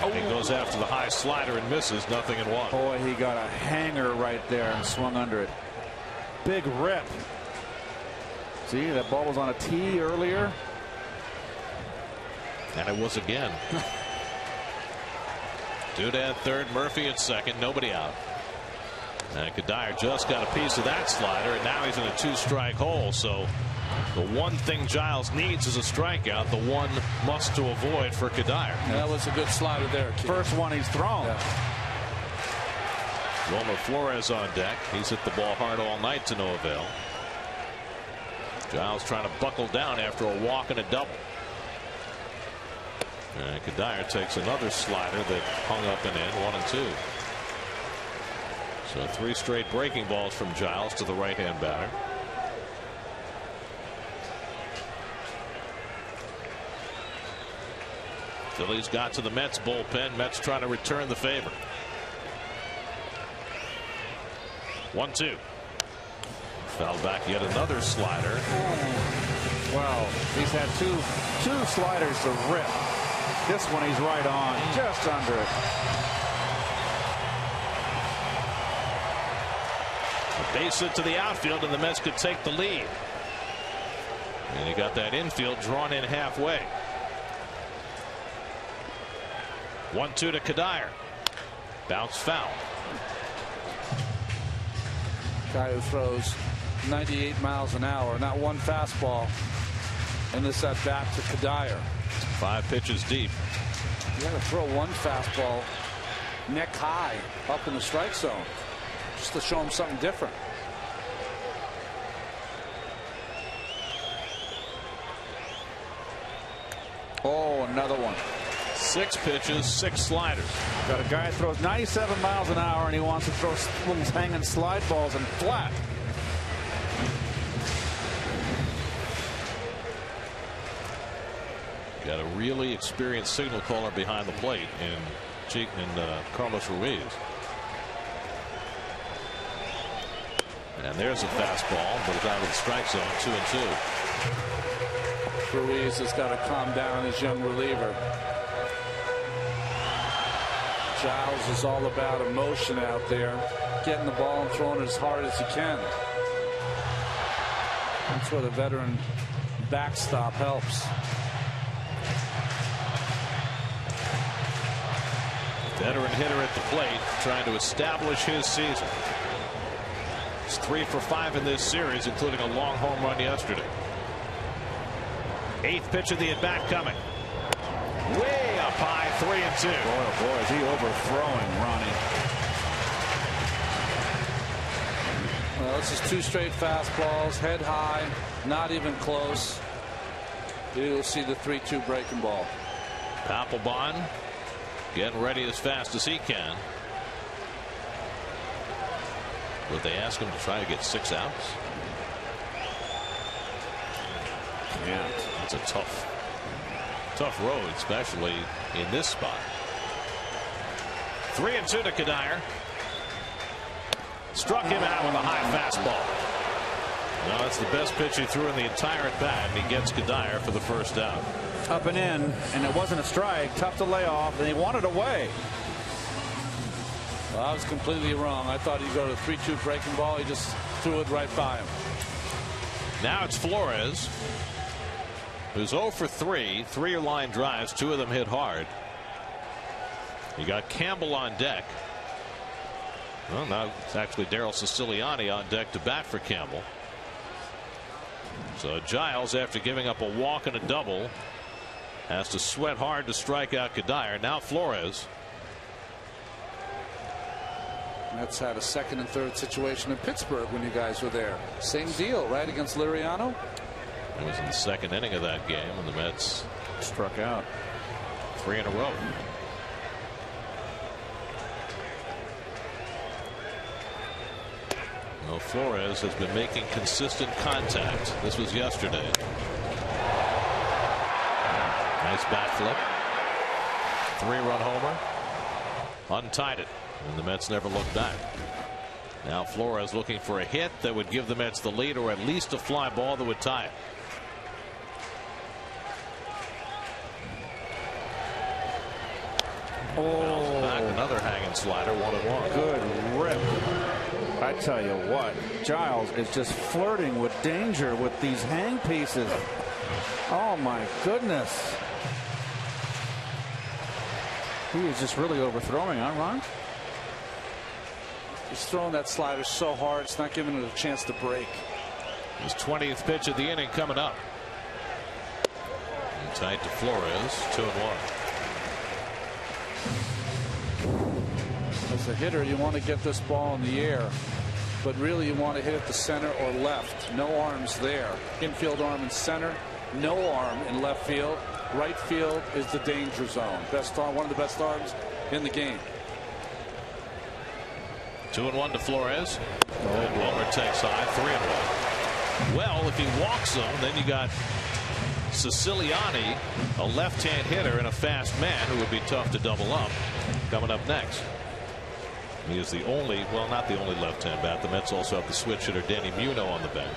He goes after the high slider and misses. 0-1. Boy, he got a hanger right there and swung under it. Big rip. See, that ball was on a tee earlier. And it was again. Duda at third, Murphy at second, nobody out. And Cuddyer just got a piece of that slider, and now he's in a 2-strike hole. So the one thing Giles needs is a strikeout. The one must to avoid for Cuddyer. That was a good slider there. First one he's thrown. Wilmer Flores on deck. He's hit the ball hard all night to no avail. Giles trying to buckle down after a walk and a double. And Cuddyer takes another slider that hung up and in. 1-2. So 3 straight breaking balls from Giles to the right-hand batter. Phillies got to the Mets bullpen. Mets trying to return the favor. 1-2. Fouled back yet another slider. Wow, he's had two sliders to rip. This one he's right on, just under it. A base hit to the outfield, and the Mets could take the lead. And he got that infield drawn in halfway. 1-2 to Cuddyer. Bounce foul. Guy who throws 98 miles an hour, not one fastball. And this at bat to Cuddyer. 5 pitches deep. You got to throw one fastball neck high up in the strike zone just to show him something different. Oh, another one. 6 pitches, 6 sliders. Got a guy that throws 97 miles an hour, and he wants to throw little hanging slide balls and flat. Got a really experienced signal caller behind the plate in Carlos Ruiz. And there's a fastball, but it's out of the strike zone. 2-2. Ruiz has got to calm down his young reliever. Giles is all about emotion out there, getting the ball and throwing it as hard as he can. That's where the veteran backstop helps. Veteran hitter at the plate trying to establish his season. He's 3 for 5 in this series, including a long home run yesterday. 8th pitch of the at bat coming. Way up high, 3-2. Boy, oh boy, is he overthrowing Ronnie. Well, this is 2 straight fastballs, head high, not even close. You'll see the 3-2 breaking ball. Papelbon getting ready as fast as he can. Would they ask him to try to get 6 outs? Yeah, it's a tough road, especially in this spot. 3-2 to Cuddyer. Struck him out with a high fastball. Well, that's the best pitch he threw in the entire at bat, and he gets Cuddyer for the first out. Up and in, and it wasn't a strike. Tough to lay off, and he wanted away. Well, I was completely wrong. I thought he'd go to 3-2 breaking ball. He just threw it right by him. Now it's Flores, who's 0 for 3, 3 line drives, 2 of them hit hard. You got Campbell on deck. Well, now it's actually Daryl Siciliani on deck to bat for Campbell. So Giles, after giving up a walk and a double, has to sweat hard to strike out Cuddyer. Now Flores. Mets had a 2nd and 3rd situation in Pittsburgh when you guys were there. Same deal, right, against Liriano? It was in the 2nd inning of that game when the Mets struck out 3 in a row. Well, Flores has been making consistent contact. This was yesterday. Nice bat flip. 3-run homer. Untied it. And the Mets never looked back. Now Flores looking for a hit that would give the Mets the lead, or at least a fly ball that would tie it. Oh, back, another hanging slider, 1-1. Good rip. I tell you what, Giles is just flirting with danger with these hang pieces. Oh my goodness. He is just really overthrowing, huh, Ron? He's throwing that slider so hard, it's not giving it a chance to break. His 20th pitch of the inning coming up. And tight to Flores, 2-1. As a hitter, you want to get this ball in the air, but really you want to hit it to center or left. No arms there. Infield arm in center, no arm in left field. Right field is the danger zone. Best arm, one of the best arms in the game. 2-1 to Flores. And Wilmer takes high, 3-1. Well, if he walks him, then you got Siciliani, a left-hand hitter and a fast man who would be tough to double up, coming up next. He is the only, well, not the only left-hand bat. The Mets also have the switch hitter Danny Muno on the bench.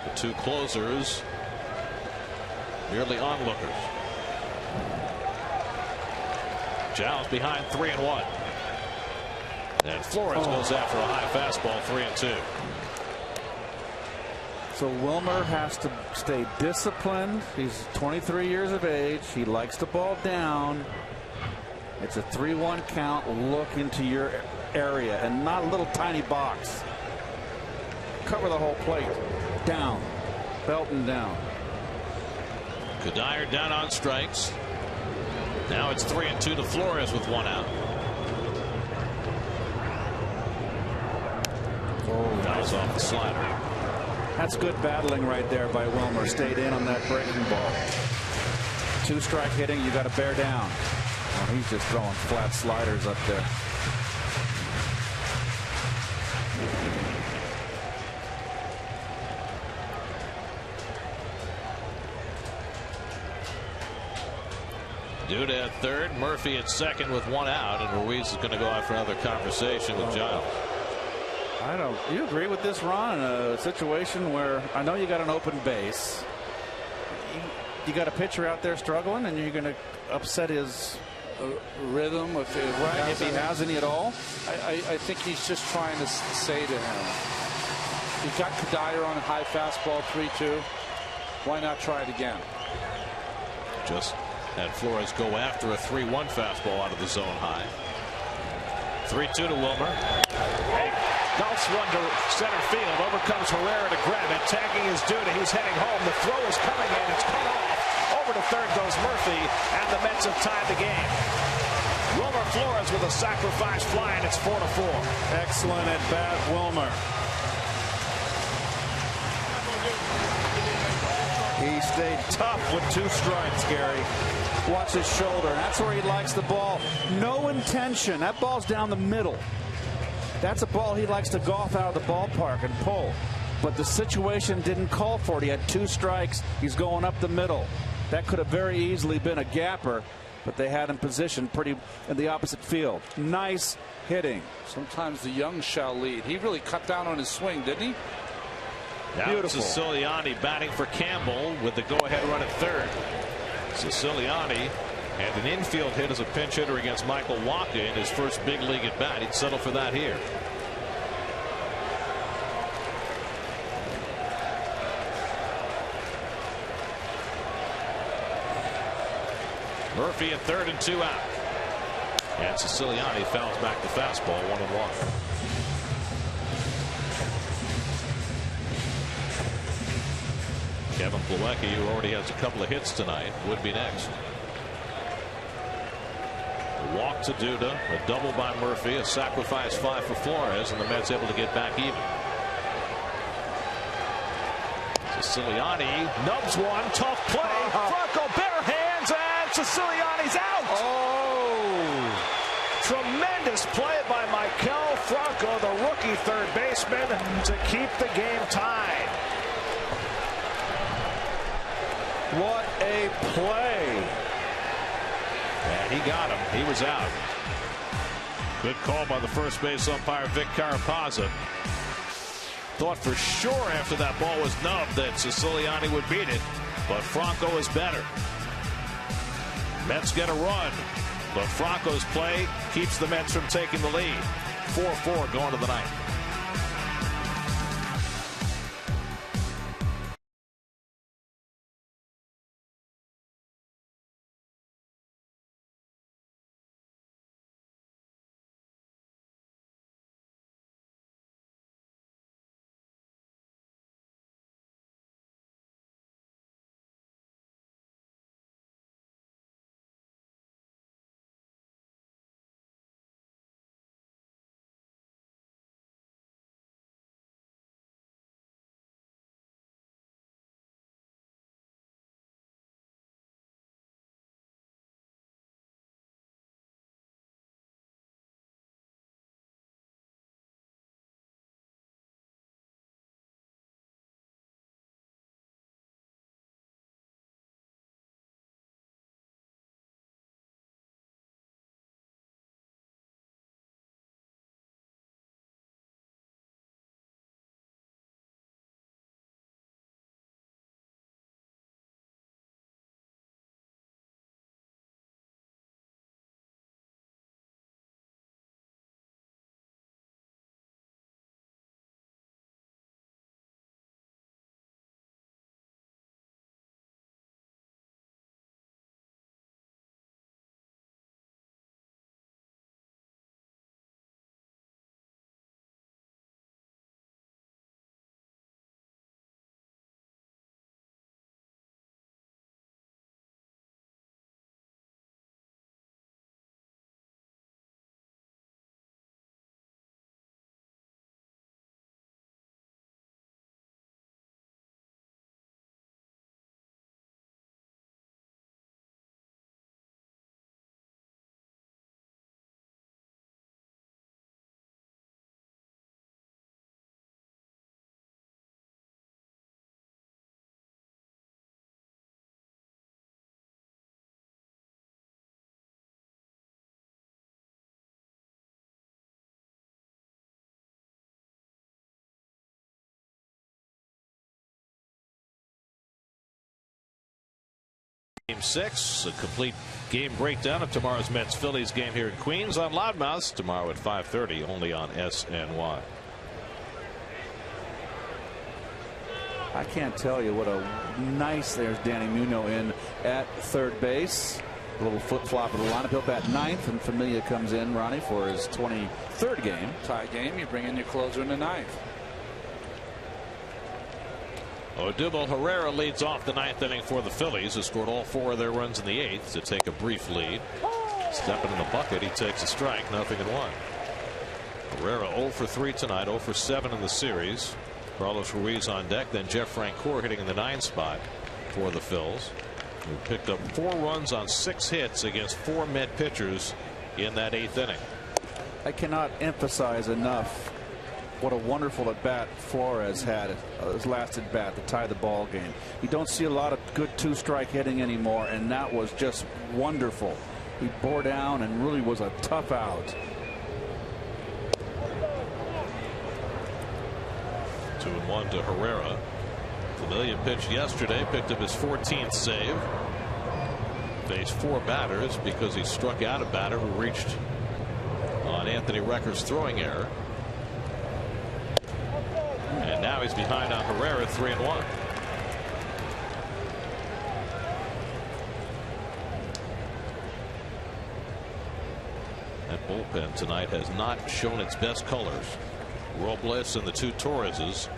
The two closers merely onlookers. Giles behind 3-1. And Flores goes after a high fastball, 3-2. So Wilmer has to stay disciplined. He's 23 years of age. He likes the ball down. It's a 3-1 count. Look into your area and not a little tiny box. Cover the whole plate. Down. Belton down. Cuddyer down on strikes. Now it's 3-2 to Flores with 1 out. Oh, fouls off the slider. That's good battling right there by Wilmer. Stayed in on that breaking ball. 2-strike hitting, you got to bear down. Oh, he's just throwing flat sliders up there. Duda at third, Murphy at second with 1 out, and Ruiz is going to go out for another conversation with Giles. I don't. You agree with this, Ron? In a situation where I know you got an open base, you got a pitcher out there struggling, and you're going to upset his rhythm if he has any at all. I think he's just trying to say to him, you got Cuddyer on a high fastball, 3-2. Why not try it again? Just had Flores go after a 3-1 fastball out of the zone high. 3-2 to Wilmer. Golfs run to center field. Over comes Rivera to grab it. Tagging is Duda. He's heading home. The throw is coming in. It's cut off. Over to third goes Murphy, and the Mets have tied the game. Wilmer Flores with a sacrifice fly, and it's 4-4. Excellent at bat, Wilmer. He stayed tough with 2 strikes, Gary. Watch his shoulder. That's where he likes the ball. No intention. That ball's down the middle. That's a ball he likes to golf out of the ballpark and pull. But the situation didn't call for it. He had 2 strikes. He's going up the middle. That could have very easily been a gapper, but they had him positioned pretty in the opposite field. Nice hitting. Sometimes the young shall lead. He really cut down on his swing, didn't he? Now Siciliani batting for Campbell with the go-ahead run at third. Siciliani had an infield hit as a pinch hitter against Michael Wacha in his first big league at bat. He'd settle for that here. Murphy at third and 2 out. And Siciliani fouls back the fastball, 1-1. Kevin Plawecki, who already has a couple of hits tonight, would be next. A walk to Duda, a double by Murphy, a sacrifice fly for Flores, and the Mets able to get back even. Siciliani nubs one, tough play. Franco bare hands, and Siciliani's out. Oh! Tremendous play by Michael Franco, the rookie third baseman, to keep the game tied. What a play. And he got him. He was out. Good call by the first base umpire, Vic Carapazza. Thought for sure after that ball was nubbed that Siciliani would beat it, but Franco is better. Mets get a run, but Franco's play keeps the Mets from taking the lead. 4-4 going to the ninth. Game 6, a complete game breakdown of tomorrow's Mets-Phillies game here in Queens on Loudmouth tomorrow at 5:30 only on SNY. I can't tell you what a nice, there's Danny Muno in at third base. A little flip flop of the lineup. He'll bat ninth, and Familia comes in, Ronnie, for his 23rd game. Tie game, you bring in your closer in the ninth. Odubel Herrera leads off the ninth inning for the Phillies, who scored all 4 of their runs in the 8th to take a brief lead. Stepping in the bucket, he takes a strike, 0-1. Herrera 0 for 3 tonight, 0 for 7 in the series. Carlos Ruiz on deck, then Jeff Francoeur hitting in the 9th spot for the Phils, who picked up 4 runs on 6 hits against 4 Met pitchers in that 8th inning. I cannot emphasize enough what a wonderful at bat Flores had, his last at bat to tie the ball game. You don't see a lot of good 2-strike hitting anymore, and that was just wonderful. He bore down and really was a tough out. 2-1 to Herrera. Familia pitched yesterday, picked up his 14th save. Faced 4 batters because he struck out a batter who reached on Anthony Recker's throwing error. And now he's behind on Herrera, 3-1. That bullpen tonight has not shown its best colors. Robles and the 2 Torreses.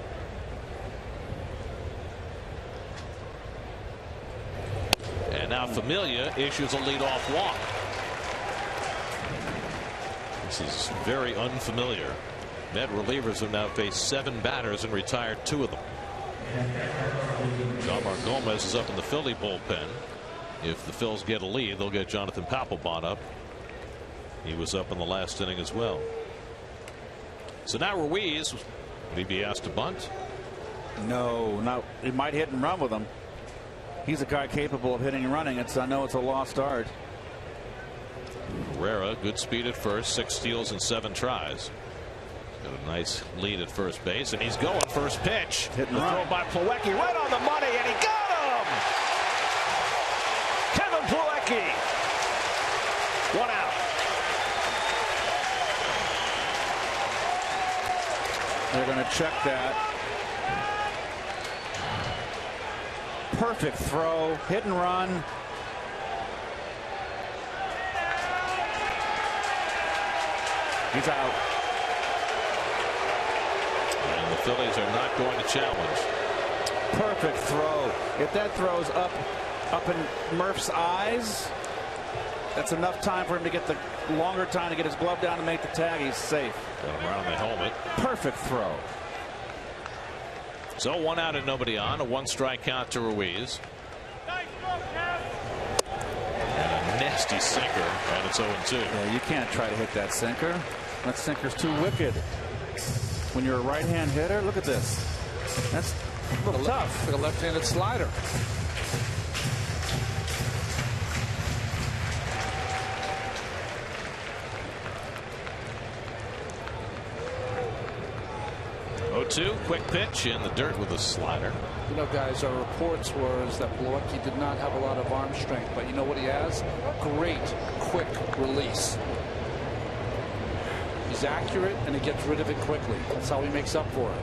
And now Familia issues a leadoff walk. This is very unfamiliar. Met relievers have now faced 7 batters and retired 2 of them. Jomar Gomez is up in the Philly bullpen. If the Phils get a lead, they'll get Jonathan Papelbon up. He was up in the last inning as well. So now Ruiz, would he be asked to bunt? No, he might hit and run with him. He's a guy capable of hitting and running. I know it's a lost art. Rivera, good speed at first, 6 steals and 7 tries. Got a nice lead at first base, and he's going. First pitch. Hit and the run. throw by Plawecki, right on the money, and he got him! Kevin Plawecki. 1 out. They're going to check that. Perfect throw. Hit and run. He's out. And the Phillies are not going to challenge. Perfect throw. If that throws up in Murph's eyes, that's enough time for him to get the longer time to get his glove down and make the tag. He's safe. Got him around the helmet. Perfect throw. So 1 out and nobody on. A 1-strike count to Ruiz. And a nasty sinker, and it's 0-2. Yeah, you can't try to hit that sinker. That sinker's too wicked. When you're a right-hand hitter, look at this. That's a little tough. Like a left-handed slider. Quick pitch in the dirt with a slider. You know, guys, our reports were that Plawecki did not have a lot of arm strength, but you know what he has? Great, quick release. He's accurate, and he gets rid of it quickly. That's how he makes up for it.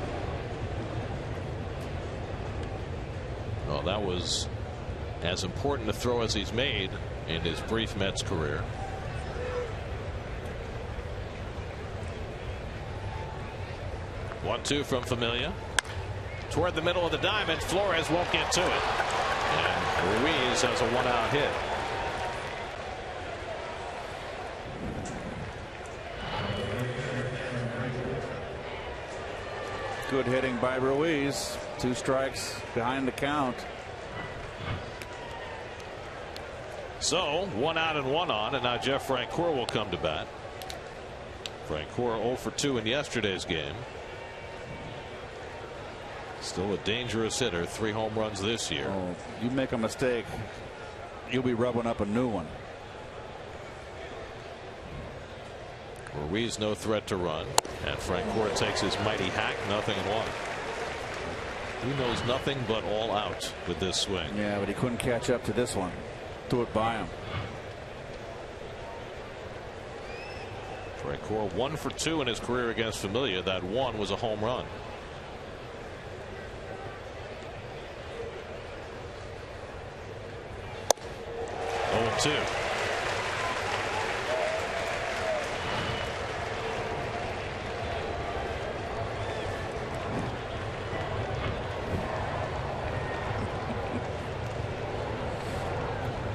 Well, that was as important a throw as he's made in his brief Mets career. One-two from Familia. Toward the middle of the diamond. Flores won't get to it. And Ruiz has a 1-out hit. Good hitting by Ruiz. 2 strikes behind the count. So 1 out and 1 on, and now Jeff Francoeur will come to bat. Francoeur 0 for 2 in yesterday's game. Still a dangerous hitter. 3 home runs this year. Oh, you make a mistake, you'll be rubbing up a new one. Ruiz no threat to run, and Francoeur takes his mighty hack. 0-1. He knows nothing but all out with this swing. Yeah, but he couldn't catch up to this one. Threw it by him. Francoeur 1 for 2 in his career against Familia. That one was a home run. 0-2.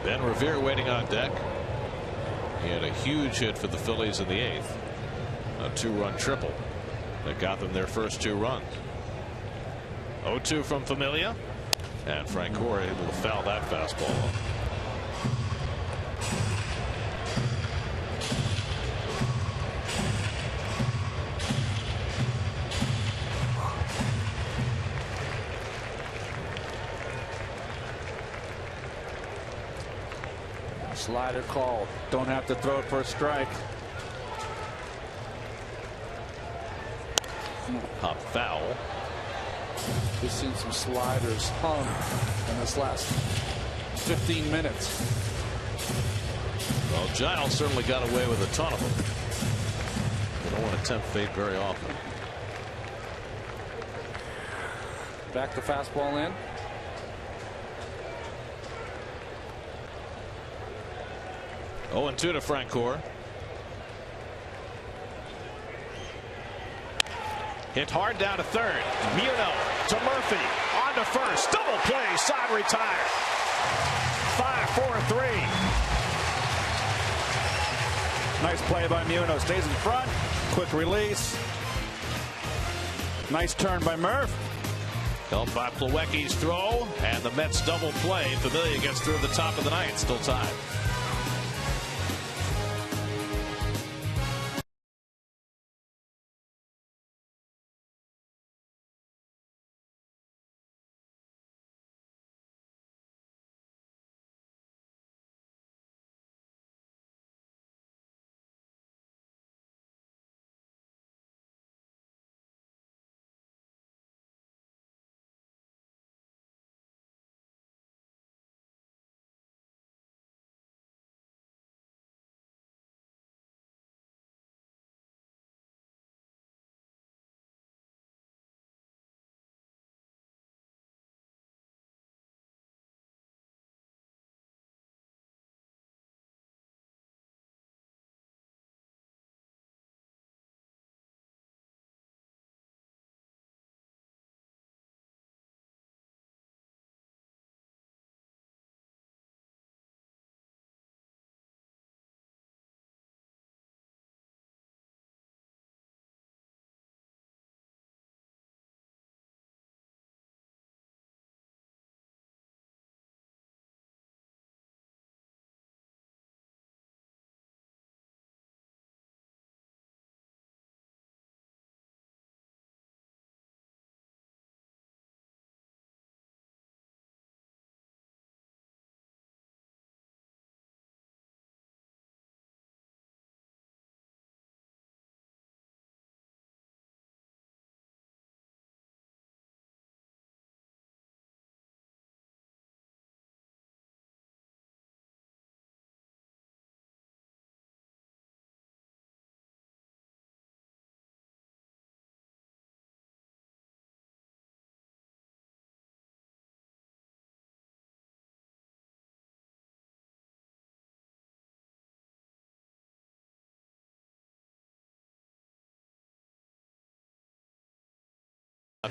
Ben Rivera waiting on deck. He had a huge hit for the Phillies in the 8th. A 2-run triple that got them their first 2 runs. 0-2 from Familia, and Francoeur able to foul that fastball. Slider call. Don't have to throw it for a strike. Pop foul. We've seen some sliders hung in this last 15 minutes. Well, Giles certainly got away with a ton of them. They don't want to tempt fate very often. Back the fastball in. Oh, 0-2 to Francoeur. Hit hard down to third. Muno to Murphy. On to first. Double play. Side retire. 5-4-3. Nice play by Muno. Stays in front. Quick release. Nice turn by Murph. Helped by Plawecki's throw. And the Mets double play. Familia gets through the top of the 9th. Still tied.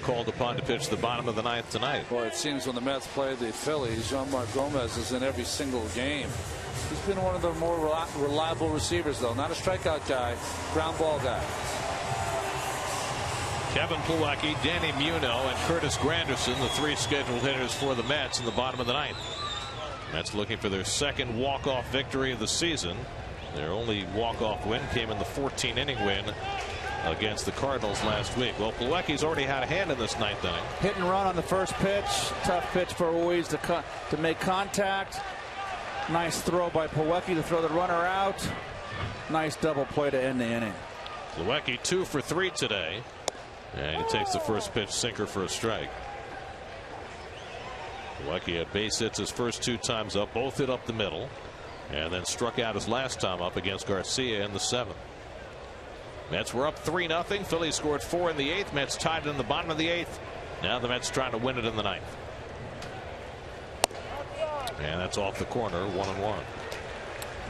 Called upon to pitch the bottom of the ninth tonight. Boy, it seems when the Mets play the Phillies, Wilmer Gomez is in every single game. He's been one of the more reliable receivers, though. Not a strikeout guy, ground ball guy. Kevin Plawecki, Danny Muno, and Curtis Granderson, the three scheduled hitters for the Mets in the bottom of the ninth. Mets looking for their second walk-off victory of the season. Their only walk-off win came in the 14-inning win against the Cardinals last week. Well, Plawecki's already had a hand in this ninth inning. Hit and run on the first pitch. Tough pitch for Ruiz to make contact. Nice throw by Plawecki to throw the runner out. Nice double play to end the inning. Plawecki 2 for 3 today, and he takes the first pitch sinker for a strike. Plawecki had base hits his first 2 times up, both hit up the middle, and then struck out his last time up against Garcia in the 7th. Mets were up 3-0. Phillies scored 4 in the 8th. Mets tied it in the bottom of the 8th. Now the Mets trying to win it in the 9th. And that's off the corner, 1-1.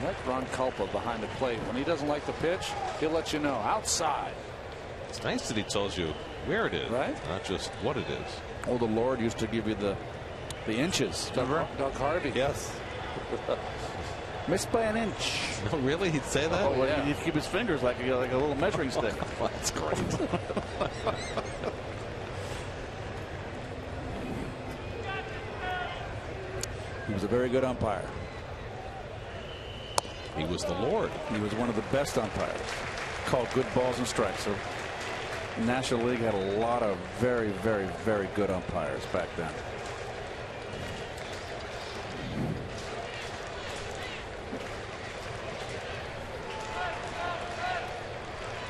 Like Ron Culpa behind the plate. When he doesn't like the pitch, he'll let you know. Outside. It's nice that he tells you where it is, right? Not just what it is. Oh, the Lord used to give you the inches. Doug Harvey. Yes. Missed by an inch. No, really? He'd say that? Oh, yeah. He'd keep his fingers like a little measuring stick. That's great. He was a very good umpire. He was the Lord. He was one of the best umpires. Called good balls and strikes. So the National League had a lot of very, very, very good umpires back then.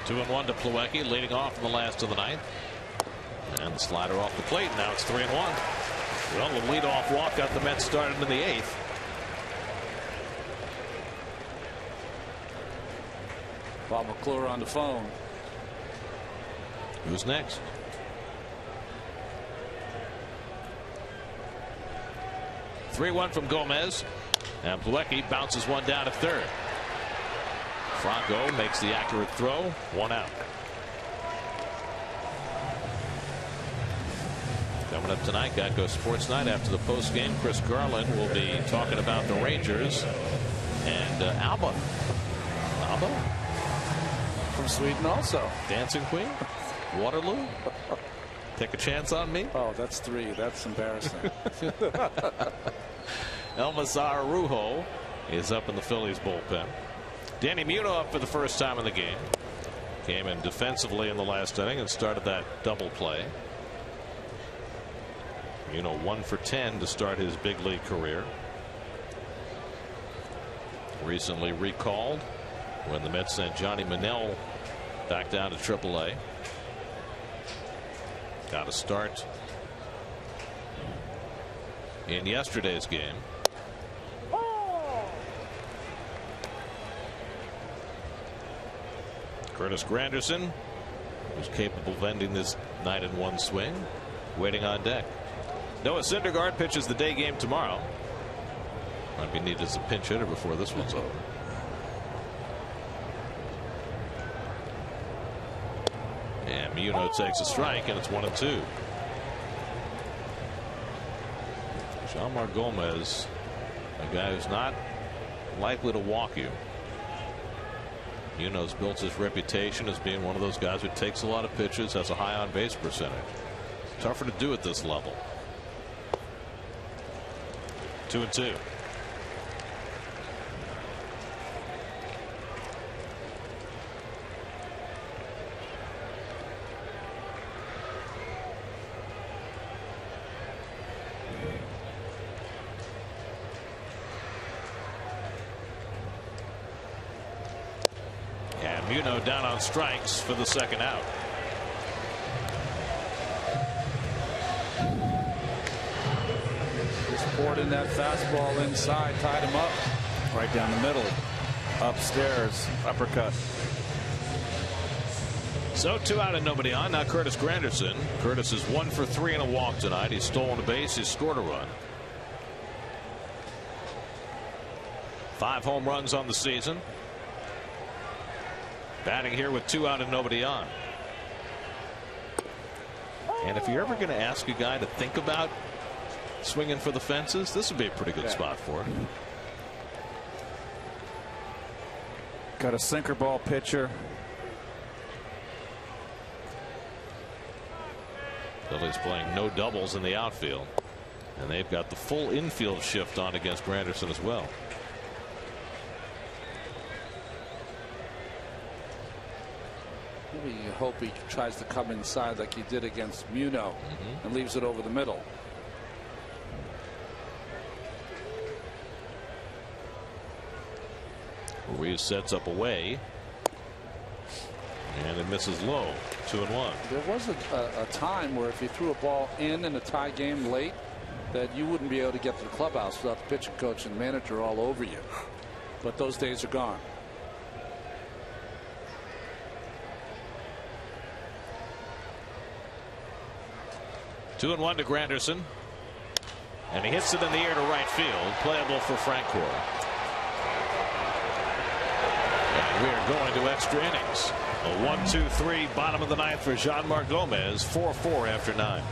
Two and 1 to Plawecki, leading off in the last of the 9th. And the slider off the plate. Now it's 3-1. Well, the leadoff walk got the Mets started in the 8th. Bob McClure on the phone. Who's next? Three-1 from Gomez, and Plawecki bounces one down to third. Franco makes the accurate throw. 1 out. Coming up tonight, Geico Sports Night after the post game. Chris Garland will be talking about the Rangers and Alba. From Sweden also. Dancing Queen. Waterloo. Take a chance on me. Oh, that's 3. That's embarrassing. Elmazar Rujo is up in the Phillies bullpen. Danny Muno up for the first time in the game. Came in defensively in the last inning and started that double play. Muno 1 for 10 to start his big league career. Recently recalled when the Mets sent Johnny Manel back down to AAA. Got a start in yesterday's game. Curtis Granderson, who's capable of ending this 9-1 swing, waiting on deck. Noah Syndergaard pitches the day game tomorrow. Might be needed as a pinch hitter before this one's over. And Muno takes a strike, and it's 1-2. Jeanmar Gomez, a guy who's not likely to walk you. Muno's built his reputation as being one of those guys who takes a lot of pitches, has a high on base percentage. It's tougher to do at this level. 2-2. And Muno down on strikes for the second out. Just poured in that fastball inside, tied him up. Right down the middle. Upstairs. Uppercut. So 2 out and nobody on. Now Curtis Granderson. Curtis is 1 for 3 and a walk tonight. He's stolen a base. He's scored a run. 5 home runs on the season. Batting here with 2 out and nobody on. And if you're ever going to ask a guy to think about swinging for the fences, this would be a pretty good spot for him. Got a sinker ball pitcher. Phillies playing no doubles in the outfield. And they've got the full infield shift on against Granderson as well. Maybe you hope he tries to come inside like he did against Muno and leaves it over the middle. Ruiz sets up away. And it misses low. 2-1. There was a time where if you threw a ball in a tie game late, that you wouldn't be able to get to the clubhouse without the pitching coach and manager all over you. But those days are gone. Two and one to Granderson. And he hits it in the air to right field. Playable for Francoeur. And we are going to extra innings. A 1-2-3 bottom of the ninth for Jean-Marc Gomez. 4-4 after 9.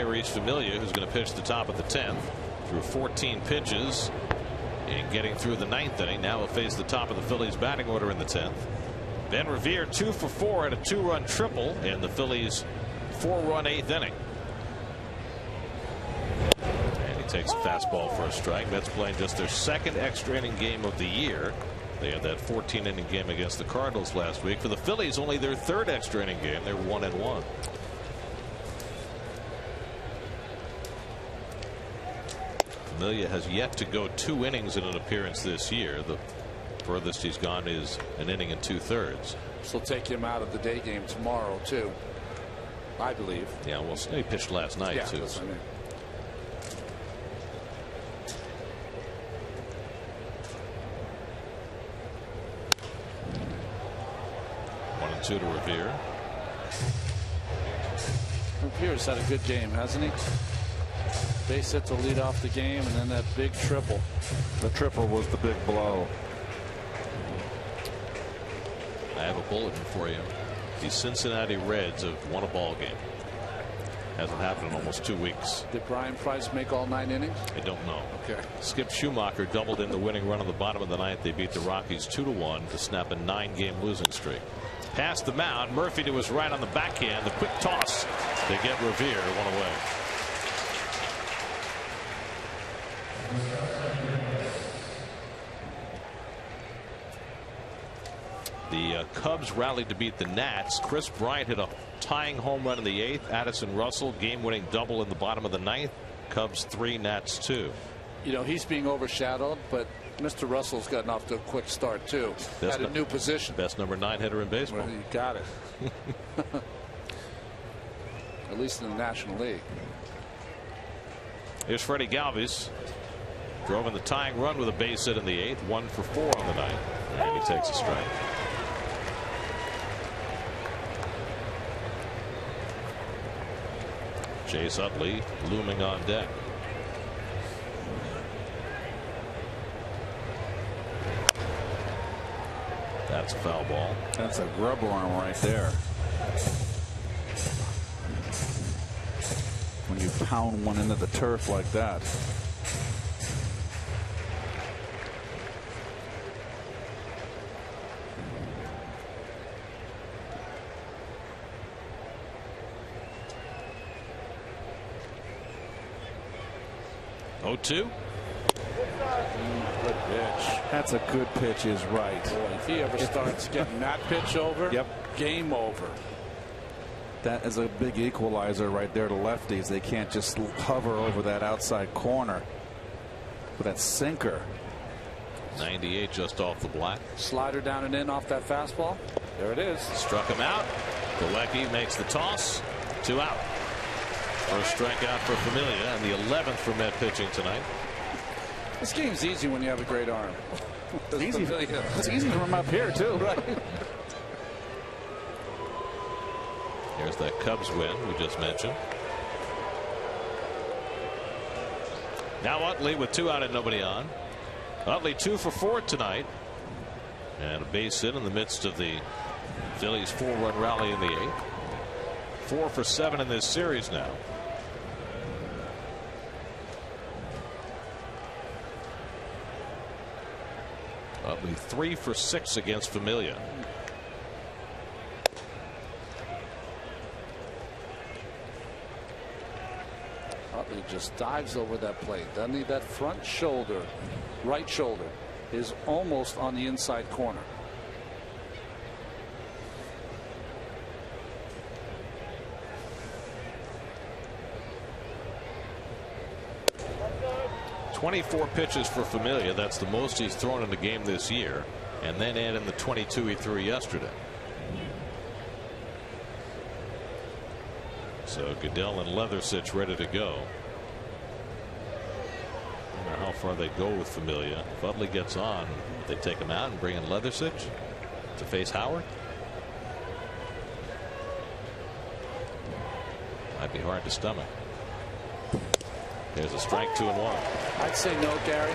Reese Familia, who's going to pitch the top of the 10th through 14 pitches and getting through the 9th inning. Now will face the top of the Phillies batting order in the 10th. Ben Revere 2 for 4 and a 2-run triple in the Phillies 4-run 8th inning. And he takes a fastball for a strike. Mets playing just their second extra inning game of the year. They had that 14-inning game against the Cardinals last week. For the Phillies, only their third extra inning game. They're 1-1. Familia has yet to go 2 innings in an appearance this year. The furthest he's gone is an inning and 2/3. So take him out of the day game tomorrow too, I believe. Yeah, well, he pitched last night too. That's what I mean. One and 2 to Revere. Revere's had a good game, hasn't he? Base hit to lead off the game, and then that big triple. The triple was the big blow. I have a bulletin for you. The Cincinnati Reds have won a ball game. Hasn't happened in almost 2 weeks. Did Brian Price make all 9 innings? I don't know. Okay. Skip Schumacher doubled in the winning run on the bottom of the 9th. They beat the Rockies 2-1 to snap a 9-game losing streak. Past the mound, Murphy to his right on the backhand. The quick toss to get Revere 1 away. The Cubs rallied to beat the Nats. Chris Bryant hit a tying home run in the 8th. Addison Russell game-winning double in the bottom of the 9th. Cubs 3, Nats 2. You know, he's being overshadowed, but Mr. Russell's gotten off to a quick start too. At a new position. Best number 9 hitter in baseball. Well, you got it. At least in the National League. Here's Freddie Galvis. Drove in the tying run with a base hit in the 8th. 1 for 4 on the 9th. And he takes a strike. Chase Utley looming on deck. That's a foul ball. That's a grub arm right there. When you pound one into the turf like that. Oh, 2. Good pitch. That's a good pitch, is right. Boy, if he ever starts getting that pitch over, game over. That is a big equalizer right there to lefties. They can't just hover over that outside corner with that sinker. 98 just off the black. Slider down and in off that fastball. There it is. Struck him out. Plawecki makes the toss. 2 out. First strikeout for Familia and the 11th for Met pitching tonight. This game's easy when you have a great arm. It's easy from up here too. Right. Here's that Cubs win we just mentioned. Now Utley with 2 out and nobody on. Utley 2 for 4 tonight. And a base hit in the midst of the Phillies 4-run rally in the 8th. 4 for 7 in this series now. Utley 3 for 6 against Familia. Utley just dives over that plate, doesn't he? That front shoulder, right shoulder, is almost on the inside corner. .24 pitches for Familia. That's the most he's thrown in the game this year. And then add in the 22 he threw yesterday. So Goodell and Leathersich ready to go. I wonder how far they go with Familia. If Utley gets on, they take him out and bring in Leathersich to face Howard. Might be hard to stomach. There's a strike, 2-1. I'd say no, Gary.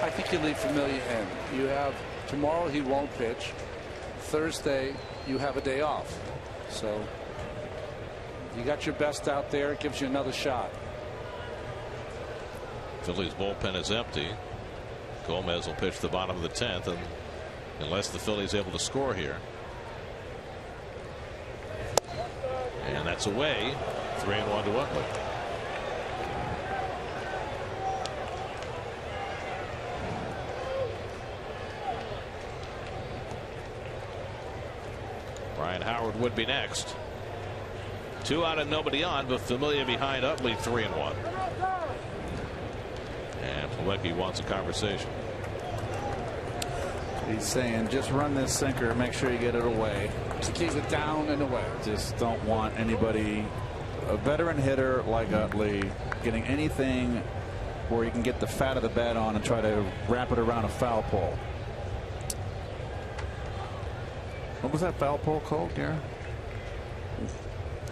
I think you leave Familia in. You have tomorrow he won't pitch. Thursday you have a day off. So you got your best out there. It gives you another shot. Phillies bullpen is empty. Gomez will pitch the bottom of the 10th, and unless the Phillies able to score here. And that's away. 3-1 to Utley. Ryan Howard would be next. 2 out and nobody on, but Familia behind Utley 3-1. And Plawecki wants a conversation. He's saying just run this sinker, make sure you get it away. Just keep it down and away. Just don't want anybody, a veteran hitter like Utley, getting anything where you can get the fat of the bat on and try to wrap it around a foul pole. What was that foul pole called, Gary?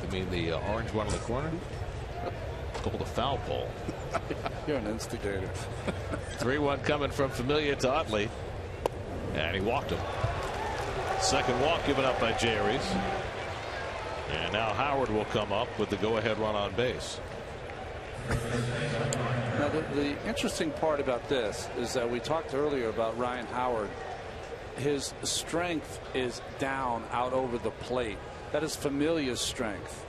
You mean the orange one in the corner? Called a foul pole. You're an instigator. 3-1 coming from Familia to Utley. And he walked him. Second walk given up by Jay Reese. And now Howard will come up with the go-ahead run on base. Now the interesting part about this is that we talked earlier about Ryan Howard. His strength is down out over the plate. That is Familia's strength.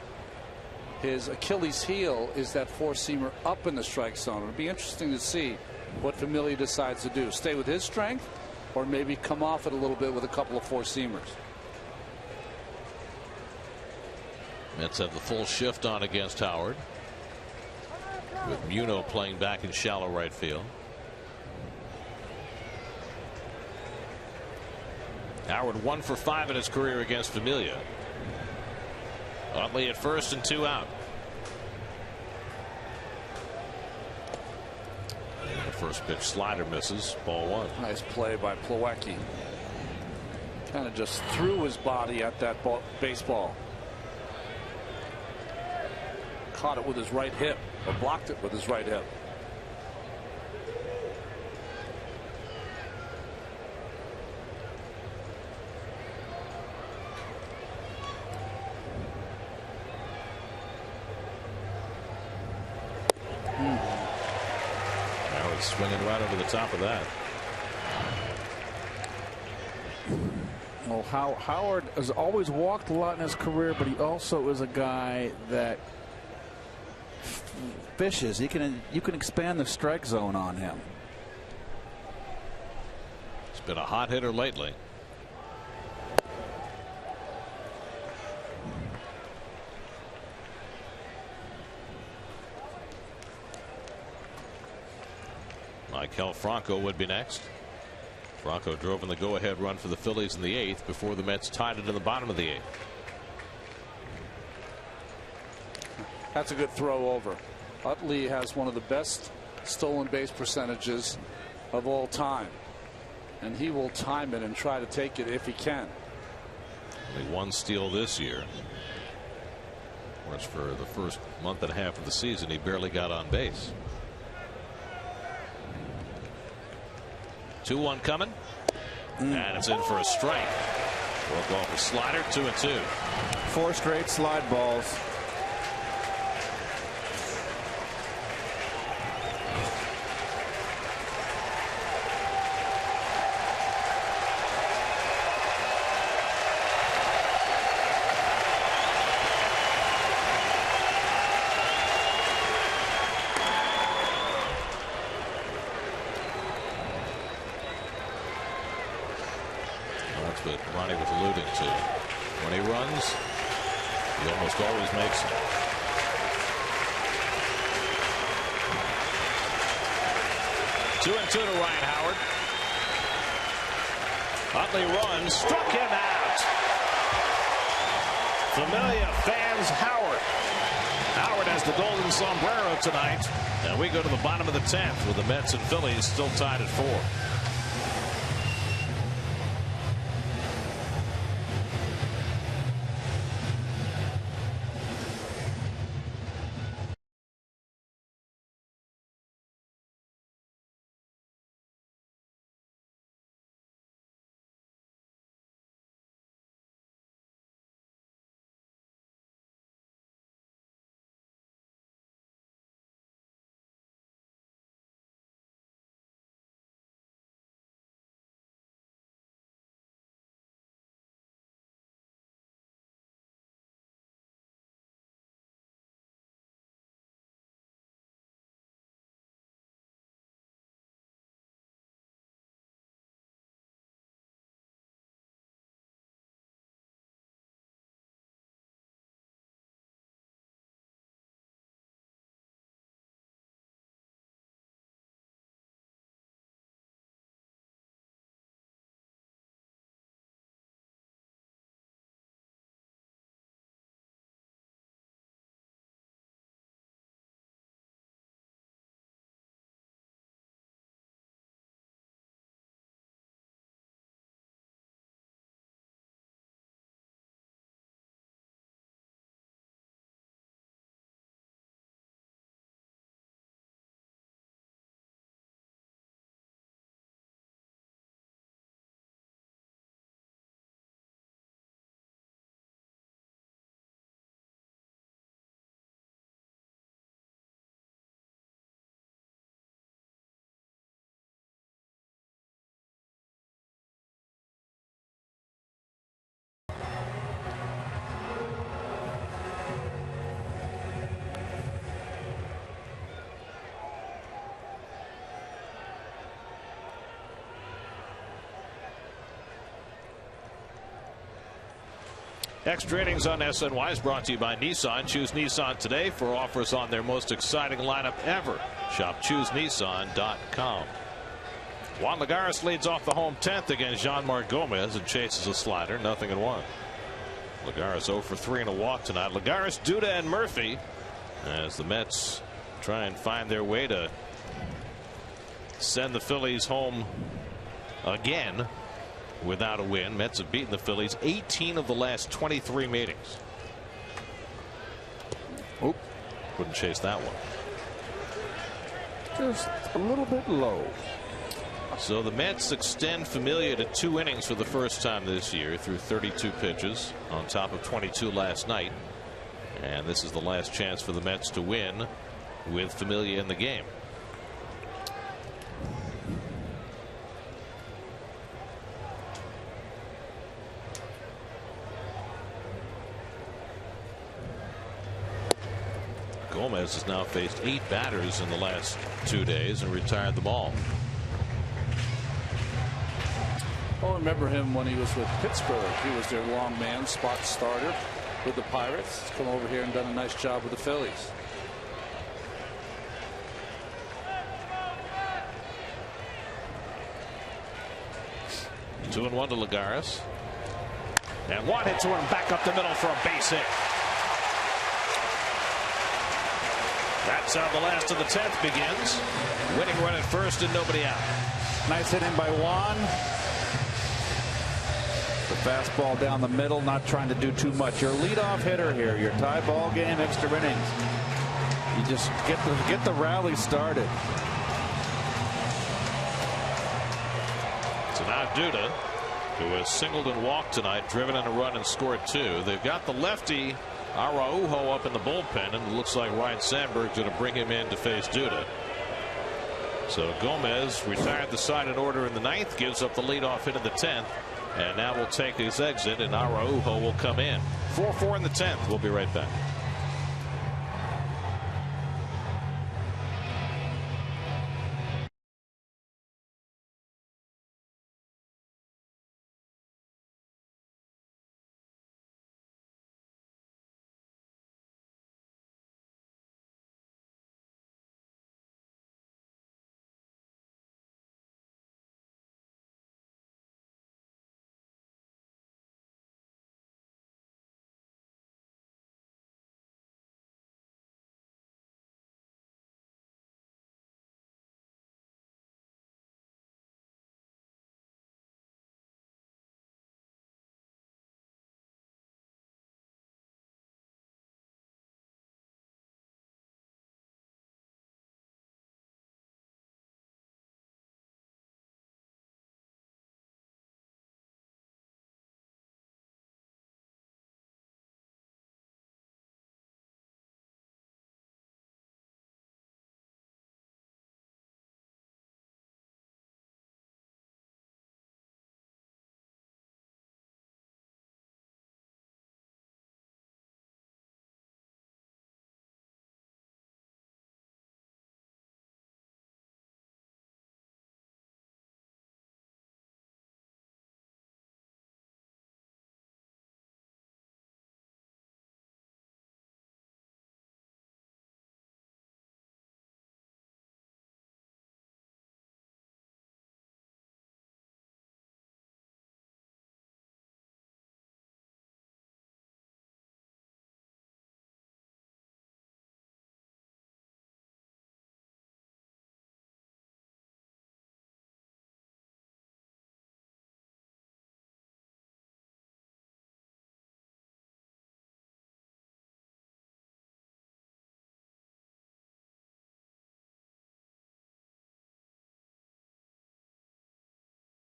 His Achilles heel is that four-seamer up in the strike zone. It'll be interesting to see what Familia decides to do. Stay with his strength or maybe come off it a little bit with a couple of four-seamers. Mets have the full shift on against Howard, with Muno playing back in shallow right field. Howard 1 for 5 in his career against Familia. Utley at first and 2 out. And the first pitch slider misses. Ball 1. Nice play by Plawecki. Kind of just threw his body at that baseball. Caught it with his right hip, or blocked it with his right hip. Now he's swinging right over the top of that. Well, Howard has always walked a lot in his career, but he also is a guy that fishes. You can expand the strike zone on him. He's been a hot hitter lately. Maikel Franco would be next. Franco drove in the go-ahead run for the Phillies in the 8th before the Mets tied it in the bottom of the 8th. That's a good throw over. Utley has one of the best stolen base percentages of all time, and he will time it and try to take it if he can. Only 1 steal this year, whereas for the first month and a half of the season he barely got on base. 2-1 coming, and it's in for a strike. Broke off a slider. 2-2. 4 straight slide balls. What Ronnie was alluding to. When he runs, he almost always makes it. Two and 2 to Ryan Howard. Utley runs, struck him out. Familia fans Howard. Howard has the golden sombrero tonight, and we go to the bottom of the 10th with the Mets and Phillies still tied at 4. Extra Innings on SNY is brought to you by Nissan. Choose Nissan today for offers on their most exciting lineup ever. Shop ChooseNissan.com. Juan Lagares leads off the home 10th against Jean-Marc Gomez and chases a slider. 0-1. Lagares 0 for 3 and a walk tonight. Lagares, Duda, and Murphy as the Mets try and find their way to send the Phillies home again without a win. Mets have beaten the Phillies 18 of the last 23 meetings. Oop, wouldn't chase that one. Just a little bit low. So the Mets extend Familia to 2 innings for the first time this year through 32 pitches on top of 22 last night. And this is the last chance for the Mets to win with Familia in the game. Gomez has now faced 8 batters in the last 2 days and retired them all. I remember him when he was with Pittsburgh. He was their long man, spot starter with the Pirates. He's come over here and done a nice job with the Phillies. Two and 1 to Lagares. And one hit to him back up the middle for a base hit. That's how the last of the 10th begins. Winning run at first and nobody out. Nice hit in by Juan. The fastball down the middle, not trying to do too much. Your leadoff hitter here, your tie ball game, extra innings. You just get the rally started. So now Duda, who has singled and walked tonight, driven in a run and scored 2. They've got the lefty Araujo up in the bullpen, and it looks like Ryan Sandberg's going to bring him in to face Duda. So Gomez retired the side in order in the 9th, gives up the leadoff hit in the 10th, and now will take his exit, and Araujo will come in. 4-4 in the 10th. We'll be right back.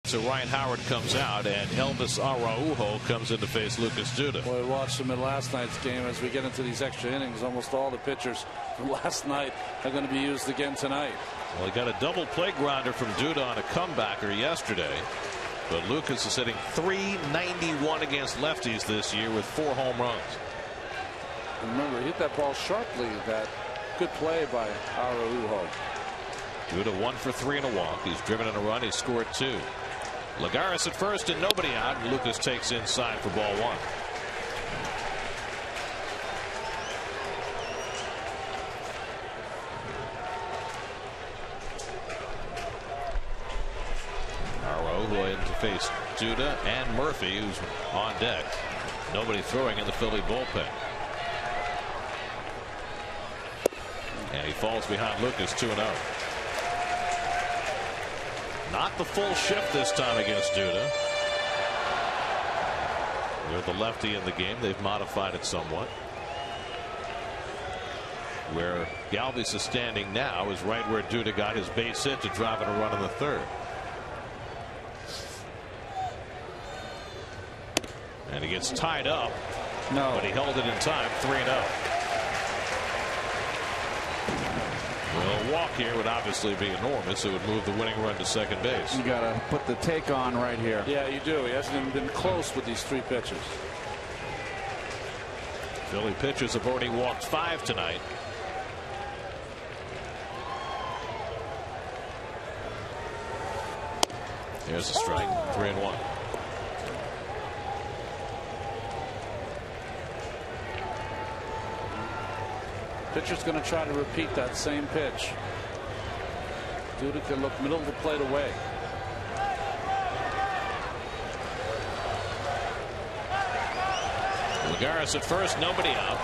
So Ryan Howard comes out and Elvis Araujo comes in to face Lucas Duda. Well, we watched him in last night's game. As we get into these extra innings, almost all the pitchers from last night are going to be used again tonight. Well, he got a double play grounder from Duda on a comebacker yesterday. But Lucas is hitting .391 against lefties this year with 4 home runs. And remember, he hit that ball sharply. That good play by Araujo. Duda 1 for 3 and a walk. He's driven in a run. He scored 2. Lagares at first and nobody out. Lucas takes inside for ball 1. face Duda and Murphy, who's on deck. Nobody throwing in the Philly bullpen. And he falls behind Lucas 2-0. Not the full shift this time against Duda. With the lefty in the game, they've modified it somewhat. Where Galvis is standing now is right where Duda got his base hit to drive in a run in the third. And he gets tied up. No. But he held it in time. 3-0. Well, a walk here would obviously be enormous. It would move the winning run to second base. You got to put the take on right here. Yeah, you do. He hasn't even been close with these 3 pitches. Philly pitchers have already walked 5 tonight. Here's a strike. 3-1. Pitcher's going to try to repeat that same pitch. Duda can look middle of the plate away. Lagares at first, nobody out.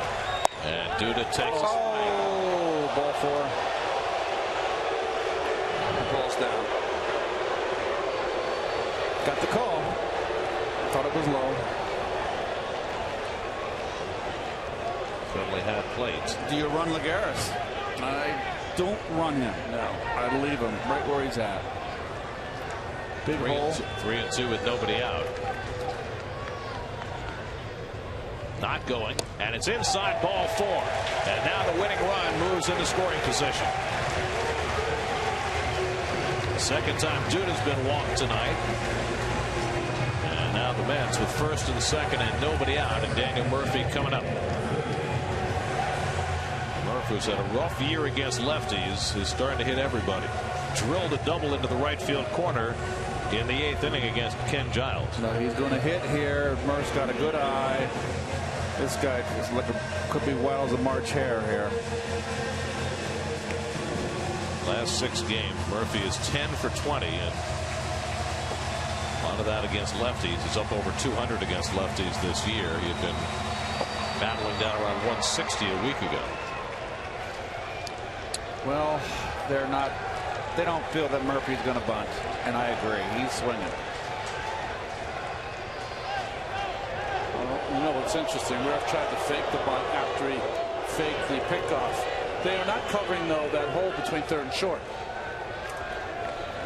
And Duda takes a strike. Oh, ball 4. The ball's down. Got the call. Thought it was low. Certainly had plates. Do you run Lagares? I don't run him. No, I leave him right where he's at. Big hole. 3-2 with nobody out. Not going, and it's inside, ball 4. And now the winning run moves into scoring position. Second time Duda's been walked tonight. And now the Mets with first and second and nobody out, and Daniel Murphy coming up. Murphy's had a rough year against lefties. He's starting to hit everybody. Drilled a double into the right field corner in the 8th inning against Ken Giles. No, he's going to hit here. Murph's got a good eye. This guy is looking, could be wild as a March hare here. Last 6 games, Murphy is 10 for 20, and a lot of that against lefties. He's up over 200 against lefties this year. He had been battling down around 160 a week ago. Well, they don't feel that Murphy's going to bunt, and I agree. He's swinging. You know what's interesting? Murph tried to fake the bunt after he faked the pickoff. They are not covering, though, that hole between third and short.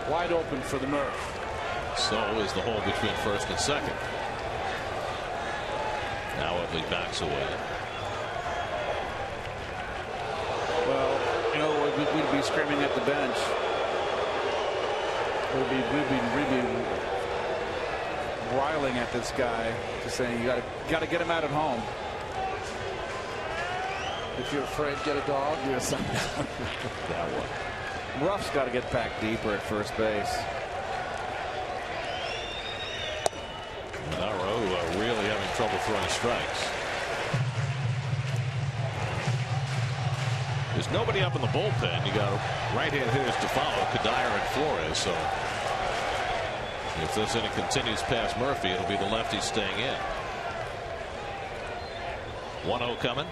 Wide open for the Murph. So is the hole between first and second. Now Utley backs away. Well, you know, we'd be screaming at the bench. We'd be riling at this guy, just saying you got to get him out at home. If you're afraid, get a dog. Yes. That one. Ruff's got to get back deeper at first base. Amaro really having trouble throwing strikes. There's nobody up in the bullpen. You got right-hand hitters to follow, Cuddyer and Flores. So if this inning continues past Murphy, it'll be the lefty staying in. 1-0 coming.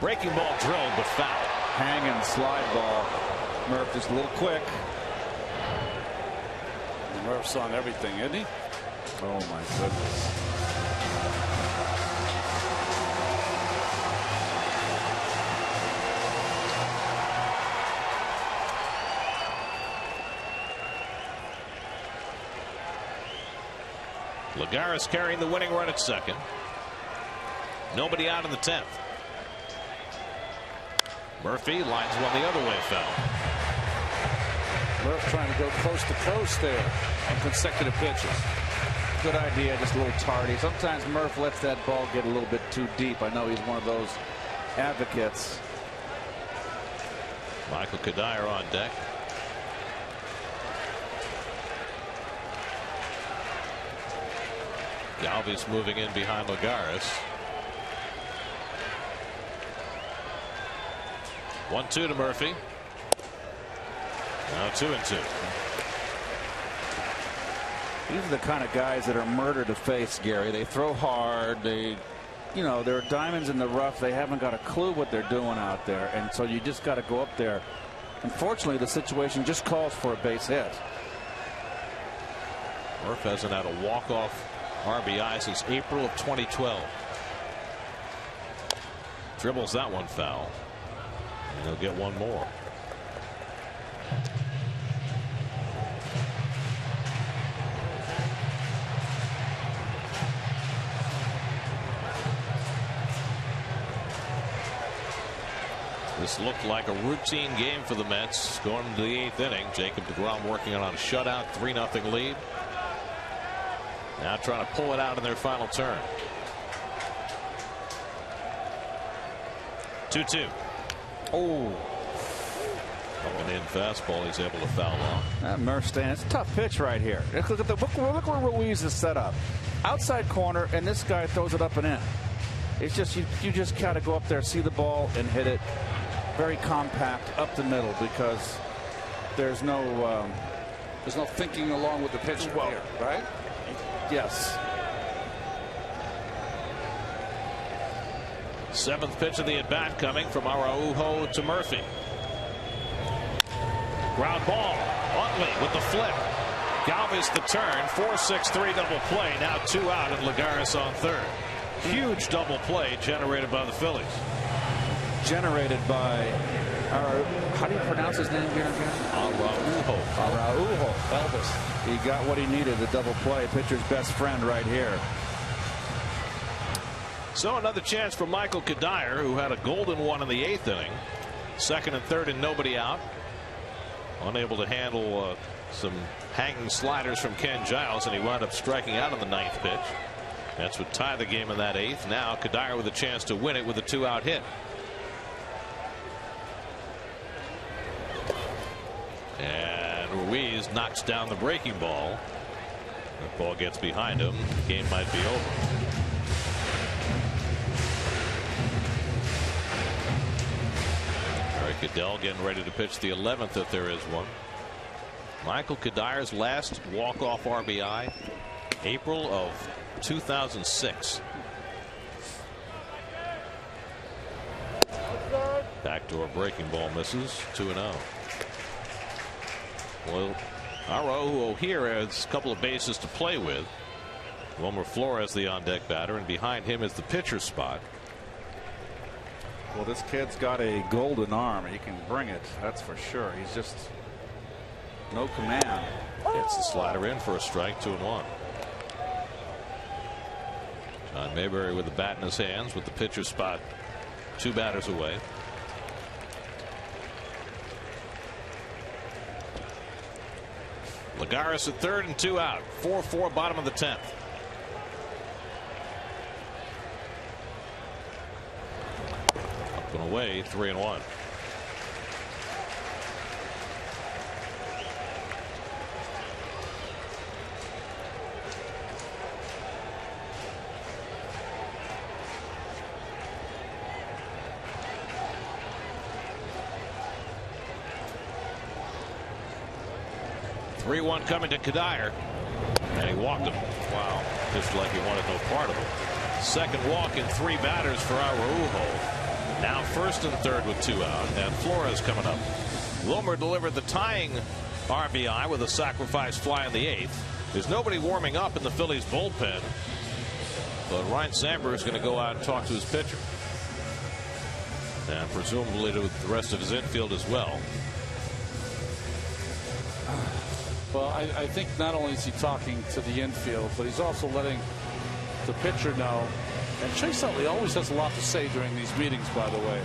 Breaking ball drilled, but foul. Hanging slide ball. Murph just a little quick. Murph's on everything, isn't he? Oh my goodness. Lagares carrying the winning run at second. Nobody out in the 10th. Murphy lines one the other way, foul. Murph trying to go coast to coast there on consecutive pitches. Good idea, just a little tardy. Sometimes Murph lets that ball get a little bit too deep. I know he's one of those advocates. Michael Cuddyer on deck. Galvis moving in behind Lagares. 1-2 to Murphy. Now 2-2. These are the kind of guys that are murder to face, Gary. They throw hard. They're diamonds in the rough. They haven't got a clue what they're doing out there, and so you just got to go up there. Unfortunately, the situation just calls for a base hit. Murph hasn't had a walk-off RBI since April of 2012. Dribbles that one foul, and he'll get one more. This looked like a routine game for the Mets going into the 8th inning. Jacob DeGrom working on a shutout, 3-0 lead. Now trying to pull it out in their final turn. 2-2. Oh. Coming in fastball, he's able to foul off. Murph stand. It's a tough pitch right here. Look where Ruiz is set up. Outside corner, and this guy throws it up and in. It's just you just gotta go up there, see the ball, and hit it very compact up the middle, because there's no thinking along with the pitch here, right? Yes. 7th pitch of the at bat coming from Araujo to Murphy. Ground ball. Utley with the flip. Galvis the turn. 4-6-3 double play. Now 2 out and Lagares on third. Huge double play generated by the Phillies. Generated by how do you pronounce his name here again? Araujo. Elvis. He got what he needed, the double play. Pitcher's best friend right here. So another chance for Michael Cuddyer, who had a golden one in the 8th inning. 2nd and 3rd and nobody out. Unable to handle some hanging sliders from Ken Giles, and he wound up striking out on the 9th pitch. That's what tied the game in that 8th. Now Cuddyer with a chance to win it with a 2-out hit. And Ruiz knocks down the breaking ball. The ball gets behind him. The game might be over. Goodell getting ready to pitch the 11th if there is one. Michael Cuddyer's last walk-off RBI, April of 2006. Backdoor breaking ball misses. 2-0. Well, Araujo here has a couple of bases to play with. Wilmer Flores, the on-deck batter, and behind him is the pitcher's spot. Well, this kid's got a golden arm. He can bring it, that's for sure. He's just no command. Gets the slider in for a strike. 2-1. John Mayberry with the bat in his hands with the pitcher's spot 2 batters away. Lagares at 3rd and 2 out. 4-4 bottom of the 10th. Up and away. 3-1. Coming to Cuddyer, and he walked him. Wow, just like he wanted no part of it. 2nd walk in 3 batters for Araujo. Now 1st and 3rd with 2 out, and Flores coming up. Wilmer delivered the tying RBI with a sacrifice fly in the 8th. There's nobody warming up in the Phillies bullpen, but Ryan Sandberg is going to go out and talk to his pitcher, and presumably to the rest of his infield as well. Well, I think not only is he talking to the infield, but he's also letting the pitcher know. And Chase Utley always has a lot to say during these meetings, by the way,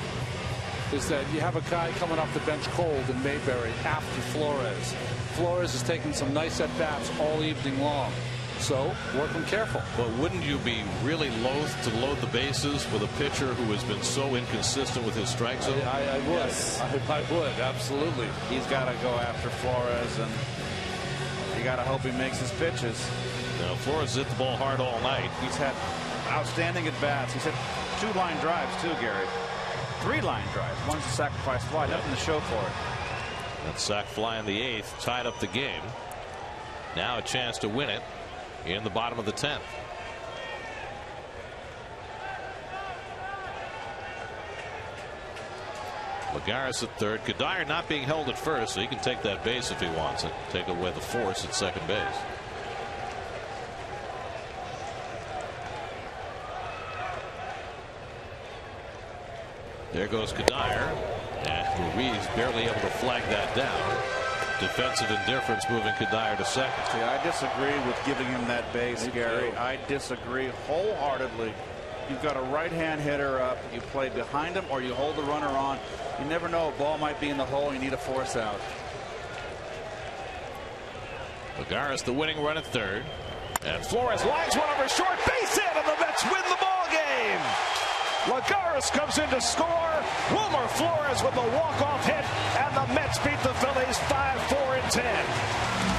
is that you have a guy coming off the bench cold in Mayberry after Flores. Flores is taking some nice at-bats all evening long. So work him careful. But wouldn't you be really loath to load the bases with a pitcher who has been so inconsistent with his strike zone? I would. Yes. I would, absolutely. He's got to go after Flores, and you got to hope he makes his pitches. Now, Flores hit the ball hard all night. He's had outstanding at-bats. He's hit 2 line drives, too, Gary. 3 line drives. One's a sacrifice fly. Nothing to show for it. That sac fly in the 8th tied up the game. Now a chance to win it in the bottom of the 10th. Lagares at third. Cuddyer not being held at first, so he can take that base if he wants it. Take away the force at second base. There goes Cuddyer, and Ruiz barely able to flag that down. Defensive indifference moving Cuddyer to second. See, I disagree with giving him that base, Gary. I disagree wholeheartedly. You've got a right-hand hitter up. You play behind him or you hold the runner on. You never know. A ball might be in the hole. You need a force out. Lagares the winning run at third. And Flores lines one over short. Base hit, and the Mets win the ball game. Lagares comes in to score. Wilmer Flores with a walk-off hit, and the Mets beat the Phillies 5-4 in 10.